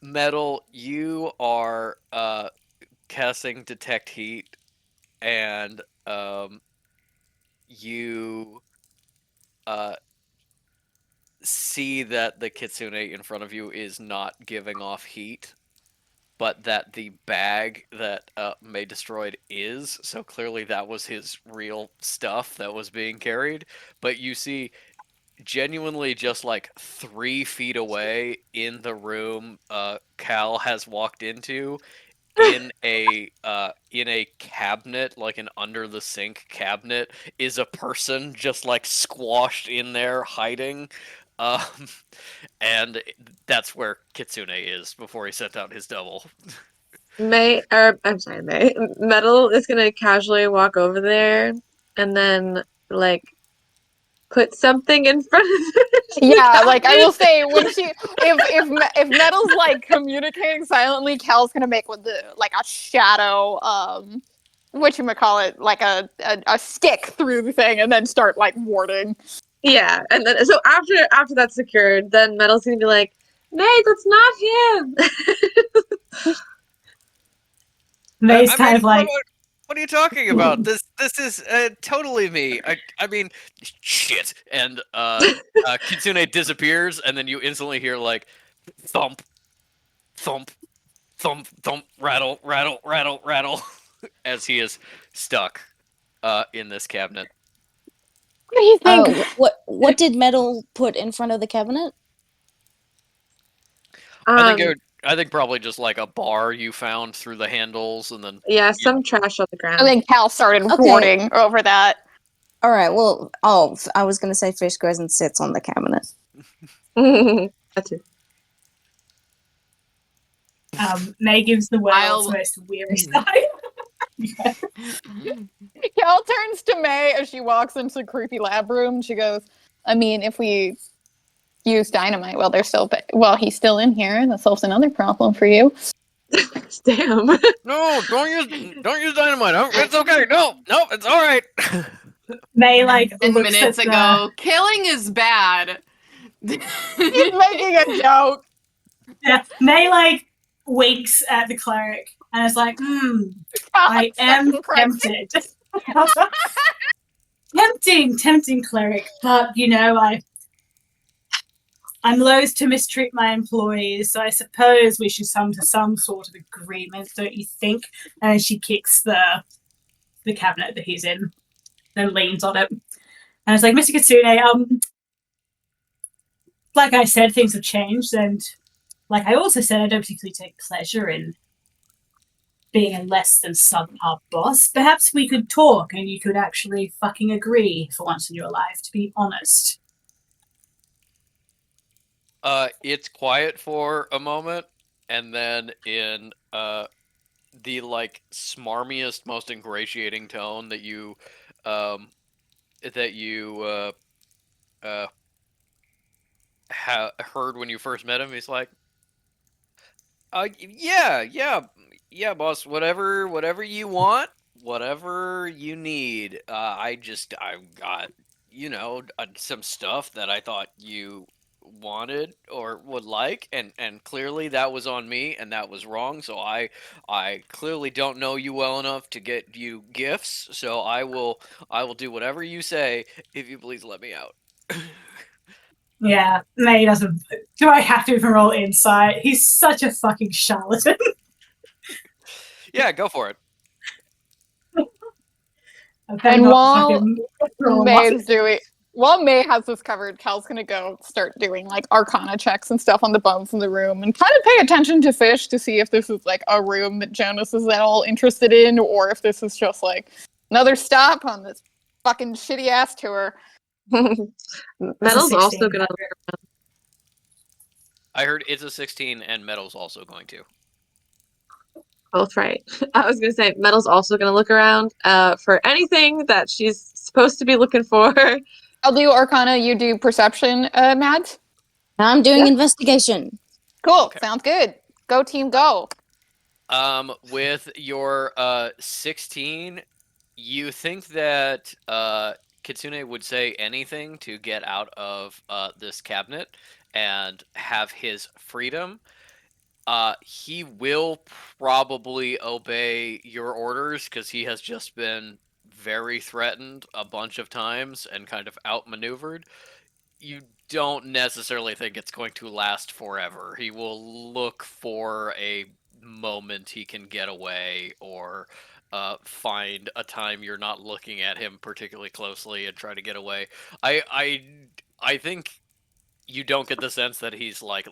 Metal, you are casting Detect Heat, and you see that the kitsune in front of you is not giving off heat, but that the bag that May destroyed is. So clearly that was his real stuff that was being carried. But you see, genuinely just like 3 feet away in the room Cal has walked into, in a cabinet, like an under the sink cabinet, is a person just like squashed in there hiding. And that's where Kitsune is before he sent out his double. May. Metal is gonna casually walk over there and then like put something in front of it. Yeah, like I will say when if Metal's like communicating silently, Cal's gonna make with the like a shadow whatchamacallit, like a stick through the thing and then start like warding. Yeah, and then so after that's secured, then Metal's gonna be like, "Nay, that's not him." May's kind of like, what are you talking about? This is totally me. I mean, shit. And Kitsune disappears, and then you instantly hear like thump, thump, thump, thump, rattle, rattle, rattle, rattle, as he is stuck in this cabinet. What do you think? What did Metal put in front of the cabinet? I think probably just like a bar you found through the handles, and then Yeah, some trash on the ground. I think Cal started Okay. warding over that. All right. Well, I was gonna say Fish goes and sits on the cabinet. That too. May gives the world's I'll- most weary sigh. Cal turns to May as she walks into the creepy lab room. She goes, I mean, if we use dynamite while he's still in here, that solves another problem for you. Damn. no, don't use dynamite. It's okay. No, it's all right. May like 10 looks minutes at ago. Killing is bad. He's making a joke. May like winks at the cleric and is like, I am tempted. tempting cleric, but you know, I'm loath to mistreat my employees, so I suppose we should come to some sort of agreement, don't you think? And then she kicks the cabinet that he's in, then leans on it, and it's like, Mr. Kitsune, like I said, things have changed, and like I also said, I don't particularly take pleasure in being a less than subpar boss. Perhaps we could talk, and you could actually fucking agree for once in your life, to be honest. It's quiet for a moment, and then in the like smarmiest, most ingratiating tone that you heard when you first met him, he's like, yeah, boss. Whatever you want, whatever you need. I've got some stuff that I thought you wanted or would like, and clearly that was on me, and that was wrong. So I clearly don't know you well enough to get you gifts. So I will do whatever you say if you please let me out. Yeah, May doesn't. Do I have to even roll insight? He's such a fucking charlatan. Yeah, go for it. And while May's doing while May has this covered, Cal's gonna go start doing like Arcana checks and stuff on the bones in the room, and kind of pay attention to Fish to see if this is like a room that Jonas is at all interested in, or if this is just like another stop on this fucking shitty ass tour. Metal's also 16, gonna. I heard it's a 16 and Metal's also going to. Both right. I was gonna say Metal's also gonna look around for anything that she's supposed to be looking for. I'll do Arcana, you do Perception, Mads. I'm doing Yeah. investigation. Cool, Okay. sounds good. Go team, go. With your 16, you think that Kitsune would say anything to get out of this cabinet and have his freedom. He will probably obey your orders because he has just been very threatened a bunch of times and kind of outmaneuvered. You don't necessarily think it's going to last forever. He will look for a moment he can get away or find a time you're not looking at him particularly closely and try to get away. I think you don't get the sense that he's like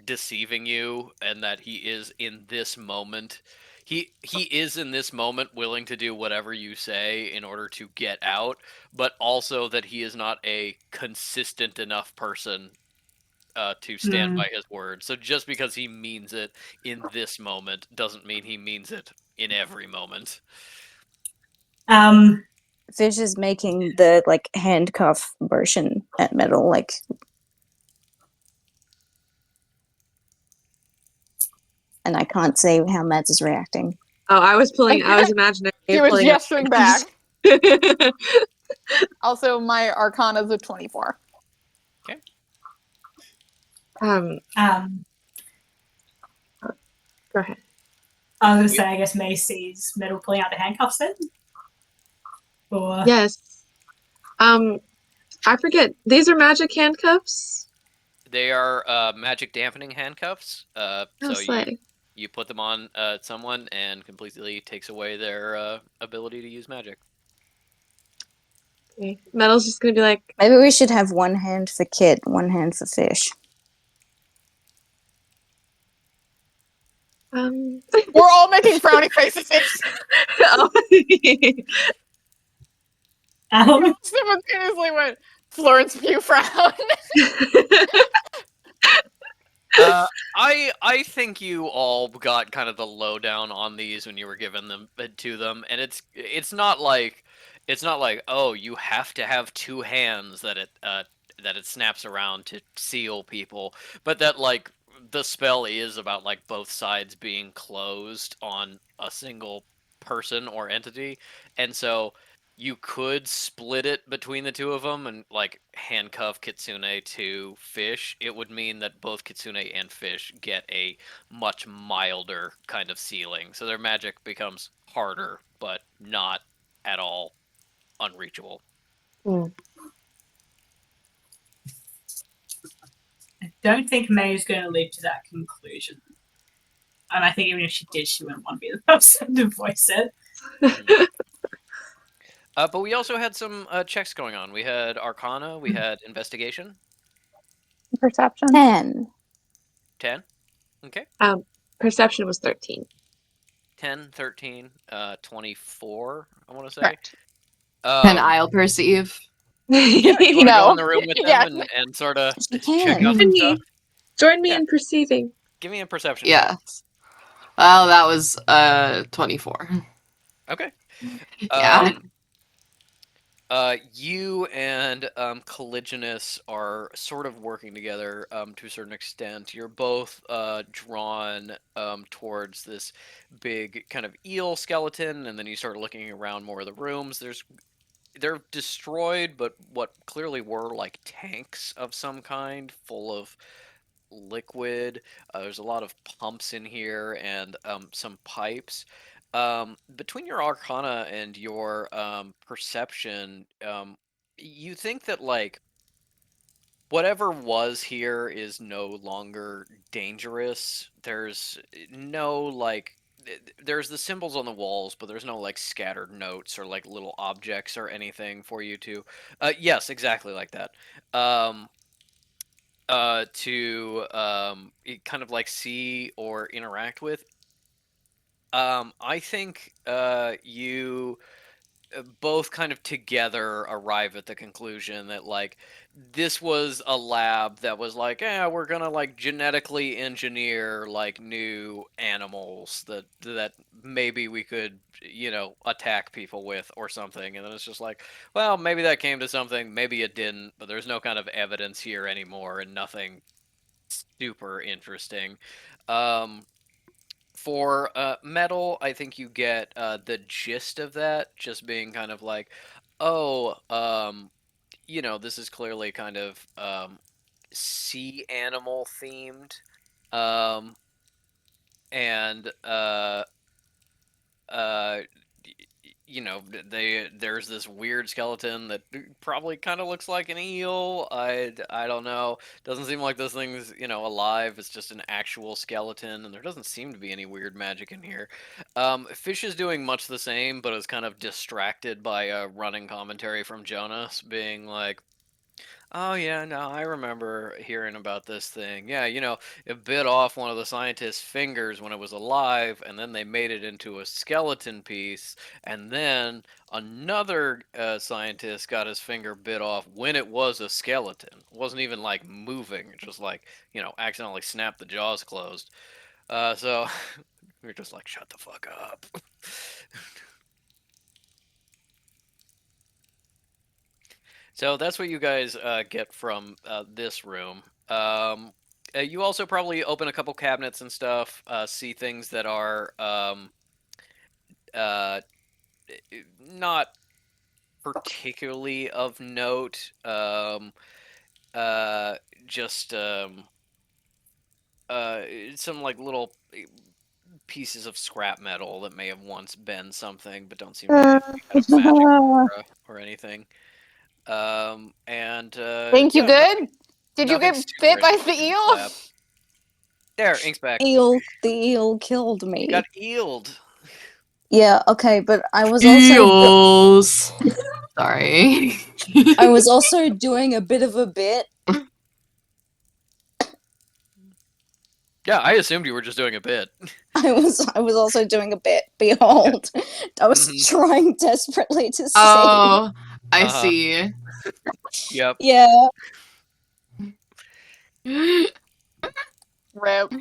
deceiving you and that he is in this moment. He is in this moment willing to do whatever you say in order to get out, but also that he is not a consistent enough person to stand by his word. So just because he means it in this moment doesn't mean he means it in every moment. Fish is making the like handcuff version at Metal, like and I can't say how Mads is reacting. Oh, I was imagining. He was pulling gesturing back. up. Also, my Arcana is a 24. Go ahead. I was gonna say, I guess May sees Metal pulling out the handcuffs then? Or Yes. I forget. These are magic handcuffs. They are magic dampening handcuffs. Oh, So slay. you put them on someone and completely takes away their ability to use magic. Okay. Metal's just gonna be like, Maybe we should have one hand for Kit, one hand for Fish. We're all making frowny faces. Simultaneously went Florence Pugh frown. I think you all got kind of the lowdown on these when you were given them to them, and it's not like oh, you have to have two hands that it snaps around to seal people, but that like the spell is about like both sides being closed on a single person or entity, and so you could split it between the two of them and like handcuff Kitsune to Fish. It would mean that both Kitsune and Fish get a much milder kind of sealing. So their magic becomes harder, but not at all unreachable. I don't think May is going to lead to that conclusion. And I think even if she did, she wouldn't want to be the person to voice it. But we also had some checks going on. We had Arcana, we had Investigation. Perception. 10. 10. Okay. Perception was 13. 10, 13, 24, I want to say. Correct. Can I'll perceive? Yeah, you want to go No. in the room with them Yeah. and sort of You check can. out some stuff? Join me Yeah. in perceiving. Give me a perception check. Yes. Well, that was 24. Okay. Yeah. You and Caligulus are sort of working together to a certain extent. You're both drawn towards this big kind of eel skeleton, and then you start looking around more of the rooms. They're destroyed, but what clearly were like tanks of some kind full of liquid. There's a lot of pumps in here and some pipes. Between your Arcana and your perception, you think that like whatever was here is no longer dangerous. There's no like there's the symbols on the walls, but there's no like scattered notes or like little objects or anything for you to. Yes, exactly like that. To kind of like see or interact with. I think you both kind of together arrive at the conclusion that like this was a lab that was like, we're gonna like genetically engineer like new animals that maybe we could, attack people with or something. And then it's just like, well, maybe that came to something, maybe it didn't, but there's no kind of evidence here anymore and nothing super interesting. For metal, I think you get the gist of that just being kind of like, oh, this is clearly kind of sea animal themed, um, and uh, there's this weird skeleton that probably kind of looks like an eel. I don't know. Doesn't seem like this thing's alive. It's just an actual skeleton, and there doesn't seem to be any weird magic in here. Fish is doing much the same, but is kind of distracted by a running commentary from Jonas being like, oh yeah, no, I remember hearing about this thing. Yeah, it bit off one of the scientists' fingers when it was alive, and then they made it into a skeleton piece, and then another scientist got his finger bit off when it was a skeleton. It wasn't even like moving; it just like accidentally snapped the jaws closed. So we're just like, shut the fuck up. So that's what you guys get from this room. You also probably open a couple cabinets and stuff, see things that are not particularly of note. Just some like little pieces of scrap metal that may have once been something, but don't seem to have any kind of magic or anything. Think you yeah, good? Did you nothing get super bit by the interesting in eel? lab. There, ink's back. The eel killed me. You got eeled. Yeah, okay, but I was also Eels. Sorry. I was also doing a bit of a bit. Yeah, I assumed you were just doing a bit. I was also doing a bit. Behold, I was Mhm. trying desperately to say. Oh, I Uh-huh. see. Yep. Yeah. Rip.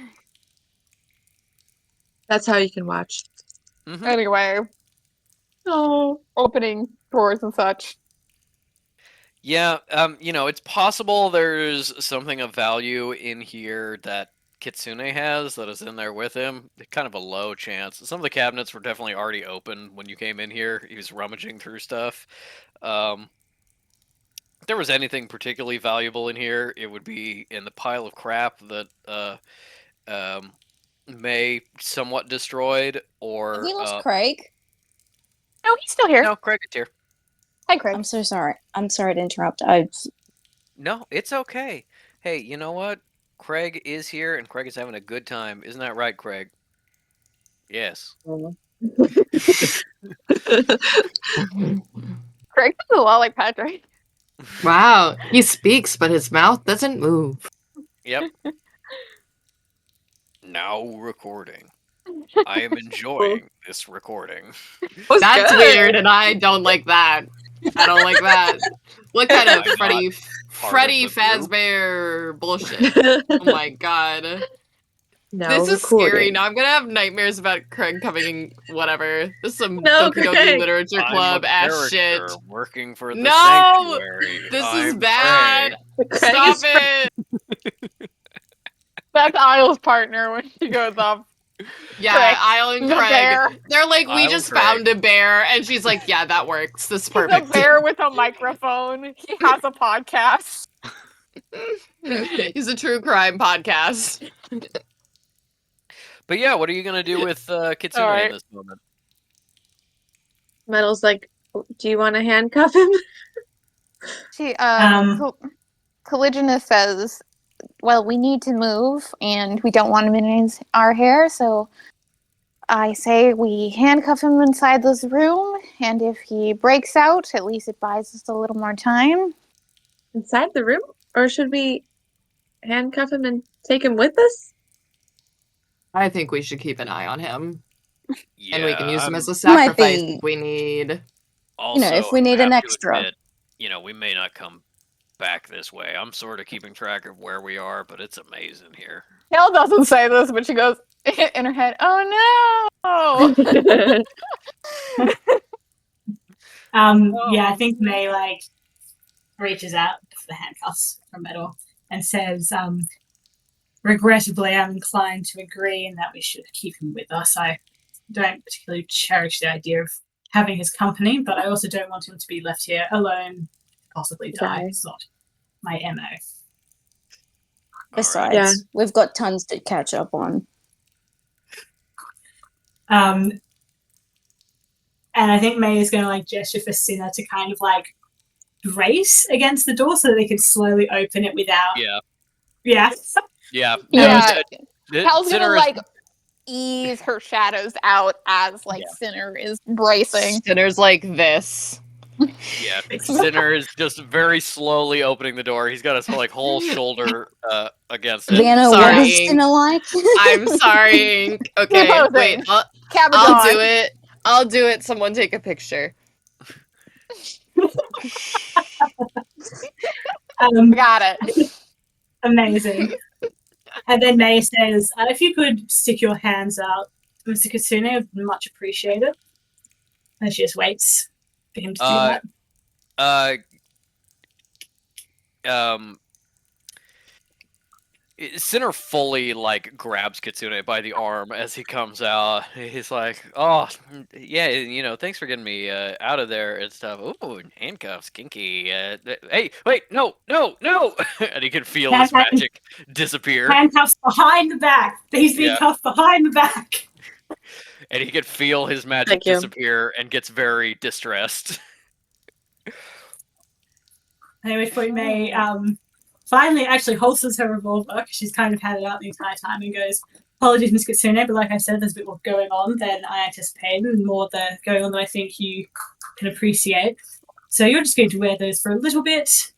That's how you can watch. Mhm. Anyway. Oh, opening doors and such. Yeah, it's possible there's something of value in here that Kitsune has that is in there with him. Kind of a low chance. Some of the cabinets were definitely already open when you came in here. He was rummaging through stuff. If there was anything particularly valuable in here, it would be in the pile of crap that May somewhat destroyed, or Have we lost Craig? No, he's still here. no, Craig is here. Hi, Craig. I'm so sorry. I'm sorry to interrupt. No, it's okay. Hey, you know what? Craig is here, and Craig is having a good time. Isn't that right, Craig? Yes. Craig is a lot like Patrick. Wow, he speaks, but his mouth doesn't move. Yep. Now recording. I am enjoying this recording. That's good. weird, and I don't like that. I don't like that. What kind of I'm Freddy part of the group. Fazbear bullshit? Oh my god. Now This is scary. recording. Now I'm gonna have nightmares about Craig coming whatever. This is some No, Doki Doki Craig. Literature I'm Club a ass shit. character working for the No! sanctuary. This is I'm bad. Craig. Craig Stop is it! That's Isle's partner when she goes off. Yeah, Craig, Isle and the Craig. bear. They're like, we Isle just and Craig. found a bear, and she's like, yeah, that works. This is He's perfect. a bear with a microphone. He has a podcast. He's a true crime podcast. But yeah, what are you gonna do with Kitsune Alright. in this moment? Metal's like, do you want to handcuff him? She, Caligina says, well, we need to move, and we don't want him in our hair, so I say we handcuff him inside this room, and if he breaks out, at least it buys us a little more time. Inside the room? Or should we handcuff him and take him with us? I think we should keep an eye on him. Yeah, And we can use him I'm as a Might sacrifice be- if we need. also, if we need have an to extra. admit, we may not come back this way. I'm sort of keeping track of where we are, but it's amazing here. Kel doesn't say this, but she goes in her head, "Oh no!" Yeah, I think May like reaches out for the handcuffs from Metal and says, regrettably, I'm inclined to agree in that we should keep him with us. I don't particularly cherish the idea of having his company, but I also don't want him to be left here alone, possibly die. Right. It's not my MO. Besides, Yeah. we've got tons to catch up on. And I think May is going to like gesture for Sinner to kind of like brace against the door so that they can slowly open it without. Yeah. Yeah. Yeah. Yeah. Cal's Cal's gonna like ease her shadows out as like Sinner is bracing. Sinner's like this. Yeah, Sinner is just very slowly opening the door. He's got his like whole shoulder against it. Vanna, what Sorry. is Sinner like? I'm sorry. Okay, No, wait. thanks. I'll Cabazon. do it. I'll do it. Someone take a picture. Got it. Amazing. And then May says, if you could stick your hands out, Mr. Kitsune, I would much appreciate it. And she just waits for him to do that. Sinner fully like grabs Kitsune by the arm as he comes out. He's like, "Oh, yeah, thanks for getting me out of there and stuff. Ooh, handcuffs, kinky. Hey, wait, no!" And he can feel his magic disappear. Handcuffs behind the back. He's being Yeah. cuffed behind the back. And he can feel his magic Thank you. disappear and gets very distressed. At which point May finally actually holsters her revolver because she's kind of had it out the entire time and goes, apologies, Miss Kitsune, but like I said, there's a bit more going on than I anticipated and more going on than I think you can appreciate. So you're just going to wear those for a little bit,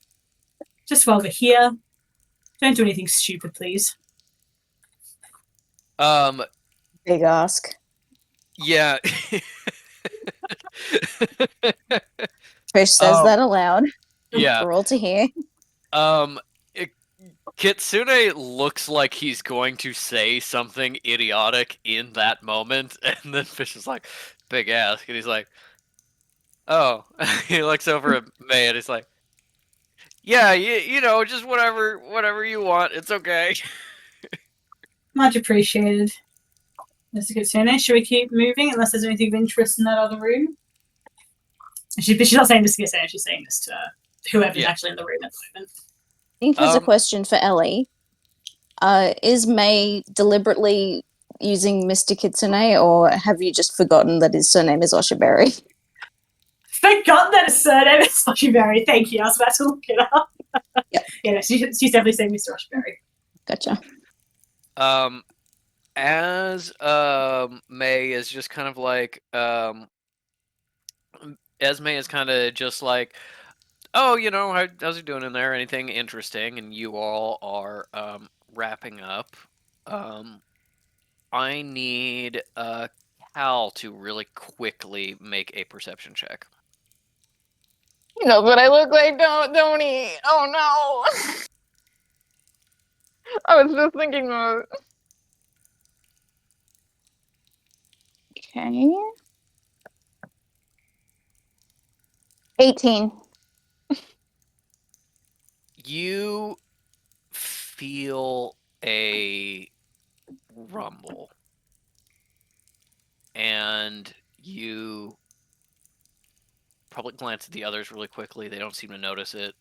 just while we're here. Don't do anything stupid, please. Big ask. Yeah. Trish says that aloud. Yeah. For all to hear. Kitsune looks like he's going to say something idiotic in that moment, and then Fish is like, big ass, and he's like, oh. He looks over at May and he's like, yeah, just whatever you want, it's okay. Much appreciated. Mr. Kitsune, should we keep moving unless there's anything of interest in that other room? She's not saying this to Kitsune, she's saying this to whoever's actually in the room at the moment. I think here's a question for Ellie. Is May deliberately using Mr. Kitsune, or have you just forgotten that his surname is Oshiberry? Forgotten that his surname is Oshiberry. Thank you. I was about to look it up. Yep. Yeah, no, she's definitely saying Mr. Oshiberry. Gotcha. As May is just kind of like, as May is kind of just like, oh, how's it doing in there? Anything interesting? And you all are wrapping up. I need Cal to really quickly make a perception check. You know what I look like, don't he? Oh no! I was just thinking of. Okay. 18. You feel a rumble, and you probably glance at the others really quickly. They don't seem to notice it.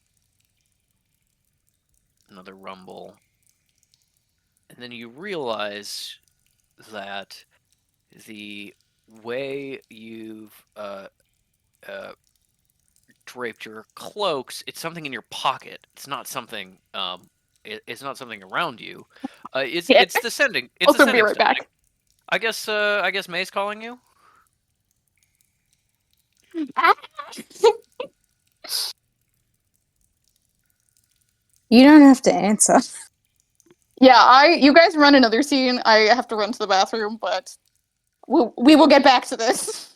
Another rumble, and then you realize that the way you've draped your cloaks, it's something in your pocket. It's not something. It's not something around you. It's descending. It's Also, be descending right back. something. I guess May's calling you. You don't have to answer. Yeah, you guys run another scene. I have to run to the bathroom, but we will get back to this.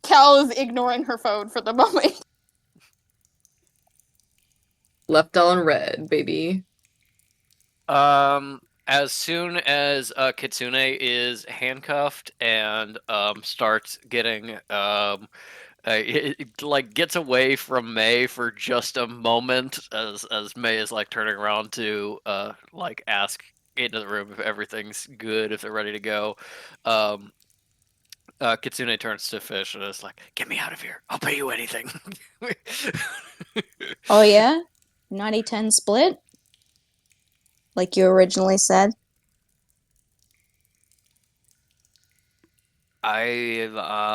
Cal is ignoring her phone for the moment. Left on red, baby. As soon as Kitsune is handcuffed and starts getting like gets away from May for just a moment as May is like turning around to like ask into the room if everything's good, if they're ready to go. Kitsune turns to Fish and is like, "Get me out of here. I'll pay you anything." Oh yeah? 90-10 split? Like you originally said? Yeah,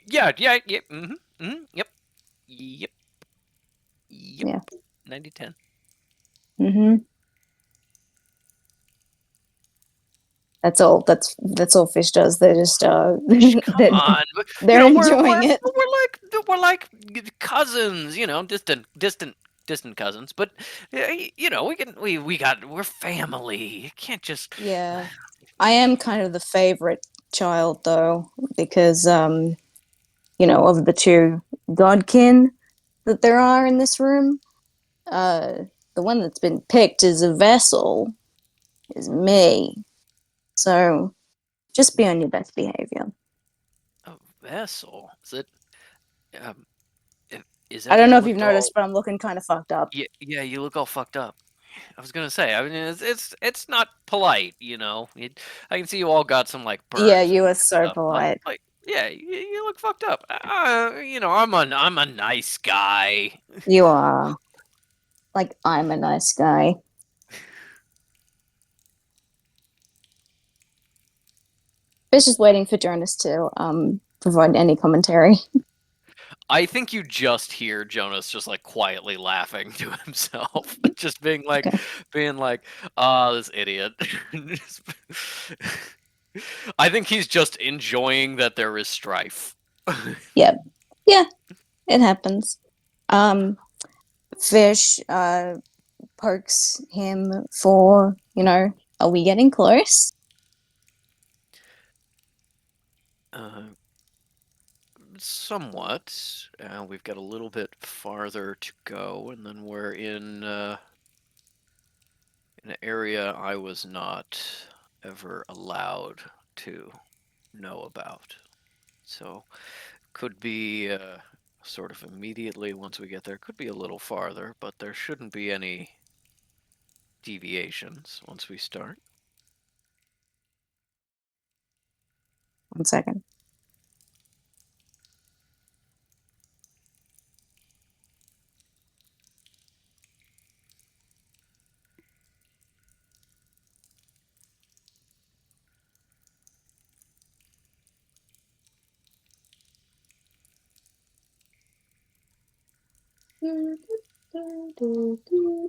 yep. Yeah. 90-10. Mm-hmm. That's all Fish does. They're just Come on, they're enjoying it. We're like cousins, distant cousins. But we're family. You can't just. Yeah. I am kind of the favorite child though, because of the two godkin that there are in this room, the one that's been picked as a vessel is me. So just be on your best behavior. A vessel? Is it? I don't know if you've noticed, but I'm looking kind of fucked up. Yeah, you look all fucked up. I was gonna say, I mean, it's not polite, I can see you all got some like burns. Yeah, you are and so stuff. polite. Like, yeah, you look fucked up. I'm a nice guy. You are. Like, I'm a nice guy. Fish is waiting for Jonas to provide any commentary. I think you just hear Jonas just like quietly laughing to himself, just being like, this idiot. I think he's just enjoying that there is strife. Yep. Yeah, it happens. Fish pokes him for, are we getting close? Somewhat. We've got a little bit farther to go, and then we're in an area I was not ever allowed to know about. So, could be sort of immediately once we get there. Could be a little farther, but there shouldn't be any deviations once we start. 1 second.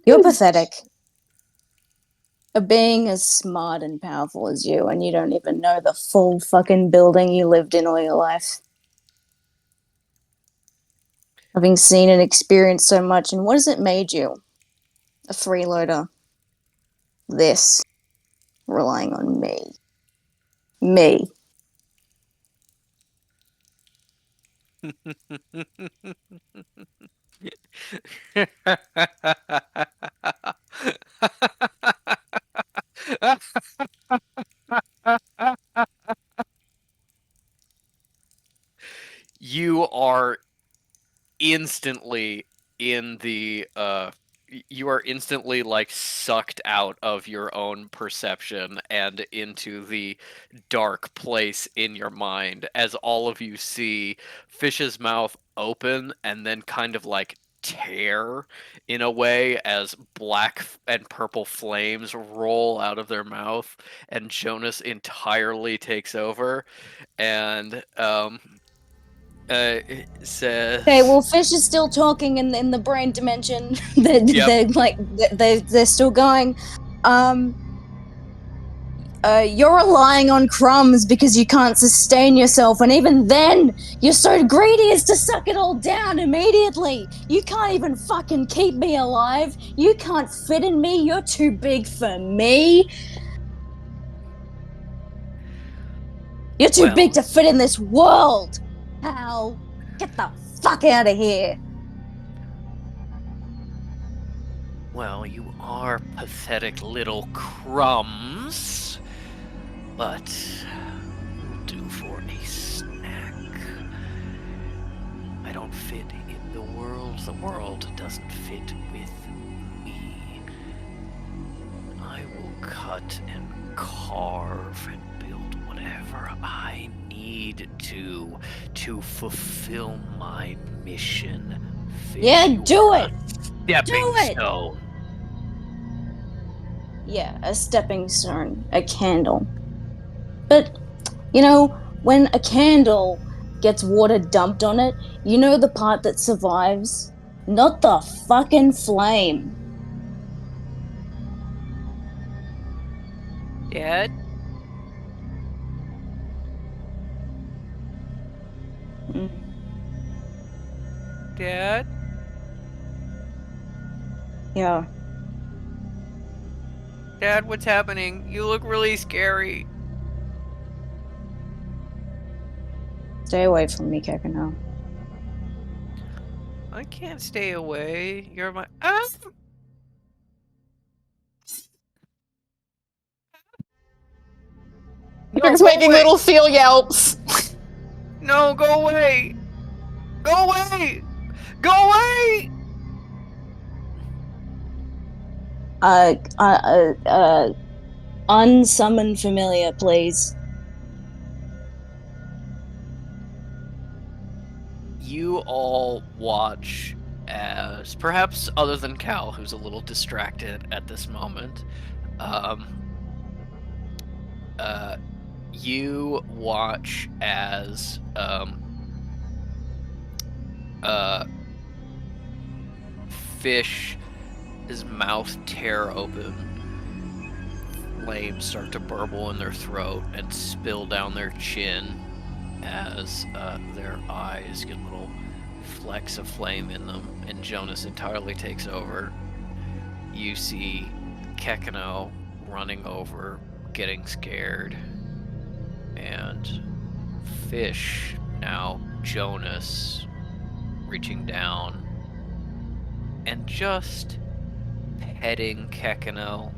You're pathetic. A being as smart and powerful as you, and you don't even know the full fucking building you lived in all your life. Having seen and experienced so much, and what has it made you? A freeloader. This. Relying on me. Me. You are instantly in the you are instantly like sucked out of your own perception and into the dark place in your mind as all of you see Fish's mouth open and then kind of like tear in a way as black and purple flames roll out of their mouth and Jonas entirely takes over and says, Okay, well, Fish is still talking in the brain dimension. They're Yep. still going. you're relying on crumbs because you can't sustain yourself, and even then, you're so greedy as to suck it all down immediately. You can't even fucking keep me alive. You can't fit in me. You're too big for me. You're too big to fit in this world. Hal, get the fuck out of here. Well, you are pathetic little crumbs, but will do for a snack. I don't fit in the world doesn't fit with me. I will cut and carve and build whatever I need to fulfill my mission. Yeah, do it. Stepping stone. Yeah, a stepping stone, a candle. But, you know, when a candle gets water dumped on it, you know the part that survives? Not the fucking flame. Dad? Dad? Yeah. Dad, what's happening? You look really scary. Stay away from me, Kekano. I can't stay away. You're my. Patrick's making little seal yelps. No, go away! Go away! Go away! Unsummon familiar, please. You all watch as, perhaps other than Cal, who's a little distracted at this moment, you watch as Fish, his mouth tear open, flames start to burble in their throat and spill down their chin as their eyes get little flecks of flame in them, and Jonas entirely takes over. You see Kekano running over, getting scared, and Fish, now Jonas, reaching down and just petting Kekano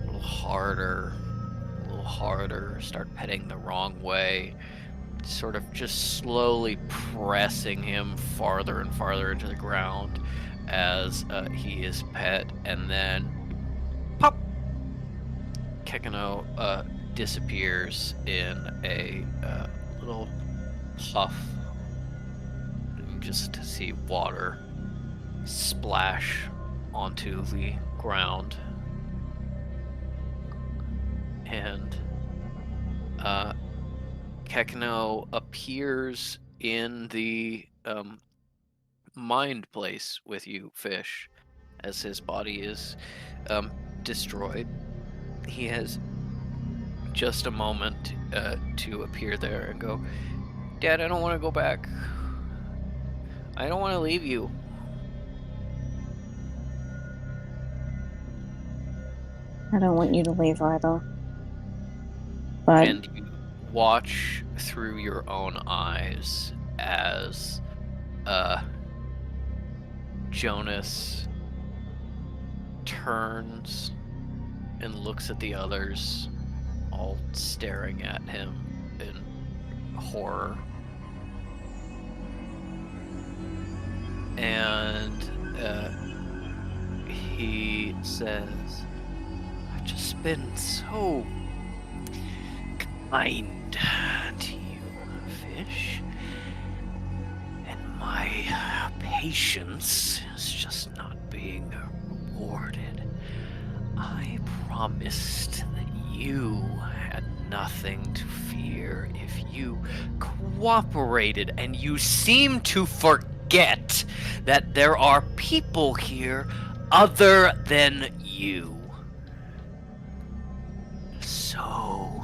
a little harder, start petting the wrong way, sort of just slowly pressing him farther and farther into the ground as he is pet, and then pop! Kekano disappears in a little puff. You just see water splash onto the ground, and Kekano appears in the mind place with you, Fish, as his body is destroyed. He has just a moment to appear there and go, Dad, I don't want to go back. I don't want to leave you. I don't want you to leave either. But And you watch through your own eyes as Jonas turns and looks at the others, all staring at him in horror. And he says, I've just been so kind to you, Fish. And my patience is just not being rewarded. I promised that you had nothing to fear if you cooperated, and you seem to forget that there are people here other than you. so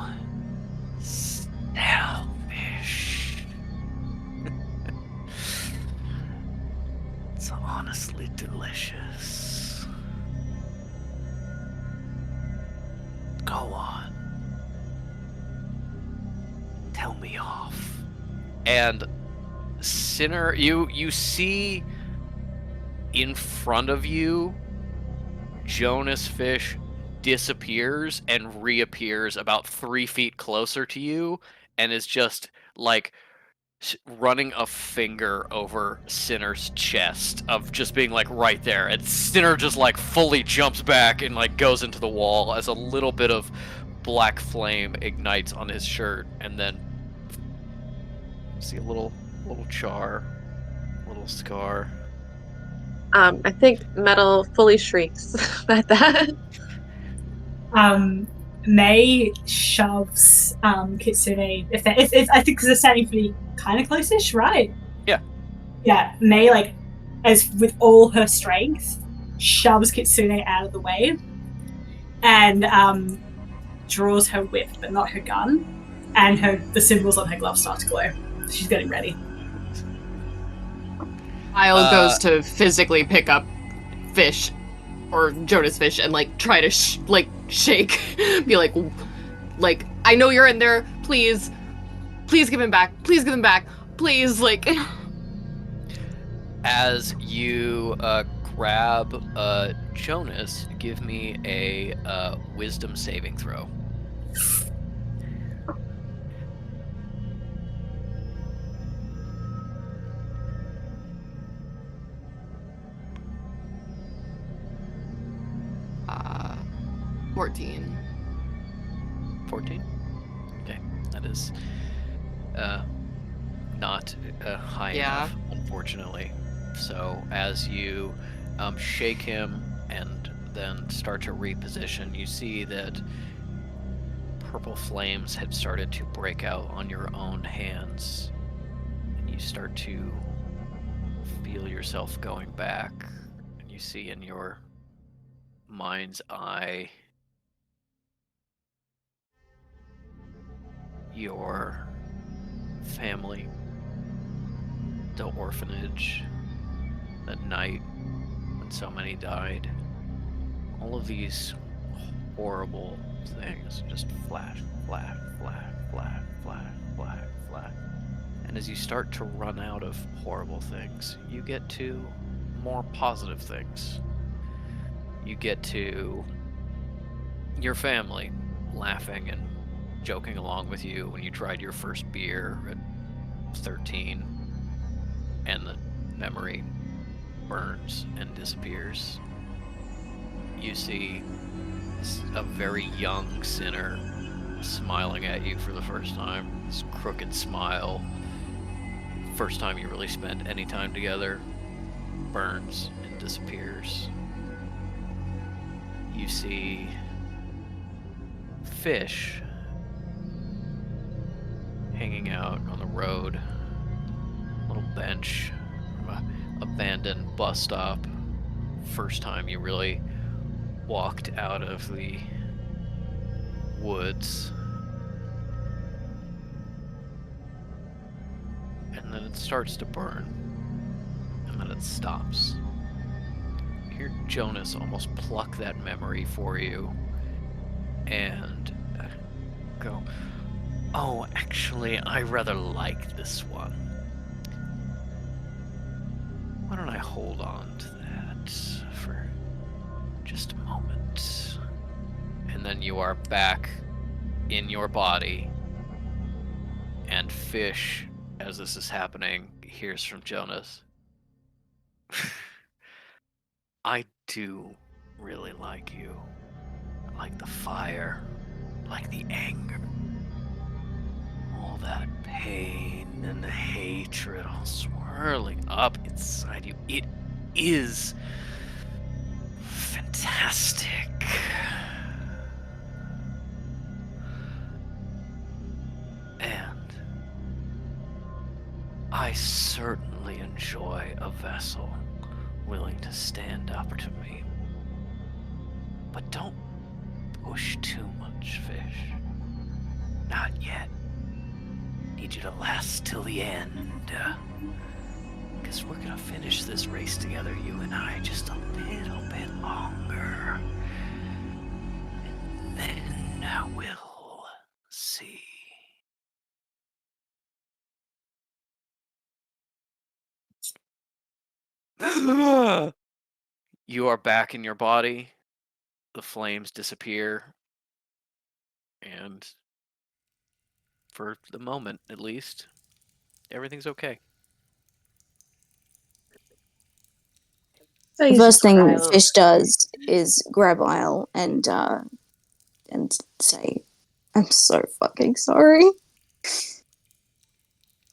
selfish. It's honestly delicious. Go on. Tell me off. And Sinner, you see in front of you, Jonas Fish disappears and reappears about 3 feet closer to you, and is just like running a finger over Sinner's chest, of just being like right there, and Sinner just like fully jumps back and like goes into the wall as a little bit of black flame ignites on his shirt, and then see a little char, little scar. I think Metal fully shrieks at that. May shoves Kitsune. If I think because they're standing pretty kind of close-ish, right? Yeah. Yeah. May, like, as with all her strength, shoves Kitsune out of the way, and draws her whip, but not her gun, and the symbols on her glove start to glow. She's getting ready. Isle goes to physically pick up Fish, or Jonas Fish, and like try to shake, be like, I know you're in there. Please give him back. Please give him back. Please, like. As you grab Jonas, give me a wisdom saving throw. Uh, 14. 14? Okay, that is not high enough, unfortunately. So as you shake him and then start to reposition, you see that purple flames had started to break out on your own hands, and you start to feel yourself going back, and you see in your mind's eye your family, the orphanage, that night when so many died. All of these horrible things just flash, flash, flash, flash, flash, flash, flash. And as you start to run out of horrible things, you get to more positive things. You get to your family laughing and joking along with you when you tried your first beer at 13, and the memory burns and disappears. You see a very young Sinner smiling at you for the first time. This crooked smile, first time you really spent any time together, burns and disappears. You see Fish hanging out on the road, little bench from an abandoned bus stop. First time you really walked out of the woods. And then it starts to burn, and then it stops. You hear Jonas almost pluck that memory for you and go, "Oh, actually, I rather like this one. Why don't I hold on to that for just a moment?" And then you are back in your body, and Fish, as this is happening, hears from Jonas, "I do really like you. I like the fire, I like the anger. All that pain and hatred all swirling up inside you. It is fantastic." And I certainly enjoy a vessel willing to stand up to me. But don't push too much, Fish. Not yet. Need you to last till the end. Because we're gonna finish this race together, you and I, just a little bit longer. And then we'll see. You are back in your body. The flames disappear. And for the moment, at least, everything's okay. So The he's first just thing crying. Fish does is grab Isle and say, "I'm so fucking sorry."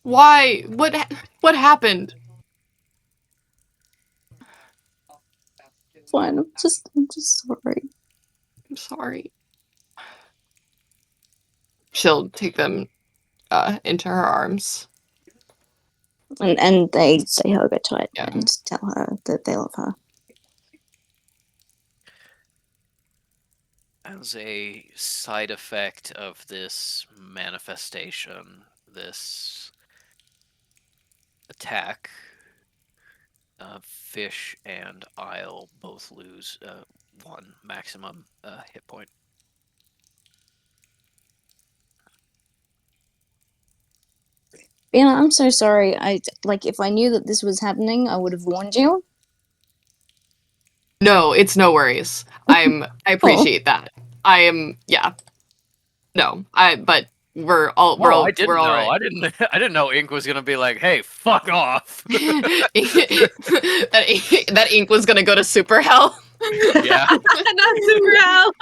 Why? What happened? Fine, I'm just sorry. I'm sorry. She'll take them into her arms. And they hug her tight Yeah. and tell her that they love her. As a side effect of this manifestation, this attack, Fish and Isle both lose 1 maximum hit point. I'm so sorry. If I knew that this was happening, I would have warned you. No, it's no worries. I appreciate that. I am No, but we're all I didn't we're all know. right. I didn't know Ink was gonna be like, "Hey, fuck off." that ink was gonna go to super hell. Yeah. Not super hell.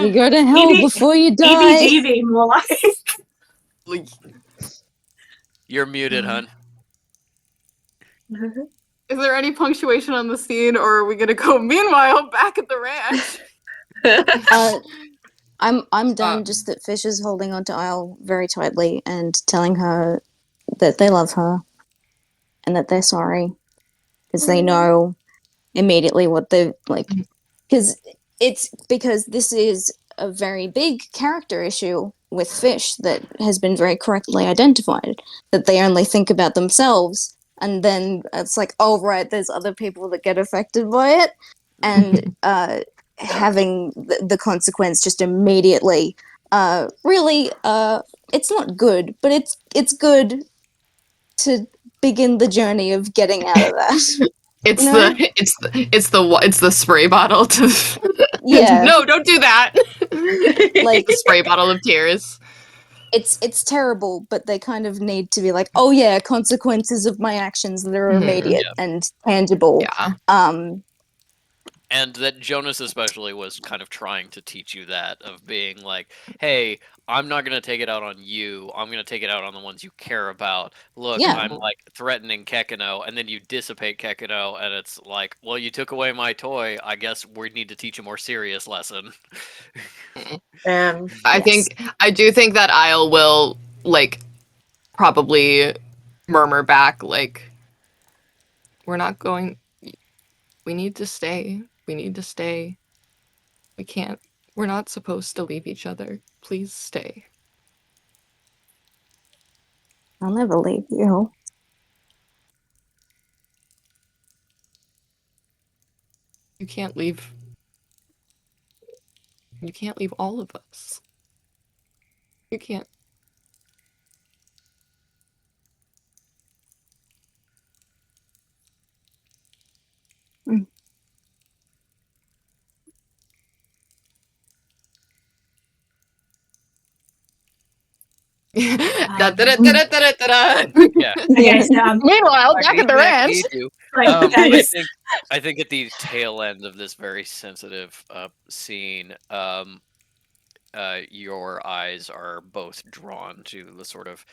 You go to hell Maybe- before you die. EBGB more like. You're muted, hun. Is there any punctuation on the scene, or are we gonna go? Meanwhile, back at the ranch. I'm done. Just that Fish is holding onto Isle very tightly and telling her that they love her and that they're sorry because they know immediately what they're like. Because this is a very big character issue with Fish that has been very correctly identified. That they only think about themselves, and then it's like, oh right, there's other people that get affected by it, and having the consequence just immediately. Really, it's not good, but it's good to begin the journey of getting out of that. It's You know? it's the spray bottle to Yeah. No, don't do that. Like the spray bottle of tears. It's terrible, but they kind of need to be like, oh yeah, consequences of my actions that are immediate and tangible. Yeah. And that Jonas especially was kind of trying to teach you that, of being like, hey, I'm not going to take it out on you. I'm going to take it out on the ones you care about. Look, Yeah. I'm like threatening Kekino, and then you dissipate Kekino, and it's like, well, you took away my toy. I guess we need to teach a more serious lesson. I do think that Isle will probably murmur back we're not going. We need to stay. We need to stay. We can't. We're not supposed to leave each other. Please stay. I'll never leave you. You can't leave. You can't leave all of us. You can't. Yeah. Okay, so, Meanwhile, back at the ranch. I think at the tail end of this very sensitive scene, your eyes are both drawn to the sort of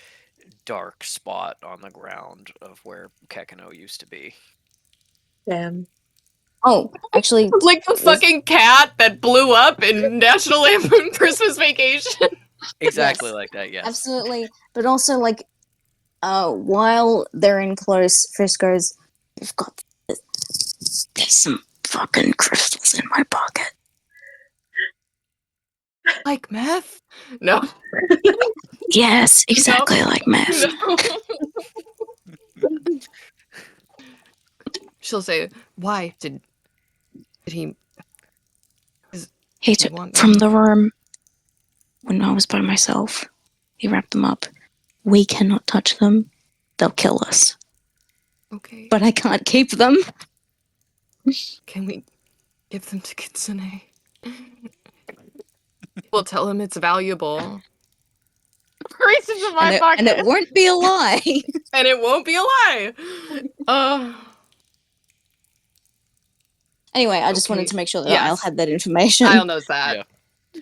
dark spot on the ground of where Kekino used to be. Damn. Oh, actually, like the fucking cat that blew up in National Lampoon Christmas Vacation. Exactly Yes. like that, yes. Absolutely. But also, while they're in close, Fish goes, "You've got there's some fucking crystals in my pocket." Like meth? No. Yes, exactly like meth. She'll say, "Why did he?" He You took want from me? the room when I was by myself. He wrapped them up. We cannot touch them. They'll kill us. Okay. But I can't keep them. Can we give them to Kitsune? We'll tell him it's valuable. Reaches in my And pocket. it won't be a lie. And it won't be a lie. Anyway, I just wanted Okay. to make sure that Yes. Isle had that information. Isle knows that. Yeah.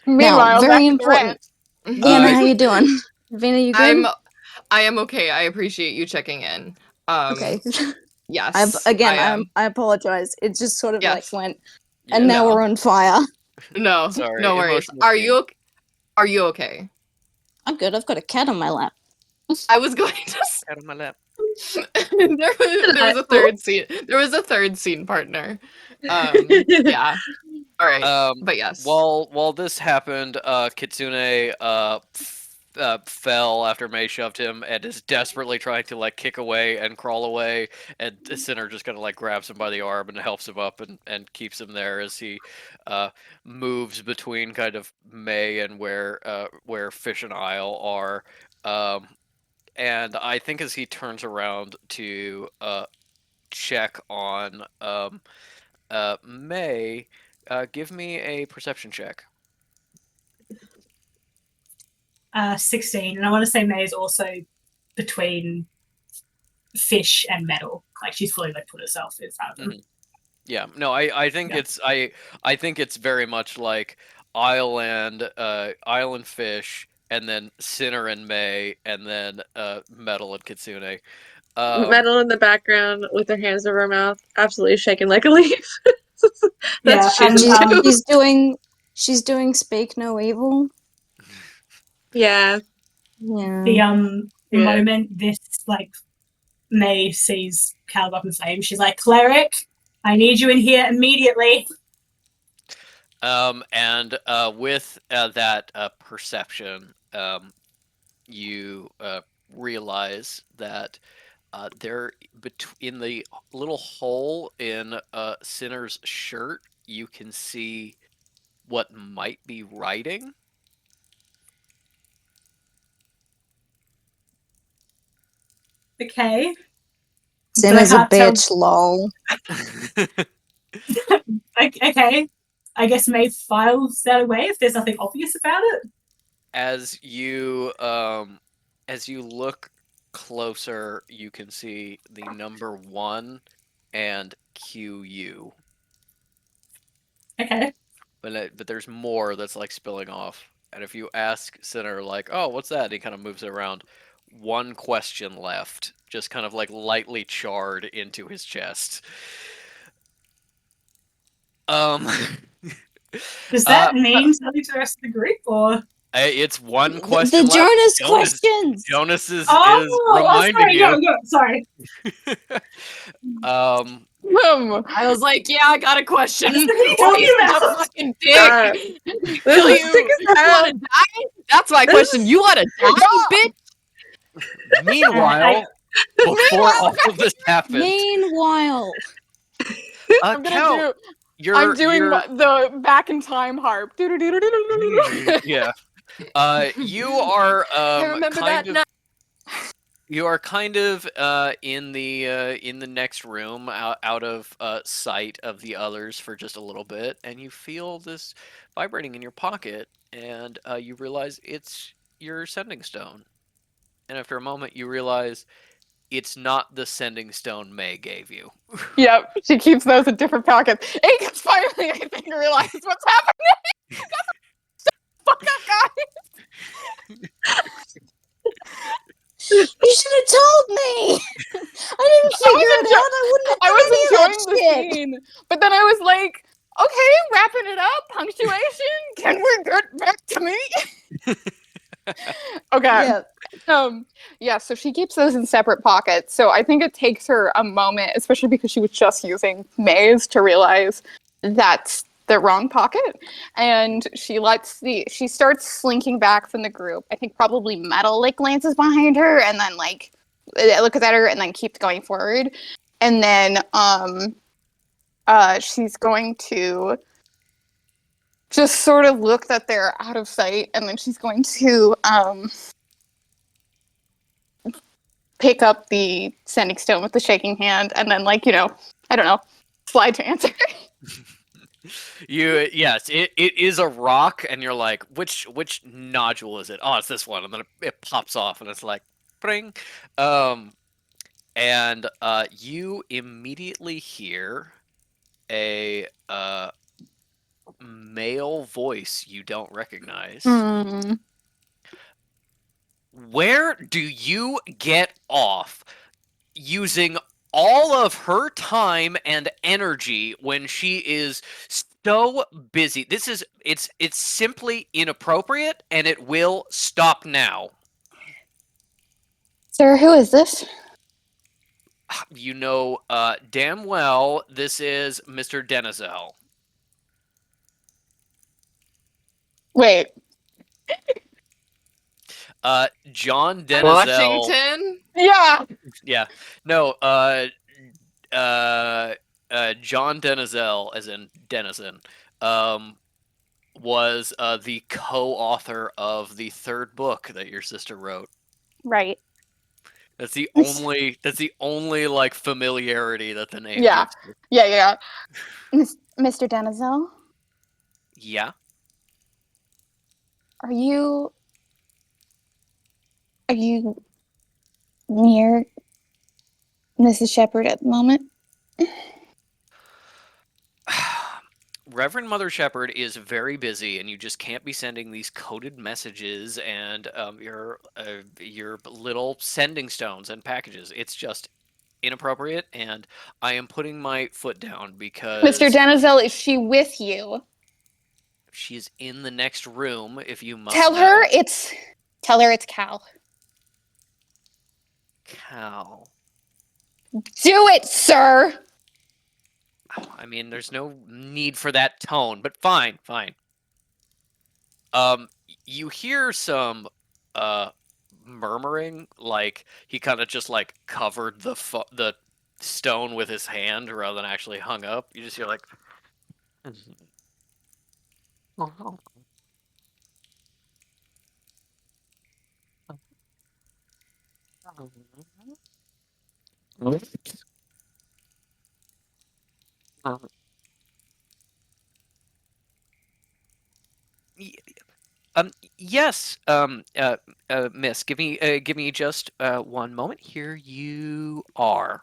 Meanwhile, very back at the important. ranch. Vina, how you doing? Vina, you good? I am okay. I appreciate you checking in. Okay. Yes. I apologize. It just sort of Yes. went, Yeah. and now No. we're on fire. No. Sorry, No worries. emotional Are pain. you okay? I'm good. I've got a cat on my lap. I was going to say Out of my lap. there was a third scene. There was a third scene partner. Yeah. All right. But yes. While this happened, Kitsune fell after May shoved him and is desperately trying to like kick away and crawl away, and Sinner just kind of like grabs him by the arm and helps him up and keeps him there as he moves between kind of May and where Fish and Isle are. And I think as he turns around to check on May, give me a perception check. 16, and I want to say May is also between Fish and Metal. Like she's fully like put herself in front of them. Mm-hmm. Yeah, no, I think it's I think it's very much like Isle and Fish, and then Sinner and May, and then Metal and Kitsune. Metal in the background with her hands over her mouth, absolutely shaking like a leaf. Yeah, That's what and, she's doing. She's doing Speak No Evil. Yeah. Yeah. The Yeah. moment this like May sees Caleb up in flames, she's like, "Cleric, I need you in here immediately." And with that perception, you realize that there in the little hole in Sinner's shirt, you can see what might be writing. Okay. Sinner's But I a can't bitch, lol. Okay. I guess May files that away if there's nothing obvious about it. As you look closer, you can see the number 1 and QU. Okay. But there's more that's like spilling off. And if you ask Sinner like, "Oh, what's that?" he kind of moves it around. 1 question left, just kind of like lightly charred into his chest. Does that mean something to the rest of the group, or? It's 1 question The left. Jonas questions. Jonas is sorry, reminding you. Go, sorry. I was like, yeah, I got a question. What are you talking about? You fucking dick. This is sick as You hell. wanna die? That's my question. You wanna die, bitch? Meanwhile, before all of this happened, Meanwhile, I'm gonna Cal, I'm doing the back in time harp. yeah. You are I remember kind that of. night. You are kind of in the next room, out of sight of the others for just a little bit, and you feel this vibrating in your pocket, and you realize it's your sending stone. And after a moment, you realize it's not the sending stone May gave you. Yep, she keeps those in different pockets. Aegis finally, I think, realizes what's happening. Fuck up, guys. you should have told me. I didn't figure it out. I wouldn't have I done was any enjoying of the that shit. scene, but then I was like, okay, wrapping it up, punctuation. Can we get back to me? Okay. Yeah. So she keeps those in separate pockets. So I think it takes her a moment, especially because she was just using Maze, to realize that's the wrong pocket, and she starts slinking back from the group. I think probably Metal like glances behind her and then like looks at her and then keeps going forward. And then she's going to just sort of look that they're out of sight, and then she's going to pick up the sending stone with the shaking hand, and then like, I don't know, slide to answer. Yes, it is a rock, and you're like, which nodule is it? Oh, it's this one, and then it pops off, and it's like, bring, and you immediately hear a male voice you don't recognize. Where do you get off using all of her time and energy when she is so busy? It's simply inappropriate, and it will stop now. Sir, who is this? You know damn well this is Mr. Denzel. Wait. John Denzel. Washington? Yeah. Yeah. No, John Denzel, as in Denizen, was the co-author of the third book that your sister wrote. Right. That's the only like familiarity that the name Yeah. gives you. Yeah. Mr. Denzel, Yeah. Are you near Mrs. Shepherd at the moment? Reverend Mother Shepherd is very busy, and you just can't be sending these coded messages and your little sending stones and packages. It's just inappropriate, and I am putting my foot down because Mr. Denzel, is she with you? she's in the next room. If you must Tell know. her it's Cal. Cal. Do it, sir. I mean, there's no need for that tone, but fine. You hear some murmuring, like he kind of just like covered the stone with his hand rather than actually hung up. You just hear like. Yes, miss, give me just one moment. Here you are.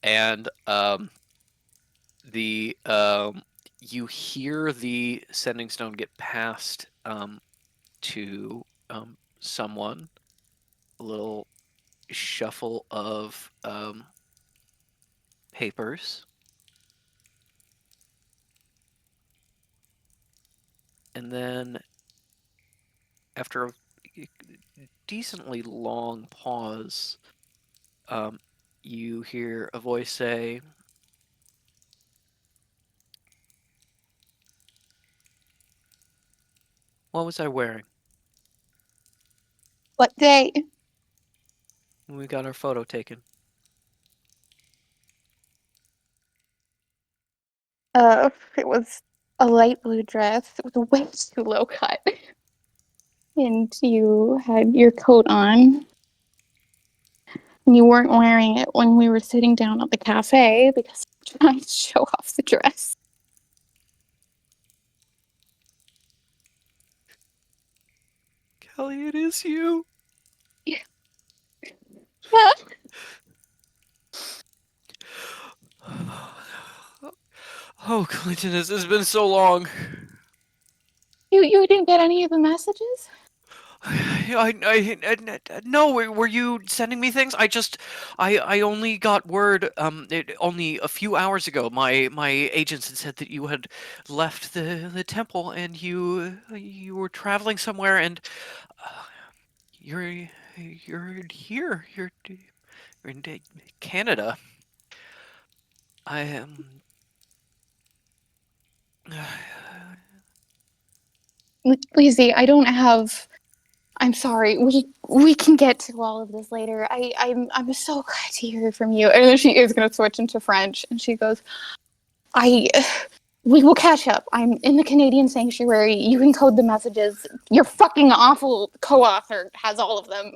And you hear the sending stone get passed to someone. A little shuffle of papers. And then after a decently long pause, you hear a voice say, "What was I wearing What day? when we got our photo taken?" It was a light blue dress. It was way too low cut. And you had your coat on. And you weren't wearing it when we were sitting down at the cafe because you were trying to show off the dress. Kelly, it is you. Yeah. Oh, Clinton, this has been so long. You didn't get any of the messages? No, were you sending me things? I only got word, only a few hours ago. My agents had said that you had left the temple and you were traveling somewhere, and you're here. You're in Canada. I am. Lizzie, I don't have. I'm sorry. We can get to all of this later. I'm so glad to hear from you. And then she is going to switch into French, and she goes, we will catch up. I'm in the Canadian Sanctuary. You can code the messages. Your fucking awful co-author has all of them.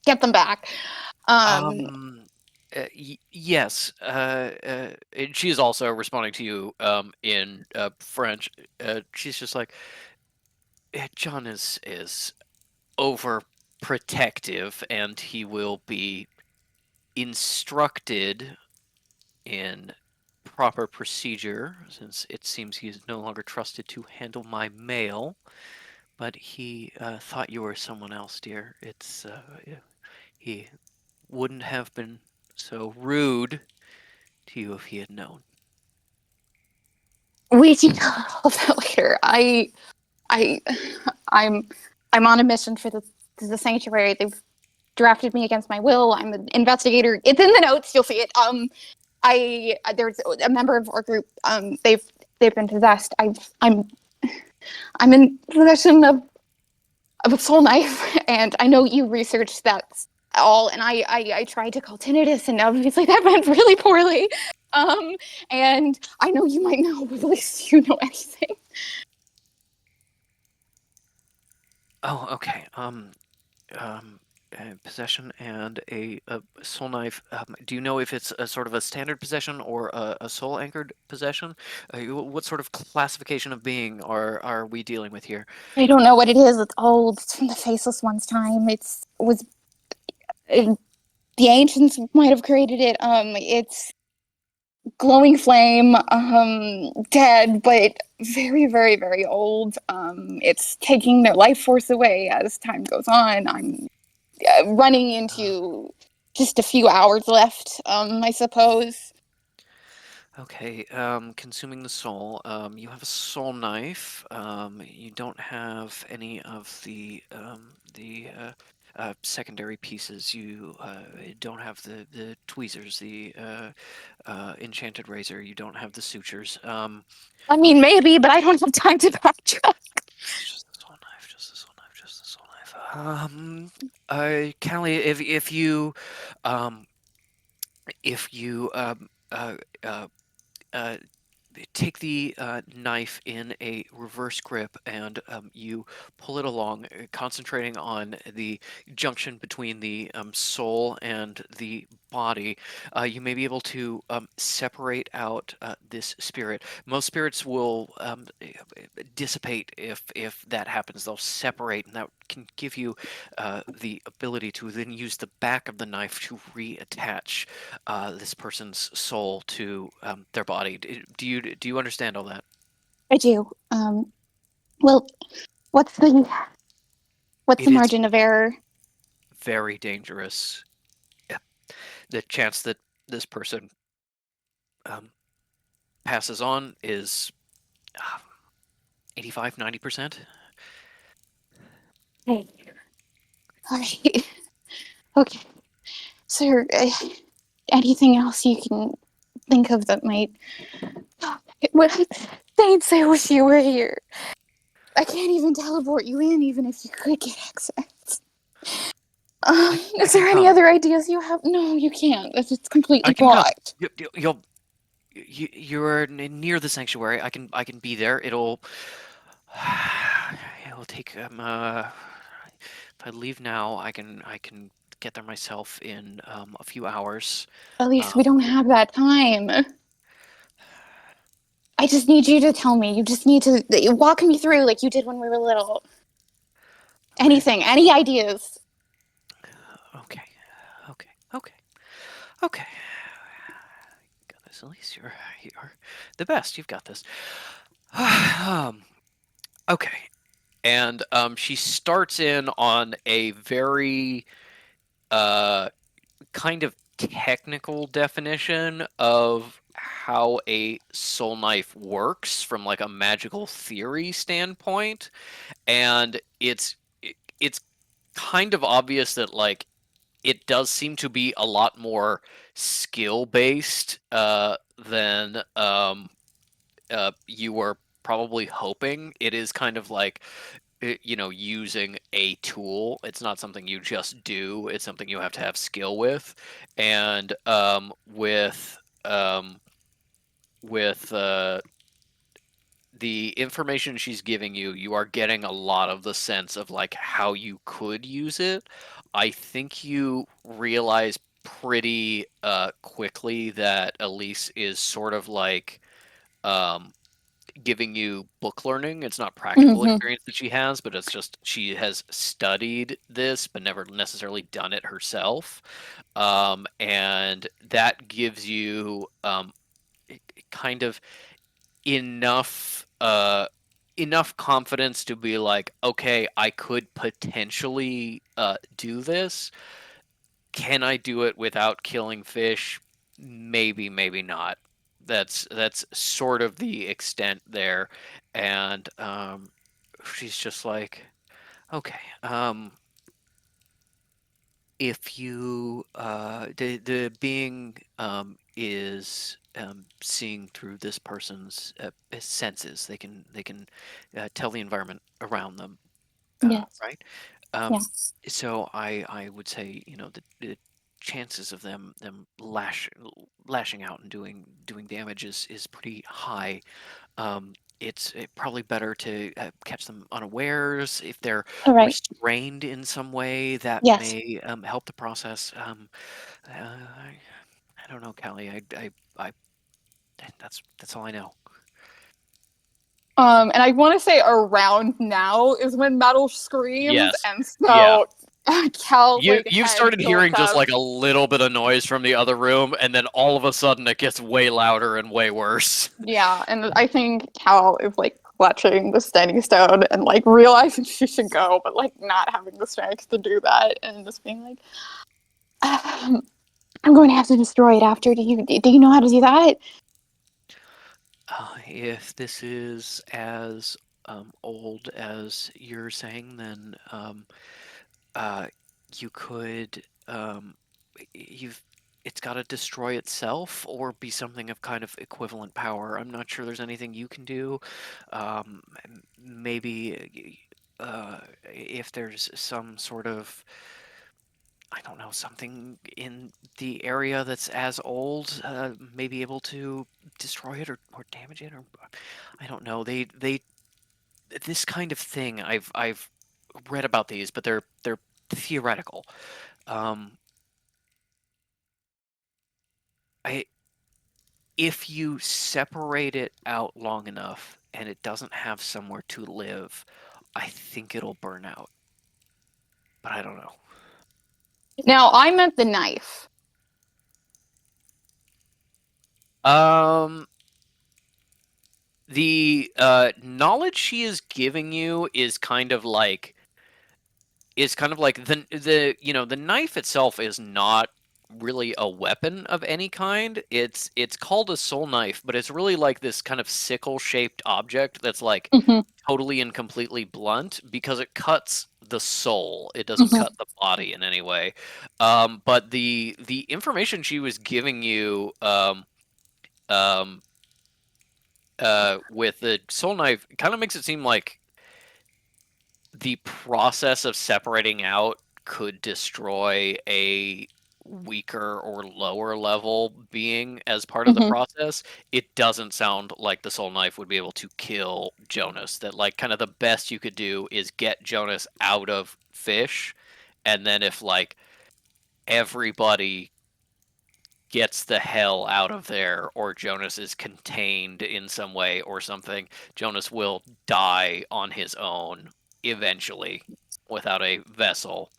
Get them back. Yes. And she is also responding to you in French. She's just like, John is overprotective, and he will be instructed in proper procedure, since it seems he is no longer trusted to handle my mail. But he thought you were someone else, dear. He wouldn't have been so rude to you if he had known. We can talk all that later. I'm on a mission for the Sanctuary. They've drafted me against my will. I'm an investigator. It's in the notes. You'll see it. There's a member of our group. They've been possessed. I'm in possession of a soul knife, and I know you researched that all. And I tried to call tinnitus, and obviously that went really poorly. And I know you might know, but at least you know anything. Oh, okay. Possession and a soul knife. Do you know if it's a sort of a standard possession or a soul anchored possession? What sort of classification of being are we dealing with here? I don't know what it is. It's old. It's from the Faceless One's time. The ancients might have created it. It's glowing flame, dead, but very, very, very old. It's taking their life force away as time goes on. I'm running into just a few hours left, I suppose. Okay, consuming the soul. You have a soul knife. You don't have any of the secondary pieces. You don't have the tweezers, the enchanted razor. You don't have the sutures. I mean, maybe, but I don't have time to backtrack. Just the soul knife. Just the soul knife. Just the soul knife. Callie, if you take the knife in a reverse grip, and you pull it along, concentrating on the junction between the soul and the body. You may be able to separate out this spirit. Most spirits will dissipate if that happens. They'll separate, and that can give you the ability to then use the back of the knife to reattach this person's soul to their body. Do you understand all that? I do. Well, what's the It is margin of error? very dangerous. Yeah. The chance that this person passes on is 85, 90%. Hey. All right. Okay. Sir, anything else you can think of that might... Saints, I wish you were here. I can't even teleport you in, even if you could get access. Is there any other ideas you have? No, you can't. It's completely blocked. You're near the sanctuary. I can be there. It'll take if I leave now, I can get there myself in a few hours. At least we don't have that time. I just need you to tell me. You just need to walk me through like you did when we were little. Anything, any ideas? Okay. Got this. At least you're the best. You've got this. Okay. And she starts in on a very kind of technical definition of how a soul knife works from like a magical theory standpoint, and it's kind of obvious that like it does seem to be a lot more skill based than you were probably hoping. It is kind of like, using a tool. It's not something you just do. It's something you have to have skill with, and with the information she's giving you, you are getting a lot of the sense of like how you could use it. I think you realize pretty quickly that Elise is sort of like giving you book learning. It's not practical Mhm. experience that she has, but it's just she has studied this but never necessarily done it herself. And that gives you kind of enough enough confidence to be like, okay, I could potentially do this. Can I do it without killing fish? Maybe, maybe not. That's sort of the extent there, and she's just like, okay, if you the being is seeing through this person's senses, they can tell the environment around them, Yes. right? Yeah. So I would say, the chances of them lashing out and doing damage is pretty high. It's probably better to catch them unawares. If they're All right. restrained in some way, that Yes. may help the process. I don't know, Callie. I that's all I know. And I want to say around now is when Metal screams, Yes. and Yeah. so Cal You heads started to hearing look just up. like a little bit of noise from the other room, and then all of a sudden it gets way louder and way worse. Yeah, and I think Cal is like clutching the steady stone and like realizing she should go, but like not having the strength to do that, and just being like, I'm going to have to destroy it after. Do you know how to do that? If this is as old as you're saying, then you could it's got to destroy itself or be something of kind of equivalent power. I'm not sure there's anything you can do. Maybe if there's some sort of, I don't know, something in the area that's as old, may be able to destroy it or damage it, or I don't know. They this kind of thing, I've read about these, but they're theoretical. If you separate it out long enough and it doesn't have somewhere to live, I think it'll burn out. But I don't know. Now I meant the knife. The knowledge she is giving you is kind of like the knife itself is not really a weapon of any kind. It's called a soul knife, but it's really like this kind of sickle-shaped object that's like totally and completely blunt because it cuts the soul. It doesn't cut the body in any way. But the information she was giving you with the soul knife kind of makes it seem like the process of separating out could destroy a weaker or lower level being as part of the process. It doesn't sound like the soul knife would be able to kill Jonas. That like kind of the best you could do is get Jonas out of fish, and then if like everybody gets the hell out of there or Jonas is contained in some way or something, Jonas will die on his own eventually without a vessel,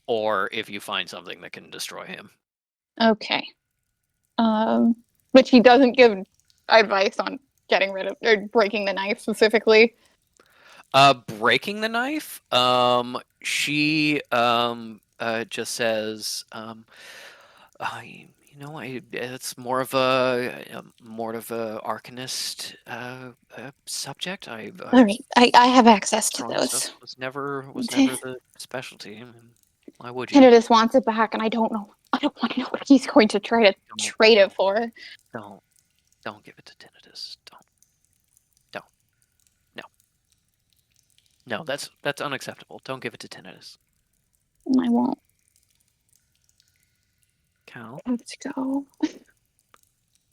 or if you find something that can destroy him. Okay. But she doesn't give advice on getting rid of or breaking the knife specifically. Breaking the knife, she just says, it's more of a arcanist subject. All right. I have access to Strong those. stuff was never the specialty. I mean, why would you? Tinnitus wants it back, and I don't know. I don't want to know what he's going to try to trade it for. Don't give it to Tinnitus. Don't. No, that's unacceptable. Don't give it to Tinnitus. I won't. Cal, Let's go.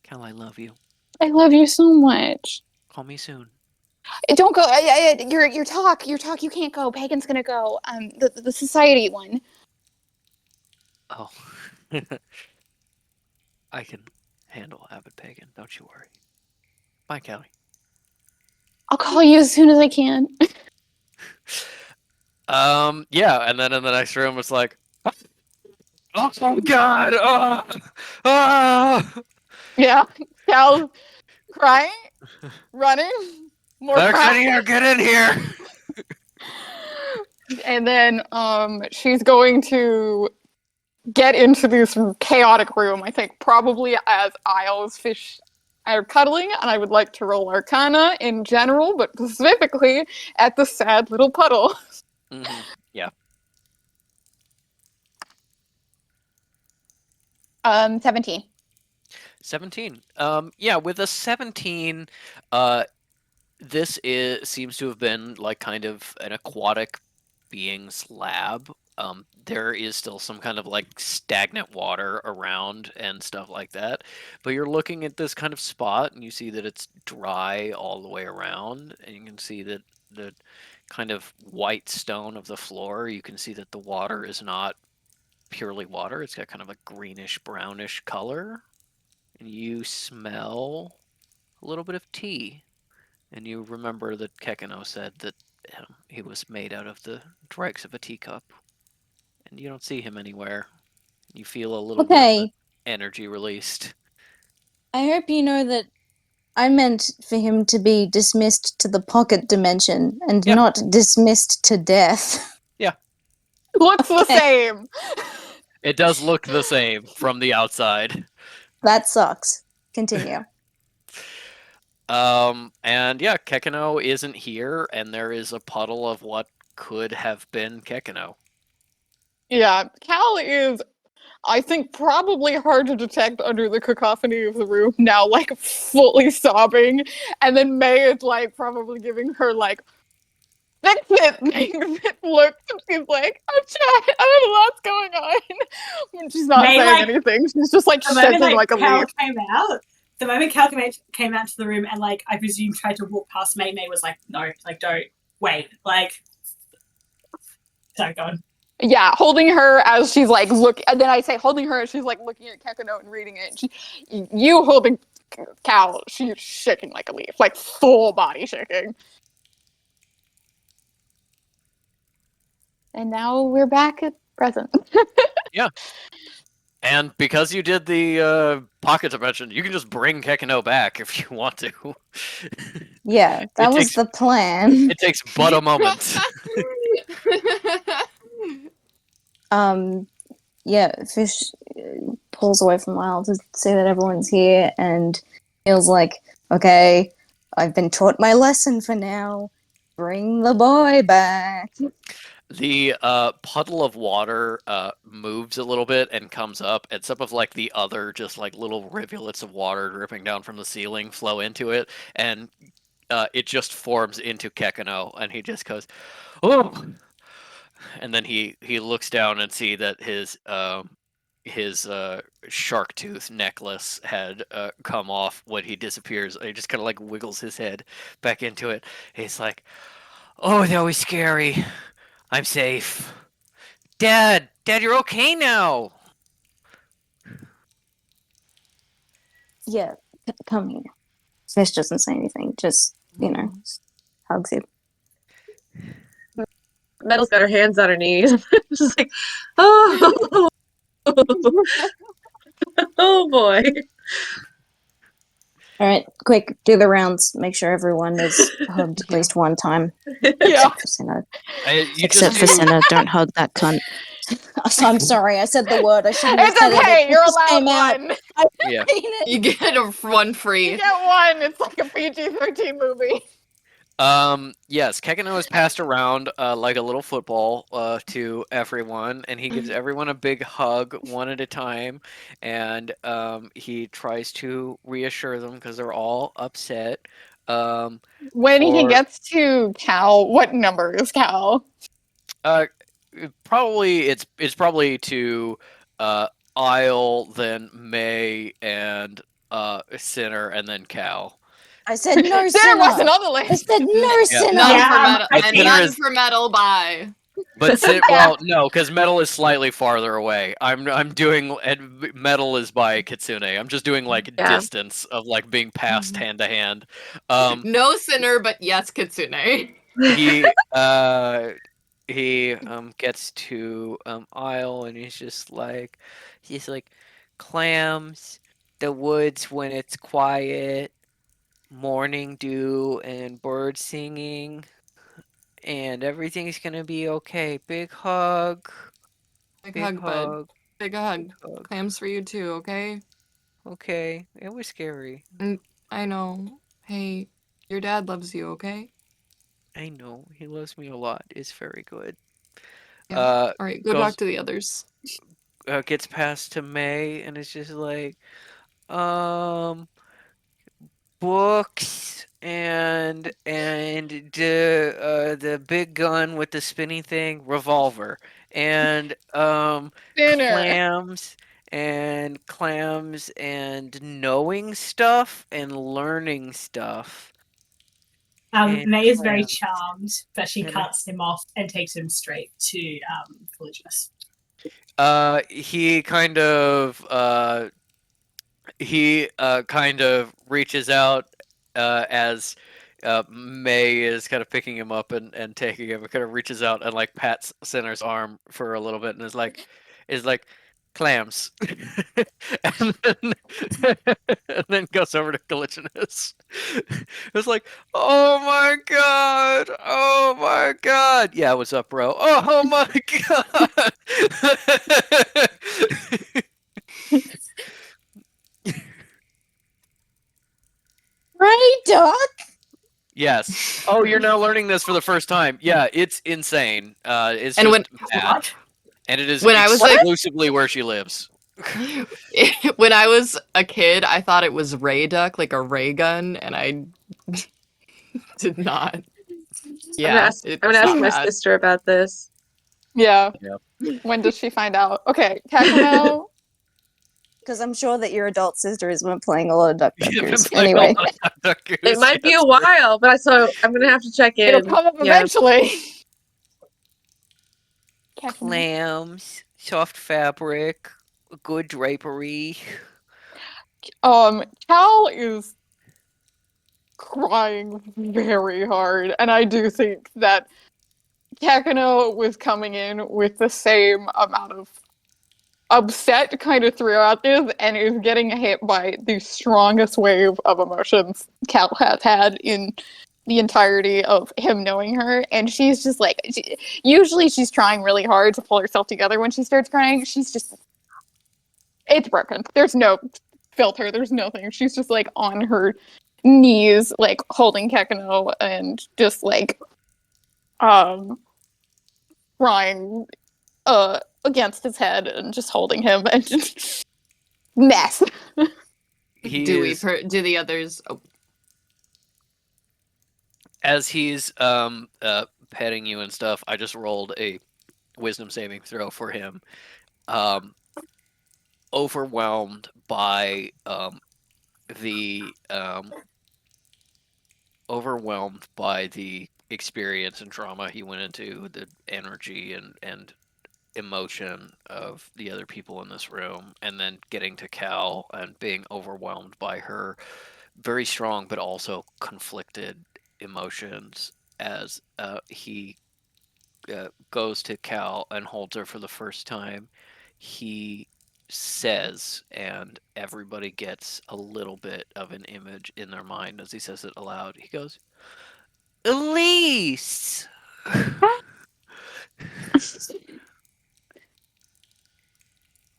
Cal, I love you. I love you so much. Call me soon. Don't go. Your talk. You can't go. Pagan's gonna go. The society one. Oh. I can handle Avid Pagan, don't you worry. Bye, Callie. I'll call you as soon as I can. Yeah, and then in the next room it's like, oh god, ah, Yeah. Cal crying, running, more get in crying. here, get in here. And then she's going to get into this chaotic room, I think probably as Isle's fish are cuddling, and I would like to roll Arcana in general, but specifically at the sad little puddle. Mm-hmm. Yeah. 17. 17. Yeah, with a 17, this seems to have been like kind of an aquatic being's lab. There is still some kind of like stagnant water around and stuff like that. But you're looking at this kind of spot and you see that it's dry all the way around, and you can see that the kind of white stone of the floor, you can see that the water is not purely water. It's got kind of a greenish brownish color. And you smell a little bit of tea. And you remember that Kekino said that he was made out of the dregs of a teacup. And you don't see him anywhere. You feel a little bit of Okay, energy released. I hope you know that I meant for him to be dismissed to the pocket dimension and Yeah. not dismissed to death. Looks the same. It does look the same from the outside. That sucks. Continue. And yeah, Kekino isn't here, and there is a puddle of what could have been Kekino. Yeah, Cal is, I think, probably hard to detect under the cacophony of the room now, like fully sobbing. And then May is like probably giving her like fix it looks, and she's like, I'm trying, I don't know what's going on. When she's not May, saying like, anything, she's just like The moment shaking like a Cal leaf. came out to the room and like I presume tried to walk past May was like, no, like don't wait, like sorry, go on. Yeah, holding her as she's like and then I say holding her as she's like looking at Kekino and reading it. You holding Cal, she's shaking like a leaf, like full body shaking. And now we're back at present. Yeah. And because you did the pocket dimension, you can just bring Kekino back if you want to. Yeah, that was the plan. It takes but a moment. Yeah, Fish pulls away from Lyle to see that everyone's here and feels like, okay, I've been taught my lesson for now. Bring the boy back. The puddle of water moves a little bit and comes up, and some of like the other just like little rivulets of water dripping down from the ceiling flow into it, and it just forms into Kekino, and he just goes, oh, and then he looks down and see that his shark tooth necklace had come off when he disappears. He just kind of like wiggles his head back into it. He's like, oh, that was scary. I'm safe. Dad, you're okay now. Yeah, come here. Fish doesn't say anything, just, hugs him. Metal's got her hands on her knees. Just like, oh, oh boy. All right, quick, do the rounds. Make sure everyone is hugged at least one time. Yeah. Except for Senna. Except for Senna, don't hug that cunt. I'm sorry, I said the word. I shouldn't have It's said okay, it. you're It just came allowed out. one. I Yeah. mean it. You get one free. You get one. It's like a PG-13 movie. Yes, Kekino is passed around like a little football to everyone, and he gives everyone a big hug one at a time, and he tries to reassure them because they're all upset. When he or- gets to Cal, what number is Cal? Probably it's probably to Isle, then May, and Sinner, and then Cal. I said no There sinner. wasn't on the I list. said no sinner. None Yeah, for metal, But and Sinner none is- for metal. Bye. But Yeah. well, no, because Metal is slightly farther away. I'm doing, and Metal is by Kitsune. I'm just doing like Yeah. distance of like being passed hand to hand. No sinner, but yes, Kitsune. He gets to Isle, and he's like clams, the woods when it's quiet, morning dew, and birds singing, and everything's gonna be okay. Big hug. Big Big hug, bud. hug. Big hug. Big hug. Clams for you too, okay? Okay, it was scary. I know. Hey, your dad loves you, okay? I know, he loves me a lot. It's very good. Yeah. All right, go goes- talk to the others. Gets passed to May, and it's just like, books and the big gun with the spinny thing, revolver, and Dinner. clams and knowing stuff and learning stuff. And May is very clams. charmed, but she And- cuts him off and takes him straight to Polygonus. He kind of reaches out as May is kind of picking him up and taking him. It kind of reaches out and like pats Sinner's arm for a little bit and is like clams, and then goes over to Galicinus. It's like, oh my god, yeah, what's up, bro? Oh my god. Right, Doc? Yes. Oh, you're now learning this for the first time. Yeah, it's insane. It's And just when- mad. And it is When I was, like- exclusively where she lives. When I was a kid, I thought it was ray duck, like a ray gun, and I did not. Yeah, I'm gonna ask my bad. sister about this. Yeah. Yep. When does she find out? Okay, Kakuno. Because I'm sure that your adult sister has been playing a lot of Duck Duck You've been Goose. playing Anyway. a lot of Duck Duck Goose, It might be yes. a while, but I'm gonna have to check in. It'll come up Yeah. eventually. Clams, soft fabric, good drapery. Cal is crying very hard, and I do think that Kakuno was coming in with the same amount of upset kind of throughout this, and is getting hit by the strongest wave of emotions Cal has had in the entirety of him knowing her. And she's just like, usually she's trying really hard to pull herself together when she starts crying. She's just, it's broken. There's no filter, there's nothing. She's just like on her knees, like holding Kakuno and just like crying against his head and just holding him and just mess. Do the others? Oh, As he's petting you and stuff, I just rolled a wisdom saving throw for him. Overwhelmed by the experience and trauma he went into, the energy and emotion of the other people in this room, and then getting to Cal and being overwhelmed by her very strong but also conflicted emotions as he goes to Cal and holds her for the first time. He says, and everybody gets a little bit of an image in their mind as he says it aloud. He goes, Elise!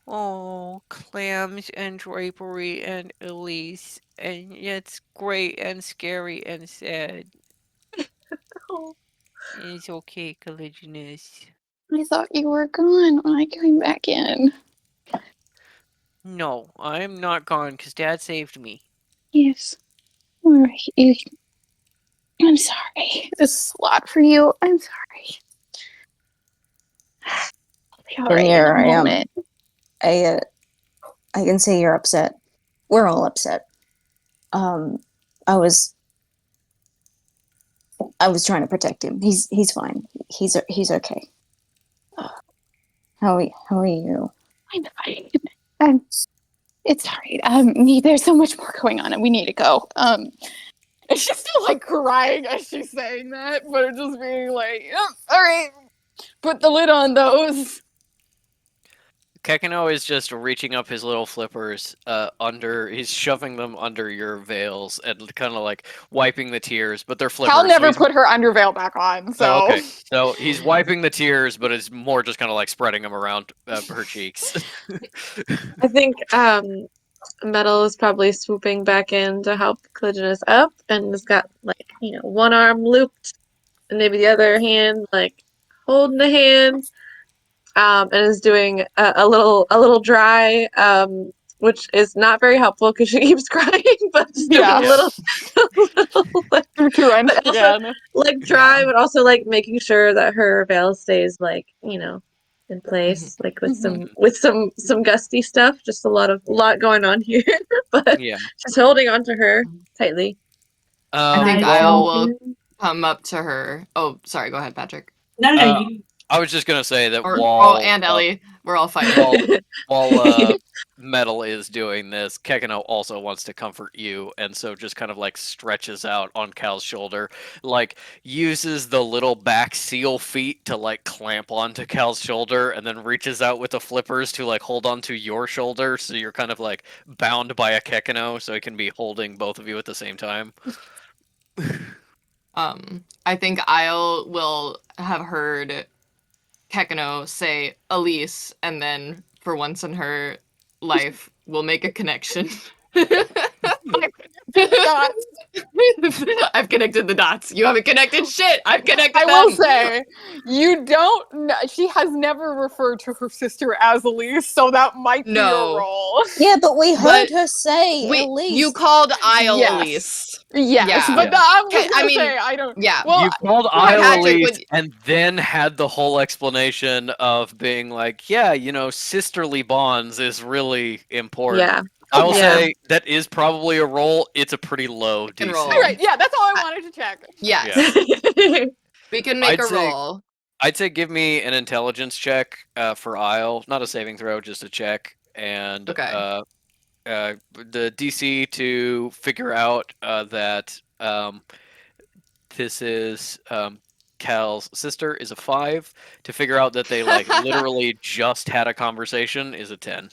Oh, clams and drapery and Elise, and it's great and scary and sad. It's okay, Caligulus. I thought you were gone when I came back in. No, I'm not gone because Dad saved me. Yes. Alright. I'm sorry. This is a lot for you. I'm sorry. I'll be all And right in here a I am. moment. I can see you're upset. We're all upset. I was trying to protect him. He's fine. He's okay. How are you? I'm fine. It's alright. There's so much more going on, and we need to go. And she's still like crying as she's saying that, but just being like, "Yep, all right, put the lid on those." Kekino is just reaching up his little flippers he's shoving them under your veils and kind of like wiping the tears, but they're flippers. Cal so never he's- put her underveil back on, so. Oh, okay. So he's wiping the tears, but it's more just kind of like spreading them around her cheeks. I think Metal is probably swooping back in to help Clinginus up and has got like, one arm looped and maybe the other hand like holding the hand. And is doing a little dry, which is not very helpful because she keeps crying, but just doing Yeah. a little like, Truant but also, again. like dry, but also like making sure that her veil stays like, in place, like with some gusty stuff. Just a lot going on here, but Yeah. she's holding on to her tightly. I think I Isle well- will come up to her. Oh, sorry. Go ahead, Patrick. No, Uh, you. I was just gonna say that And Ellie. We're all fighting. while Metal is doing this, Kekino also wants to comfort you, and so just kind of like stretches out on Cal's shoulder, like uses the little back seal feet to like clamp onto Cal's shoulder, and then reaches out with the flippers to like hold onto your shoulder, so you're kind of like bound by a Kekino, so he can be holding both of you at the same time. I think Isle will have heard Kekino say Elise, and then for once in her life, will make a connection. I've connected the dots. You haven't connected shit. I've connected I them. will say, you don't. She has never referred to her sister as Elise, so that might be No. your role. Yeah, but we heard But her say Wait, Elise. you called Isle Yes. Elise. Yes, Yeah. but I'm just Okay, I gonna mean, say I don't. Yeah. Well, You called Patrick, Isle Elise, would- and then had the whole explanation of being like, yeah, sisterly bonds is really important. Yeah. I will Yeah. say that is probably a roll. It's a pretty low Can DC. roll. all right, yeah, that's all I wanted to check. Yes. We can make I'd a say- roll. I'd say give me an intelligence check for Isle, not a saving throw, just a check, and Okay. the DC to figure out that this is Cal's sister is a 5. To figure out that they like literally just had a conversation is a 10.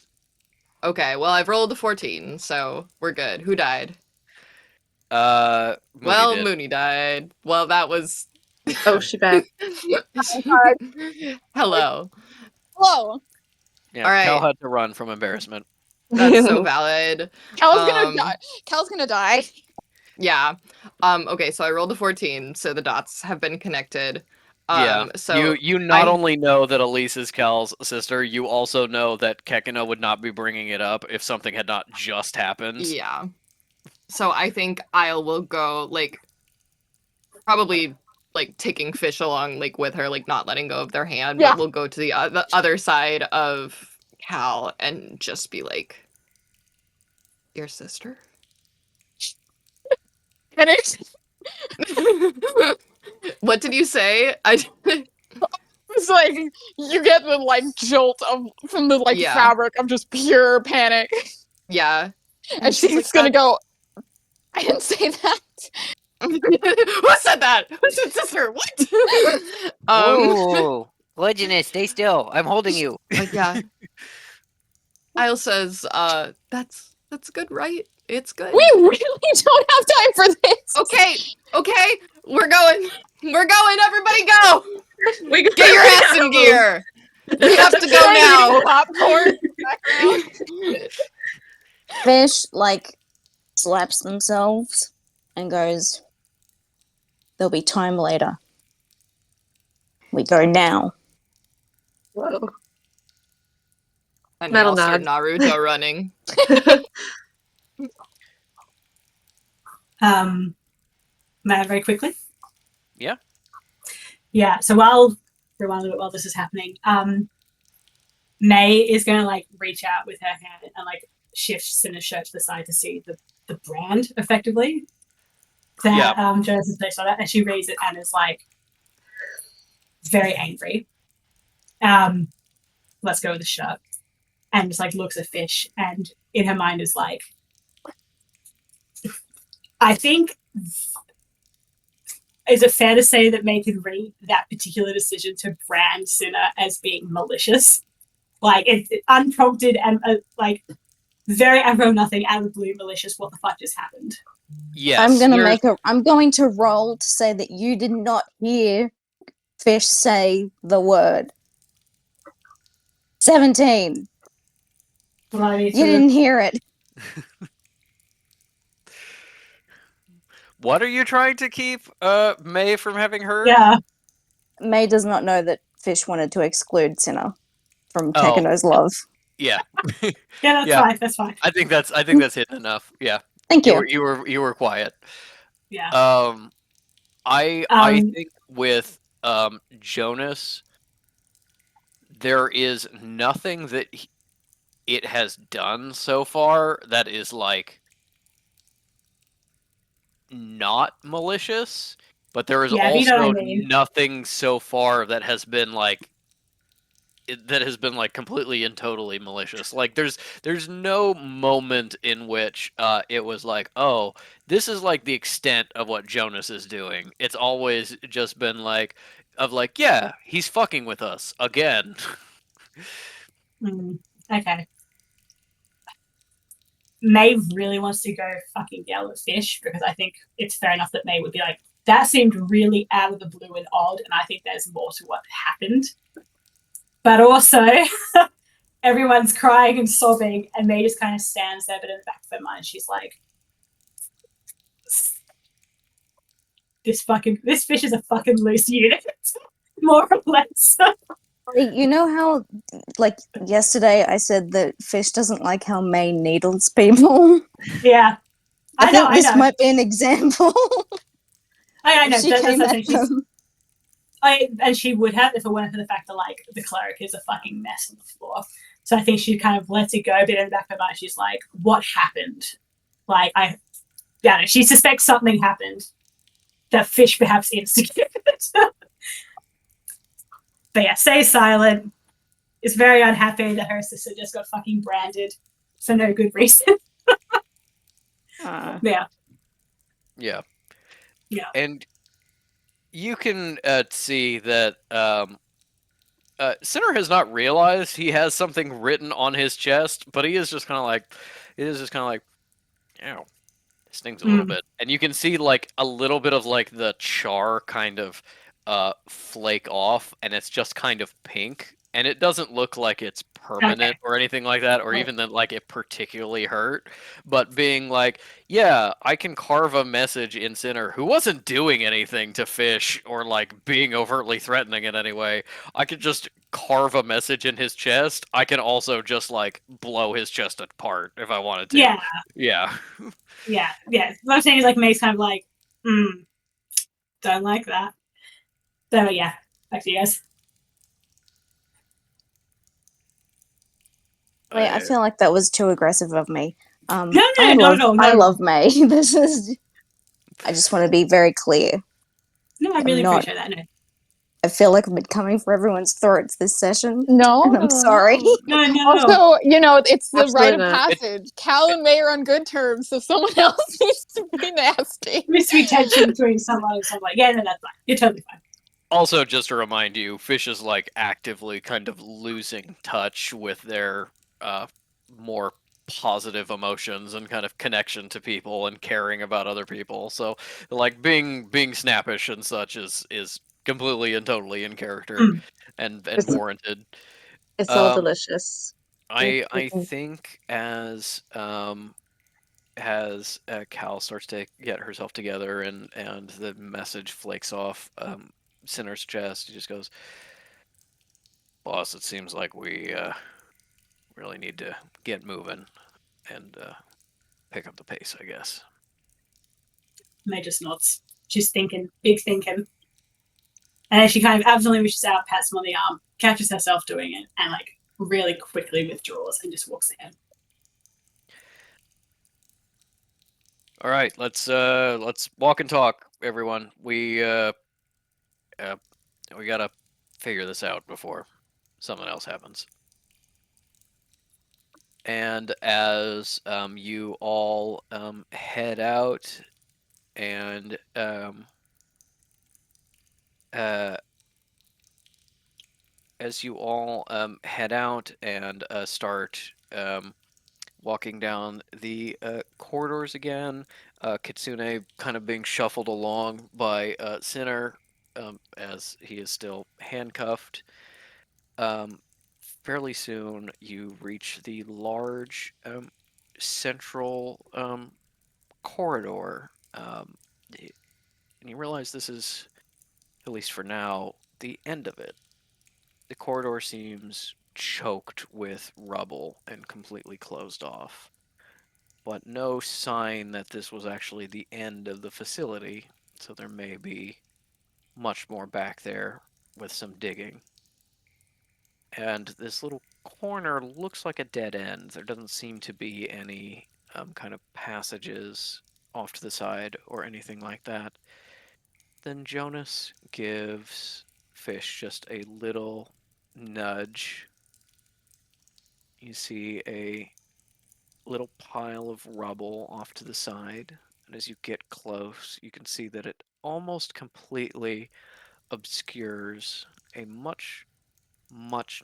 Okay, well, I've rolled a 14, so we're good. Who died? Mooney did. Mooney died. Well, that was. Oh, she back. Hello. Hello. Yeah, All Cal right. had to run from embarrassment. That's so valid. Cal's gonna die. Cal's gonna die. Yeah. Okay, so I rolled a 14, so the dots have been connected. Yeah. So you not I- only know that Elise is Cal's sister, you also know that Kekino would not be bringing it up if something had not just happened. Yeah. So I think Isle will go, like, probably, like, taking Fish along, like, with her, like, not letting go of their hand, Yeah. but we'll go to the other side of Cal and just be like, your sister? And it's What did you say? it's like you get the like jolt from the like Yeah. fabric of just pure panic, Yeah. and she's like, gonna go. I didn't say that. Who said that? Who said sister? What? Whoa, Legionist, stay still. I'm holding you. Like, yeah. Isle says, that's good, right? It's good. We really don't have time for this. Okay, we're going. Everybody go. We Get your ass in gear. We have to go now. Popcorn. Fish like slaps themselves and goes, "There'll be time later. We go now." Whoa. And Metal I'll start nod. Naruto running. May I very quickly? Yeah. Yeah. So while this is happening, May is going to like reach out with her hand and like shift Cinna's shirt to the side to see the brand effectively that Jonas has placed on it, and she reads it and is like very angry. Let's go with the shirt, and just like looks at Fish, and in her mind is like, I think. Is it fair to say that May could read that particular decision to brand Cinna as being malicious? Like, it's unprompted and like very ever nothing out of the blue malicious. What the fuck just happened? Yes. I'm going to roll to say that you did not hear Fish say the word. 17. You didn't hear it. What are you trying to keep May from having heard? Yeah. May does not know that Fish wanted to exclude Cinna from Tekano's love. Yeah. Yeah, that's fine. That's fine. I think that's hidden enough. Yeah. Thank you. You were quiet. Yeah. I think with Jonas, there is nothing that it has done so far that is like not malicious, but there is also nothing so far that has been like completely and totally malicious. Like there's no moment in which it was like, oh, this is like the extent of what Jonas is doing. It's always just been like yeah, he's fucking with us again. Okay. May really wants to go fucking yell at Fish because I think it's fair enough that May would be like, that seemed really out of the blue and odd, and I think there's more to what happened. But also, everyone's crying and sobbing, and May just kind of stands there, but in the back of her mind, she's like, this Fish is a fucking loose unit, more or less. You know how, like, yesterday I said that Fish doesn't like how May needles people? Yeah. I think this might be an example. I know. She came at them. And she would have if it weren't for the fact that, like, the cleric is a fucking mess on the floor. So I think she kind of lets it go, but in the back of her mind, she's like, what happened? Like, she suspects something happened that Fish perhaps instigated. But yeah, stays silent. Is very unhappy that her sister just got fucking branded for no good reason. Yeah. Yeah. Yeah. And you can see that Sinner has not realized he has something written on his chest, but he is just kind of like, ow, it stings a little bit. And you can see like a little bit of like the char kind of flake off, and it's just kind of pink, and it doesn't look like it's permanent or anything like that, or even that like it particularly hurt. But being like, yeah, I can carve a message in Sinner who wasn't doing anything to Fish or like being overtly threatening in any way. I could just carve a message in his chest. I can also just like blow his chest apart if I wanted to. Yeah. Yeah. Yeah. What I'm saying is like May's kind of like, don't like that. So yeah, back to you guys. Wait, I feel like that was too aggressive of me. No. I love May. I just want to be very clear. No, I really appreciate that. No. I feel like I've been coming for everyone's throats this session. No, and I'm sorry. No. Also, it's the Absolutely rite of not. passage. Cal and May are on good terms, so someone else needs to be nasty. Needs to be tension between someone and someone. Yeah, no, that's fine. You're totally fine. Also, just to remind you, Fish is like actively kind of losing touch with their more positive emotions and kind of connection to people and caring about other people. So, like being snappish and such is completely and totally in character and warranted. It's all delicious. I think as Cal starts to get herself together and the message flakes off Sinner's chest, he just goes, "Boss, it seems like we really need to get moving and pick up the pace, I guess." May just nods. She's thinking, big thinking. And then she kind of absently reaches out, pats him on the arm, catches herself doing it, and like really quickly withdraws and just walks in. All right, let's walk and talk, everyone. We gotta figure this out before something else happens. And as you all head out and start walking down the corridors again, Kitsune kind of being shuffled along by Sinner as he is still handcuffed. Fairly soon, you reach the large central corridor, and you realize this is, at least for now, the end of it. The corridor seems choked with rubble and completely closed off, but no sign that this was actually the end of the facility, so there may be much more back there with some digging. And this little corner looks like a dead end. There doesn't seem to be any kind of passages off to the side or anything like that. Then Jonas gives Fish just a little nudge. You see a little pile of rubble off to the side, and as you get close, you can see that it almost completely obscures a much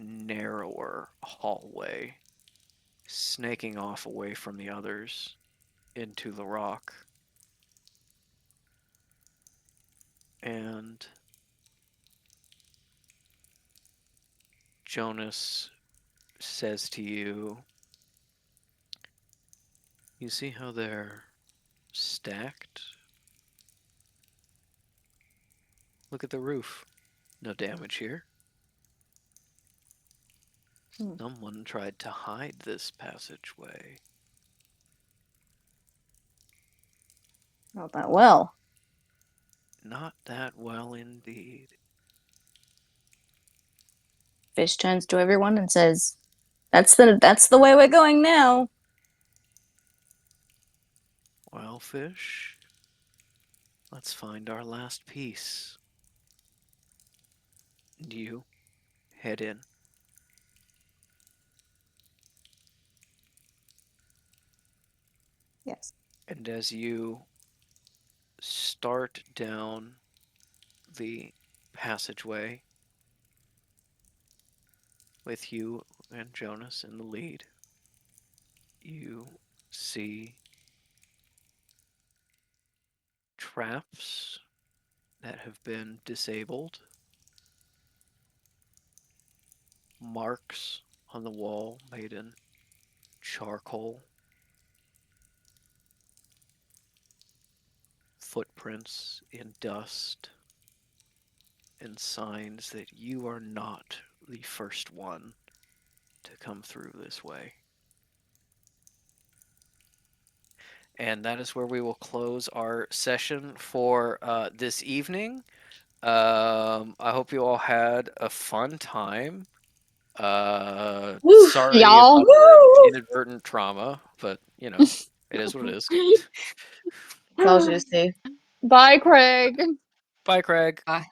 narrower hallway, snaking off away from the others into the rock. And Jonas says to you, you see how they're stacked? Look at the roof. No damage here. Someone tried to hide this passageway. Not that well. Not that well indeed. Fish turns to everyone and says, that's the way we're going now. Well, Fish, let's find our last piece. And you head in. Yes. And as you start down the passageway with you and Jonas in the lead, you see traps that have been disabled, marks on the wall made in charcoal, footprints in dust, and signs that you are not the first one to come through this way. And that is where we will close our session for this evening. I hope you all had a fun time. Sorry y'all. about the inadvertent trauma, but you know, it is what it is. It's all juicy. Bye, Craig. Bye, Craig. Bye.